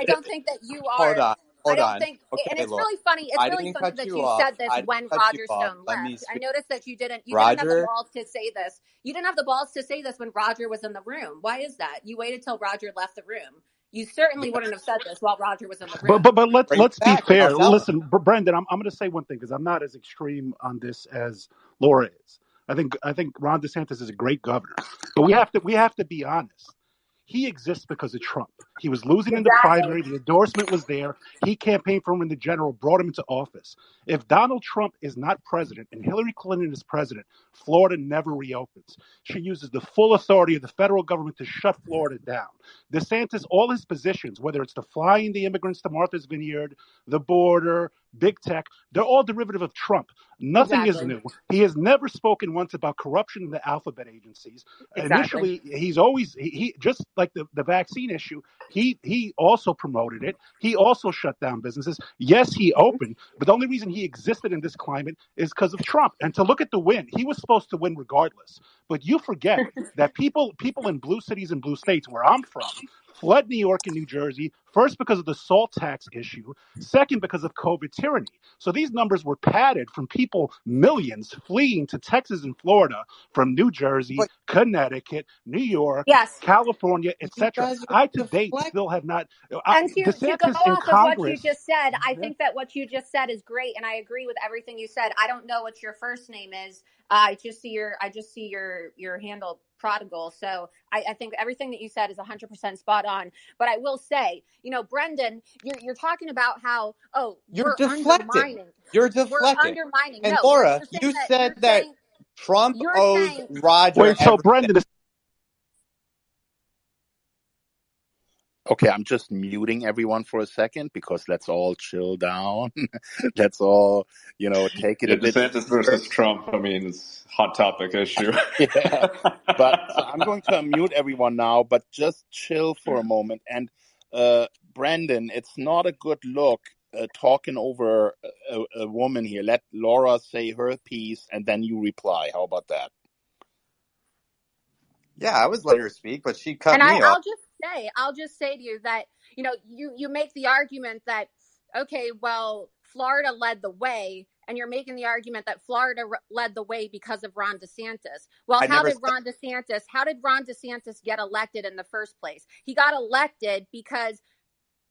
don't think that you are. Hold on. And it's really funny. It's really funny that you said this when Roger Stone left. I noticed that you didn't have the balls to say this. You didn't have the balls to say this when Roger was in the room. Why is that? You waited till Roger left the room. You certainly wouldn't have said this while Roger was in the room. But let's be fair. Listen, Brendan, I'm going to say one thing because I'm not as extreme on this as Laura is. I think Ron DeSantis is a great governor, but we have to be honest. He exists because of Trump. He was losing in the primary. The endorsement was there. He campaigned for him in the general, brought him into office. If Donald Trump is not president and Hillary Clinton is president, Florida never reopens. She uses the full authority of the federal government to shut Florida down. DeSantis, all his positions, whether it's the flying the immigrants to Martha's Vineyard, the border, big tech, they're all derivative of Trump. Nothing is new. He has never spoken once about corruption in the alphabet agencies. Initially, he's always he just like the vaccine issue. He also promoted it. He also shut down businesses. Yes, he opened, but the only reason he existed in this climate is because of Trump. And to look at the win, he was supposed to win regardless. But you forget that people in blue cities and blue states where I'm from fled New York and New Jersey, first because of the SALT tax issue, second because of COVID tyranny. So these numbers were padded from people, millions, fleeing to Texas and Florida from New Jersey, But Connecticut, New York, Yes. California, you etc. guys are I, to date, deflecting. still have not. And to go DeSantis in off of what you Congress. just said, I Yeah. think that what you just said is great, and I agree with everything you said. I don't know what your first name is. I just see your handle Prodigal. So I think everything that you said is 100% spot on. But I will say, Brendan, you're talking about how You're we're deflecting. undermining. You're We're deflecting. undermining. And No, Laura, you're saying you that said that Trump you're owes saying Roger Wait, so everything. Brendan is. Okay, I'm just muting everyone for a second because let's all chill down. Let's all, take it Yeah, a bit DeSantis easier. versus Trump. I mean, it's a hot topic issue. Yeah, but so I'm going to unmute everyone now, but just chill for a moment. And Brandon, it's not a good look talking over a woman here. Let Laura say her piece and then you reply. How about that? Yeah, I was letting her speak, but she cut And me off. I'll just say to you that, you make the argument that, okay, well, Florida led the way, and you're making the argument that Florida led the way because of Ron DeSantis. Well, how did Ron DeSantis get elected in the first place? He got elected because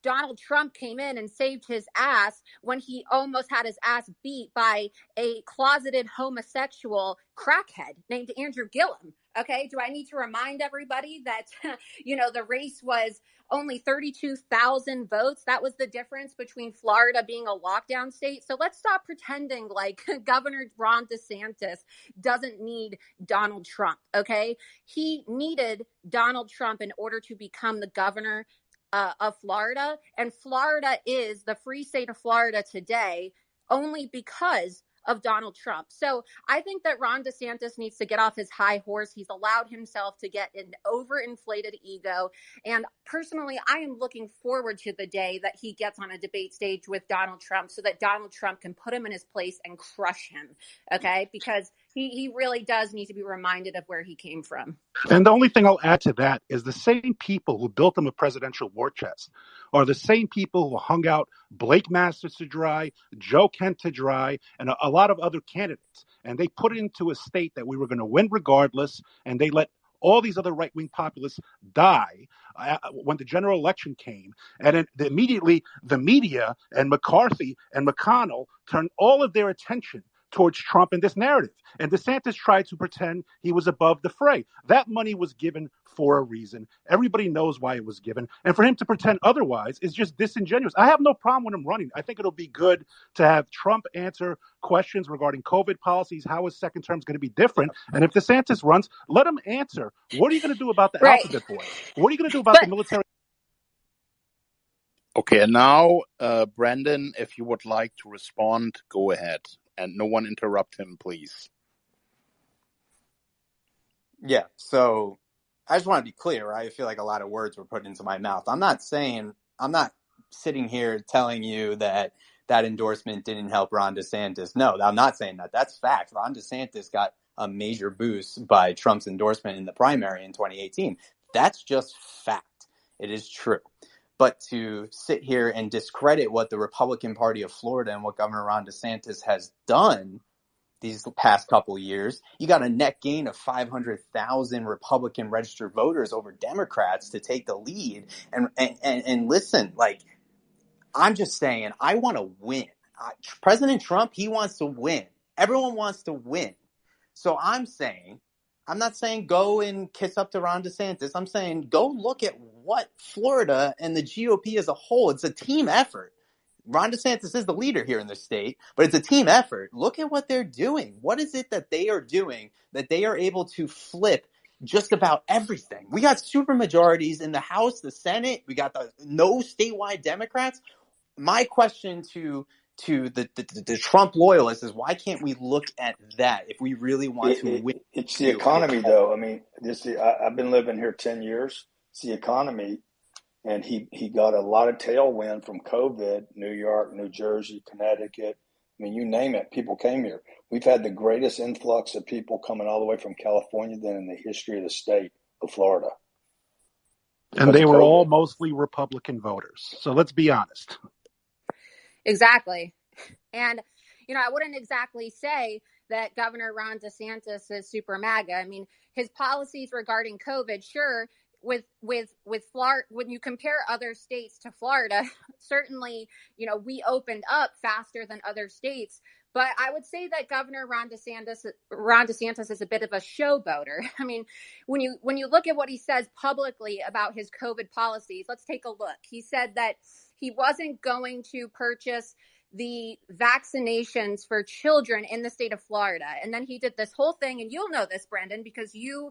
Donald Trump came in and saved his ass when he almost had his ass beat by a closeted homosexual crackhead named Andrew Gillum. Okay, do I need to remind everybody that, the race was only 32,000 votes? That was the difference between Florida being a lockdown state. So let's stop pretending like Governor Ron DeSantis doesn't need Donald Trump, okay? He needed Donald Trump in order to become the governor of Florida, and Florida is the free state of Florida today only because of Donald Trump. So I think that Ron DeSantis needs to get off his high horse. He's allowed himself to get an overinflated ego. And personally, I am looking forward to the day that he gets on a debate stage with Donald Trump so that Donald Trump can put him in his place and crush him. Okay? Because he really does need to be reminded of where he came from. And the only thing I'll add to that is the same people who built him a presidential war chest are the same people who hung out Blake Masters to dry, Joe Kent to dry, and a lot of other candidates. And they put it into a state that we were going to win regardless, and they let all these other right-wing populists die when the general election came. And then immediately the media and McCarthy and McConnell turned all of their attention towards Trump and this narrative. And DeSantis tried to pretend he was above the fray. That money was given for a reason. Everybody knows why it was given. And for him to pretend otherwise is just disingenuous. I have no problem with him running. I think it'll be good to have Trump answer questions regarding COVID policies, how his second term is going to be different. And if DeSantis runs, let him answer. What are you going to do about the alphabet boys? What are you going to do about the military? Okay, and now, Brandon, if you would like to respond, go ahead. And no one interrupt him, please. Yeah, so I just want to be clear, right? I feel like a lot of words were put into my mouth. I'm not sitting here telling you that endorsement didn't help Ron DeSantis. No, I'm not saying that. That's fact. Ron DeSantis got a major boost by Trump's endorsement in the primary in 2018. That's just fact. It is true. But to sit here and discredit what the Republican Party of Florida and what Governor Ron DeSantis has done these past couple of years, you got a net gain of 500,000 Republican registered voters over Democrats to take the lead. And listen, like, I'm just saying, I want to win. President Trump, he wants to win. Everyone wants to win. So I'm not saying go and kiss up to Ron DeSantis. I'm saying go look at what Florida and the GOP as a whole, it's a team effort. Ron DeSantis is the leader here in the state, but it's a team effort. Look at what they're doing. What is it that they are doing that they are able to flip just about everything? We got super majorities in the House, the Senate. We got no statewide Democrats. My question to the Trump loyalists is, why can't we look at that if we really want to win? It's the economy, though. I mean, I've been living here 10 years. It's the economy. And he got a lot of tailwind from COVID, New York, New Jersey, Connecticut. I mean, you name it, people came here. We've had the greatest influx of people coming all the way from California than in the history of the state of Florida. And because they of were all COVID. mostly Republican voters. So let's be honest. Exactly. And, I wouldn't exactly say that Governor Ron DeSantis is super MAGA. I mean, his policies regarding COVID, sure, with Florida, when you compare other states to Florida, certainly, we opened up faster than other states. But I would say that Governor Ron DeSantis is a bit of a showboater. I mean, when you look at what he says publicly about his COVID policies, let's take a look. He said that he wasn't going to purchase the vaccinations for children in the state of Florida. And then he did this whole thing, and you'll know this, Brendan, because you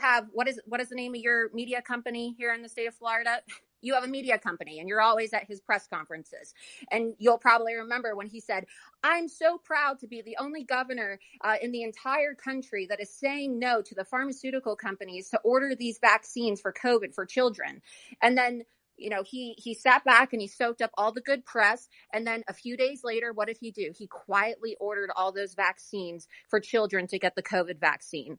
have, what is the name of your media company here in the state of Florida? You have a media company, and you're always at his press conferences. And you'll probably remember when he said, "I'm so proud to be the only governor in the entire country that is saying no to the pharmaceutical companies to order these vaccines for COVID for children." And then he sat back and he soaked up all the good press. And then a few days later, what did he do? He quietly ordered all those vaccines for children to get the COVID vaccine,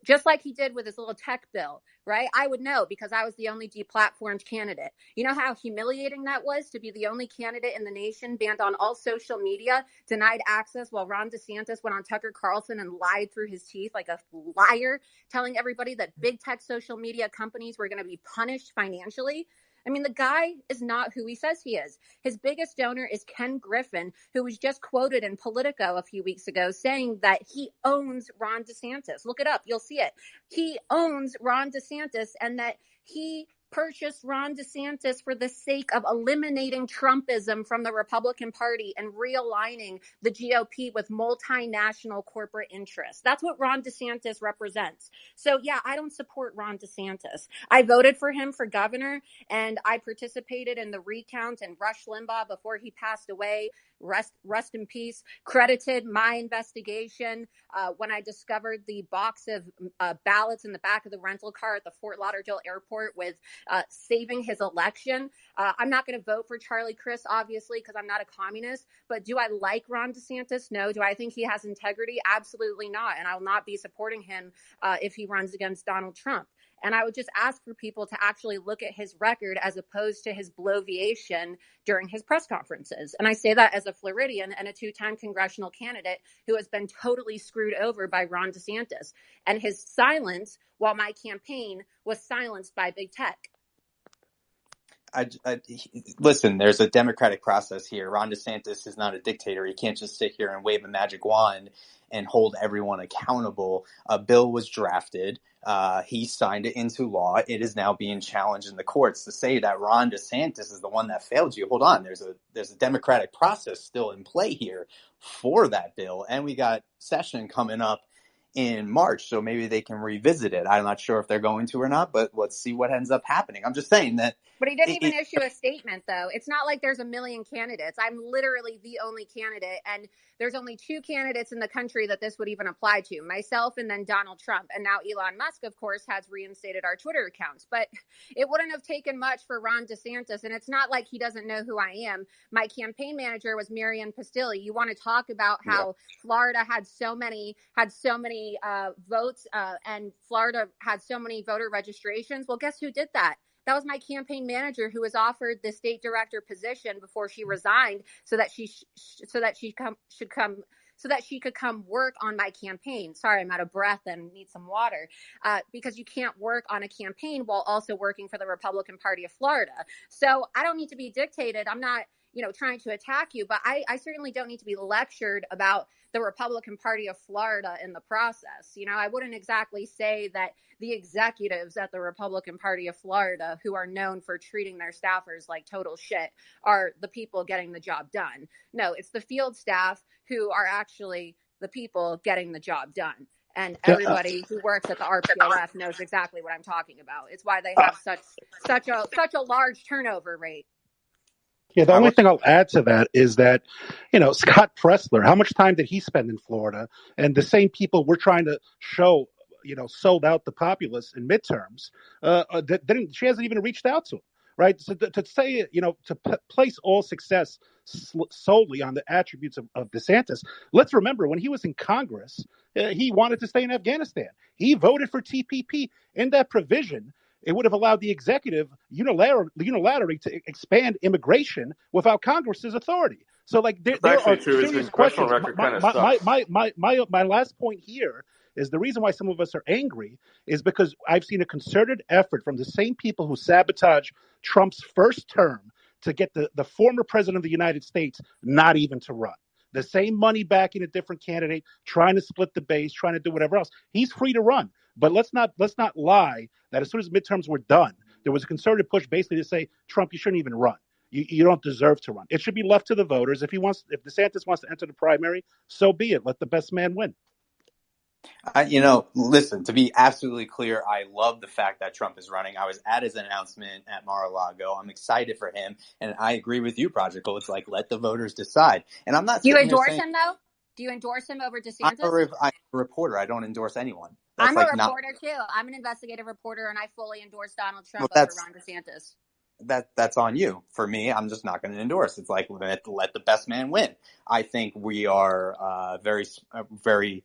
just like he did with his little tech bill, right? I would know because I was the only deplatformed candidate. You know how humiliating that was to be the only candidate in the nation banned on all social media, denied access, while Ron DeSantis went on Tucker Carlson and lied through his teeth like a liar, telling everybody that big tech social media companies were going to be punished financially. I mean, the guy is not who he says he is. His biggest donor is Ken Griffin, who was just quoted in Politico a few weeks ago saying that he owns Ron DeSantis. Look it up. You'll see it. He owns Ron DeSantis and that he purchased Ron DeSantis for the sake of eliminating Trumpism from the Republican Party and realigning the GOP with multinational corporate interests. That's what Ron DeSantis represents. So, yeah, I don't support Ron DeSantis. I voted for him for governor, and I participated in the recount, and Rush Limbaugh, before he passed away, rest in peace, credited my investigation when I discovered the box of ballots in the back of the rental car at the Fort Lauderdale airport with saving his election. I'm not going to vote for Charlie Crist, obviously, because I'm not a communist. But do I like Ron DeSantis? No. Do I think he has integrity? Absolutely not. And I will not be supporting him if he runs against Donald Trump. And I would just ask for people to actually look at his record as opposed to his bloviation during his press conferences. And I say that as a Floridian and a two-time congressional candidate who has been totally screwed over by Ron DeSantis. And his silence while my campaign was silenced by big tech. Listen, there's a democratic process here. Ron DeSantis is not a dictator. He can't just sit here and wave a magic wand and hold everyone accountable. A bill was drafted. He signed it into law. It is now being challenged in the courts. To say that Ron DeSantis is the one that failed you, hold on. There's a democratic process still in play here for that bill. And we got session coming up in March, so maybe they can revisit it. I'm not sure if they're going to or not, but let's see what ends up happening. I'm just saying that. But he didn't even issue a statement, though. It's not like there's a million candidates. I'm literally the only candidate, and there's only two candidates in the country that this would even apply to, myself and then Donald Trump. And now Elon Musk, of course, has reinstated our Twitter accounts. But it wouldn't have taken much for Ron DeSantis, and it's not like he doesn't know who I am. My campaign manager was Marianne Pastilli. You want to talk about how Florida had so many votes, and Florida had so many voter registrations? Well, guess who did that? That was my campaign manager, who was offered the state director position before she resigned, so that she could come work on my campaign. Sorry, I'm out of breath and need some water. Because you can't work on a campaign while also working for the Republican Party of Florida. So I don't need to be dictated. I'm not, trying to attack you, but I certainly don't need to be lectured about the Republican Party of Florida in the process. I wouldn't exactly say that the executives at the Republican Party of Florida, who are known for treating their staffers like total shit, are the people getting the job done. No, it's the field staff who are actually the people getting the job done. And everybody who works at the RPOF knows exactly what I'm talking about. It's why they have such a large turnover rate. Yeah, the only thing I'll add to that is that, Scott Pressler, how much time did he spend in Florida? And the same people we're trying to show, sold out the populace in midterms, she hasn't even reached out to him, right? So to say, to place all success solely on the attributes of DeSantis, let's remember when he was in Congress, he wanted to stay in Afghanistan. He voted for TPP. In that provision, It would have allowed the executive unilaterally to expand immigration without Congress's authority. So, like, That's there actually are true. His serious congressional questions. record kind of sucks. My last point here is the reason why some of us are angry is because I've seen a concerted effort from the same people who sabotage Trump's first term to get the former president of the United States not even to run. The same money backing a different candidate, trying to split the base, trying to do whatever else. He's free to run. But let's not lie that as soon as midterms were done, there was a concerted push basically to say, Trump, you shouldn't even run. You don't deserve to run. It should be left to the voters. If DeSantis wants to enter the primary, so be it. Let the best man win. Listen, to be absolutely clear, I love the fact that Trump is running. I was at his announcement at Mar-a-Lago. I'm excited for him. And I agree with you, Project Gold. It's like, let the voters decide. And I'm not Do you sitting here endorse saying, him, though? Do you endorse him over I'm DeSantis? a reporter. I don't endorse anyone. That's I'm like a not, reporter, too. I'm an investigative reporter, and I fully endorse Donald Trump well, over Ron DeSantis. that's on you. For me, I'm just not going to endorse. It's like, let the best man win. I think we are very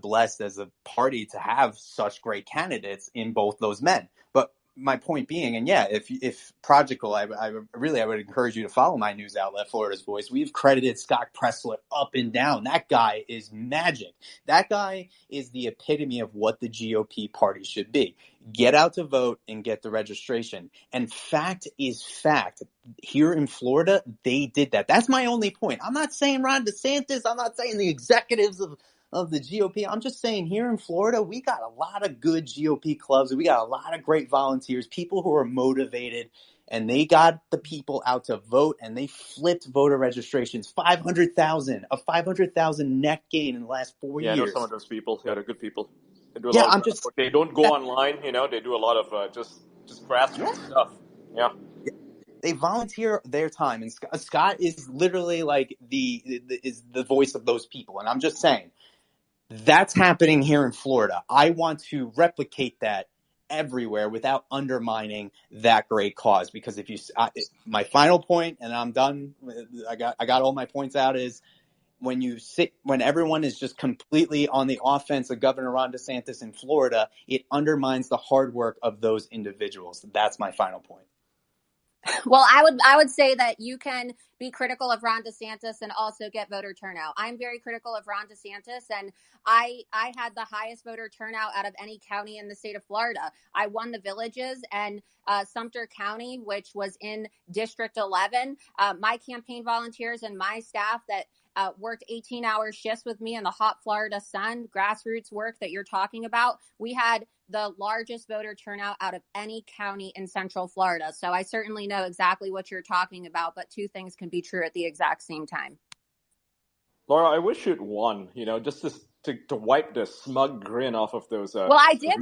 blessed as a party to have such great candidates in both those men. But my point being, and yeah, if Project, I would encourage you to follow my news outlet, Florida's Voice. We've credited Scott Presler up and down. That guy is magic. That guy is the epitome of what the GOP party should be. Get out to vote and get the registration. And fact is fact. Here in Florida, they did that. That's my only point. I'm not saying Ron DeSantis. I'm not saying the executives of the GOP. I'm just saying here in Florida, we got a lot of good GOP clubs. We got a lot of great volunteers, people who are motivated, and they got the people out to vote, and they flipped voter registrations. 500,000 net gain in the last 4 years. Yeah, I know some of those people. Yeah, they're good people. They do a Yeah, lot of work. They don't go online, They do a lot of just grassroots stuff. Yeah. They volunteer their time, and Scott is literally like is the voice of those people. And I'm just saying, that's happening here in Florida. I want to replicate that everywhere without undermining that great cause. Because my final point, and I'm done. I got all my points out, is when everyone is just completely on the offense of Governor Ron DeSantis in Florida, it undermines the hard work of those individuals. That's my final point. Well, I would say that you can be critical of Ron DeSantis and also get voter turnout. I'm very critical of Ron DeSantis, and I had the highest voter turnout out of any county in the state of Florida. I won the Villages and Sumter County, which was in District 11. My campaign volunteers and my staff that worked 18-hour shifts with me in the hot Florida sun, grassroots work that you're talking about. We had the largest voter turnout out of any county in Central Florida. So I certainly know exactly what you're talking about, but two things can be true at the exact same time. Laura, I wish you'd won, just to wipe the smug grin off of those well, I did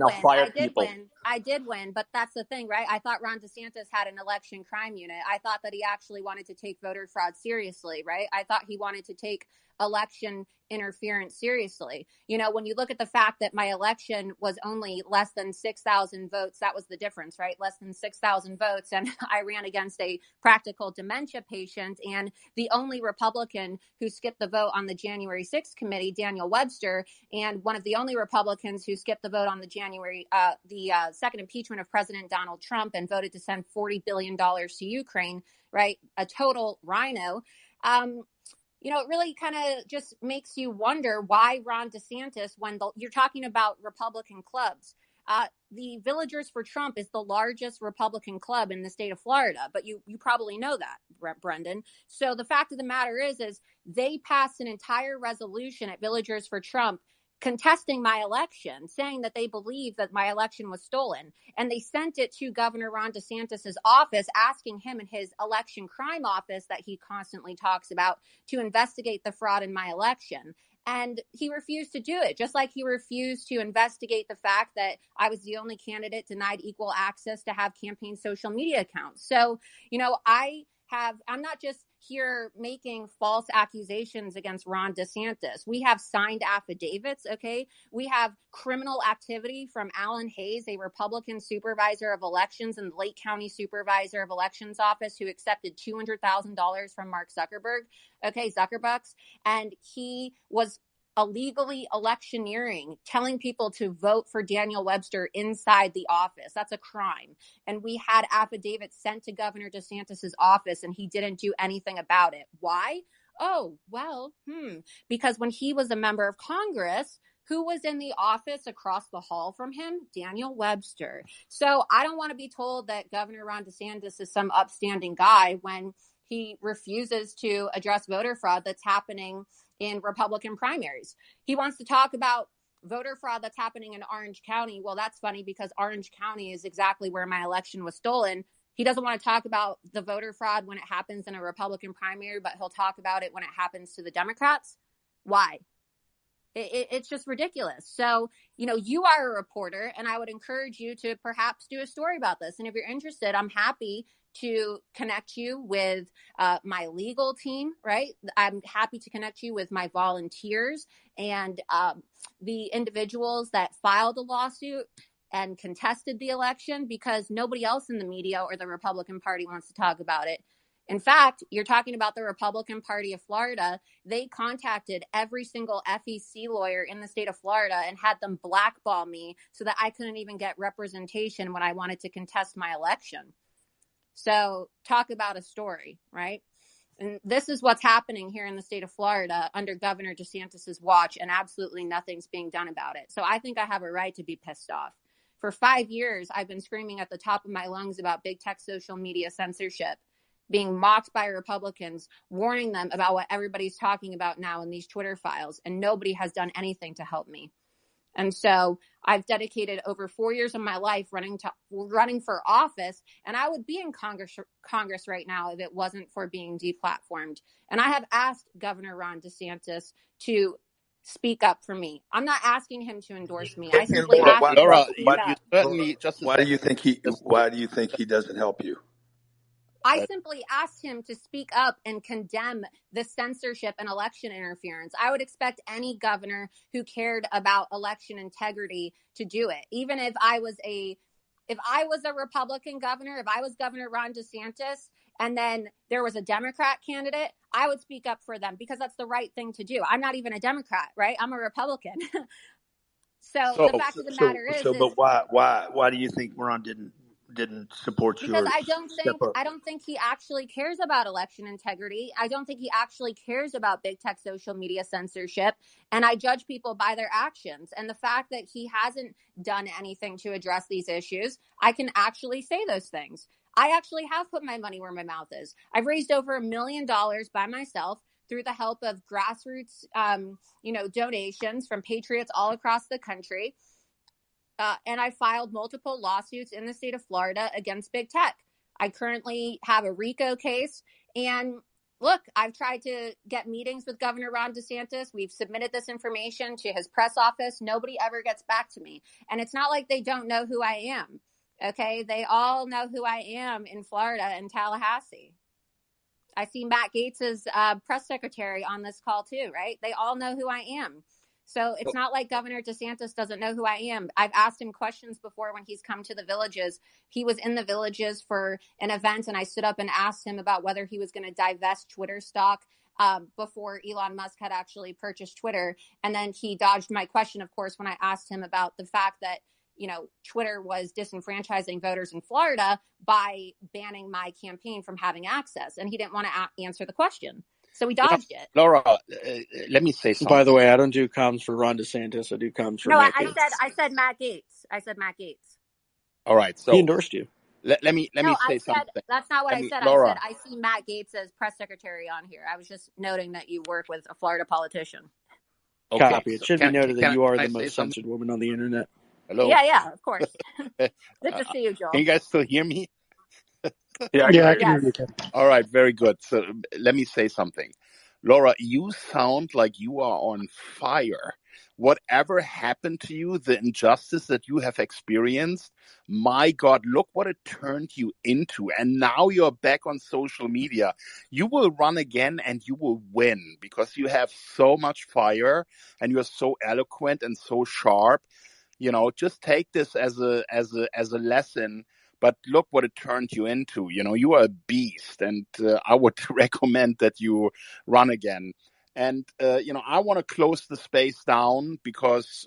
win. I did win, but that's the thing, right? I thought Ron DeSantis had an election crime unit. I thought that he actually wanted to take voter fraud seriously, right? I thought he wanted to take election interference seriously. When you look at the fact that my election was only less than 6,000 votes, that was the difference, right? Less than 6,000 votes. And I ran against a practical dementia patient. And the only Republican who skipped the vote on the January 6th committee, Daniel Webster, and one of the only Republicans who skipped the vote on the second impeachment of President Donald Trump and voted to send $40 billion to Ukraine, right? A total rhino. It really kind of just makes you wonder why Ron DeSantis, when you're talking about Republican clubs, the Villagers for Trump is the largest Republican club in the state of Florida, but you probably know that, Brendan. So the fact of the matter is they passed an entire resolution at Villagers for Trump contesting my election, saying that they believe that my election was stolen. And they sent it to Governor Ron DeSantis' office, asking him in his election crime office that he constantly talks about to investigate the fraud in my election. And he refused to do it, just like he refused to investigate the fact that I was the only candidate denied equal access to have campaign social media accounts. So, I'm not just here making false accusations against Ron DeSantis. We have signed affidavits, okay? We have criminal activity from Alan Hayes, a Republican supervisor of elections in the Lake County Supervisor of Elections office, who accepted $200,000 from Mark Zuckerberg, okay, Zuckerbucks, and he was illegally electioneering, telling people to vote for Daniel Webster inside the office. That's a crime. And we had affidavits sent to Governor DeSantis's office, and he didn't do anything about it. Why? Oh, well, because when he was a member of Congress, who was in the office across the hall from him? Daniel Webster. So I don't want to be told that Governor Ron DeSantis is some upstanding guy when he refuses to address voter fraud that's happening in Republican primaries. He wants to talk about voter fraud that's happening in Orange County. Well, that's funny because Orange County is exactly where my election was stolen. He doesn't want to talk about the voter fraud when it happens in a Republican primary, but he'll talk about it when it happens to the Democrats. Why? It's just ridiculous. So, you are a reporter, and I would encourage you to perhaps do a story about this. And if you're interested, I'm happy to connect you with my legal team, right? I'm happy to connect you with my volunteers and the individuals that filed the lawsuit and contested the election, because nobody else in the media or the Republican Party wants to talk about it. In fact, you're talking about the Republican Party of Florida. They contacted every single FEC lawyer in the state of Florida and had them blackball me so that I couldn't even get representation when I wanted to contest my election. So talk about a story, right? And this is what's happening here in the state of Florida under Governor DeSantis's watch, and absolutely nothing's being done about it. So I think I have a right to be pissed off. For 5 years, I've been screaming at the top of my lungs about big tech social media censorship, being mocked by Republicans, warning them about what everybody's talking about now in these Twitter files, and nobody has done anything to help me. And so I've dedicated over 4 years of my life running for office, and I would be in Congress right now if it wasn't for being deplatformed. And I have asked Governor Ron DeSantis to speak up for me. I'm not asking him to endorse me. I simply asked him Laura, to speak you up. certainly just a Why do you second. think he doesn't help you? I simply asked him to speak up and condemn the censorship and election interference. I would expect any governor who cared about election integrity to do it. Even if I was a Republican governor, if I was Governor Ron DeSantis, and then there was a Democrat candidate, I would speak up for them because that's the right thing to do. I'm not even a Democrat, right? I'm a Republican. So the fact of the matter is, but why do you think Ron didn't support you? Because I don't think he actually cares about election integrity. I don't think he actually cares about big tech social media censorship. And I judge people by their actions. And the fact that he hasn't done anything to address these issues, I can actually say those things. I actually have put my money where my mouth is. I've raised over $1 million by myself through the help of grassroots, donations from patriots all across the country. And I filed multiple lawsuits in the state of Florida against big tech. I currently have a RICO case. And look, I've tried to get meetings with Governor Ron DeSantis. We've submitted this information to his press office. Nobody ever gets back to me. And it's not like they don't know who I am. Okay, they all know who I am in Florida and Tallahassee. I see Matt Gaetz's press secretary on this call too, right? They all know who I am. So it's not like Governor DeSantis doesn't know who I am. I've asked him questions before when he's come to the villages. He was in the villages for an event, and I stood up and asked him about whether he was going to divest Twitter stock before Elon Musk had actually purchased Twitter. And then he dodged my question, of course, when I asked him about the fact that, Twitter was disenfranchising voters in Florida by banning my campaign from having access. And he didn't want to answer the question. So we dodged it. Laura, let me say something. By the way, I don't do comms for Ron DeSantis. I do comms for Matt Gaetz. I said Matt Gaetz. I said Matt Gaetz. All right. So he endorsed you. Let me say something. That's not what I said. Laura, I said I see Matt Gaetz as press secretary on here. I was just noting that you work with a Florida politician. Okay. Copy. It should be noted that you are the most censored woman on the internet. Hello? Yeah, of course. Good to see you, Joel. Can you guys still hear me? Yeah, I can hear you. All right, very good. So let me say something. Laura, you sound like you are on fire. Whatever happened to you, the injustice that you have experienced, my God, look what it turned you into. And now you're back on social media. You will run again and you will win because you have so much fire and you're so eloquent and so sharp. Just take this as a lesson. But look what it turned you into. You are a beast, and I would recommend that you run again. And, I want to close the space down because,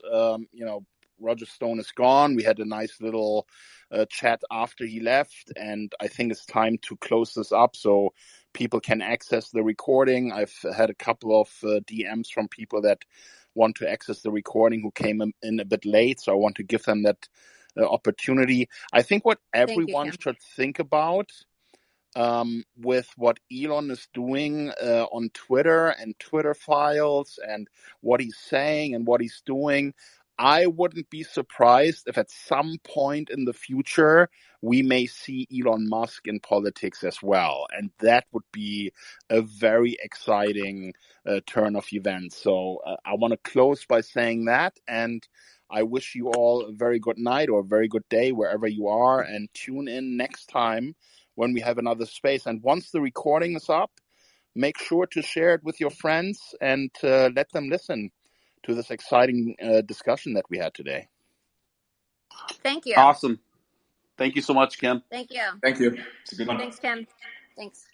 Roger Stone is gone. We had a nice little chat after he left, and I think it's time to close this up so people can access the recording. I've had a couple of DMs from people that want to access the recording who came in a bit late, so I want to give them that opportunity. I think what everyone should think about with what Elon is doing on Twitter and Twitter files and what he's saying and what he's doing, I wouldn't be surprised if at some point in the future we may see Elon Musk in politics as well. And that would be a very exciting turn of events. So I want to close by saying that. And I wish you all a very good night or a very good day wherever you are. And tune in next time when we have another space. And once the recording is up, make sure to share it with your friends and let them listen to this exciting discussion that we had today. Thank you. Awesome. Thank you so much, Kim. Thank you. Thank you. It's a good one. Thanks, Kim. Thanks.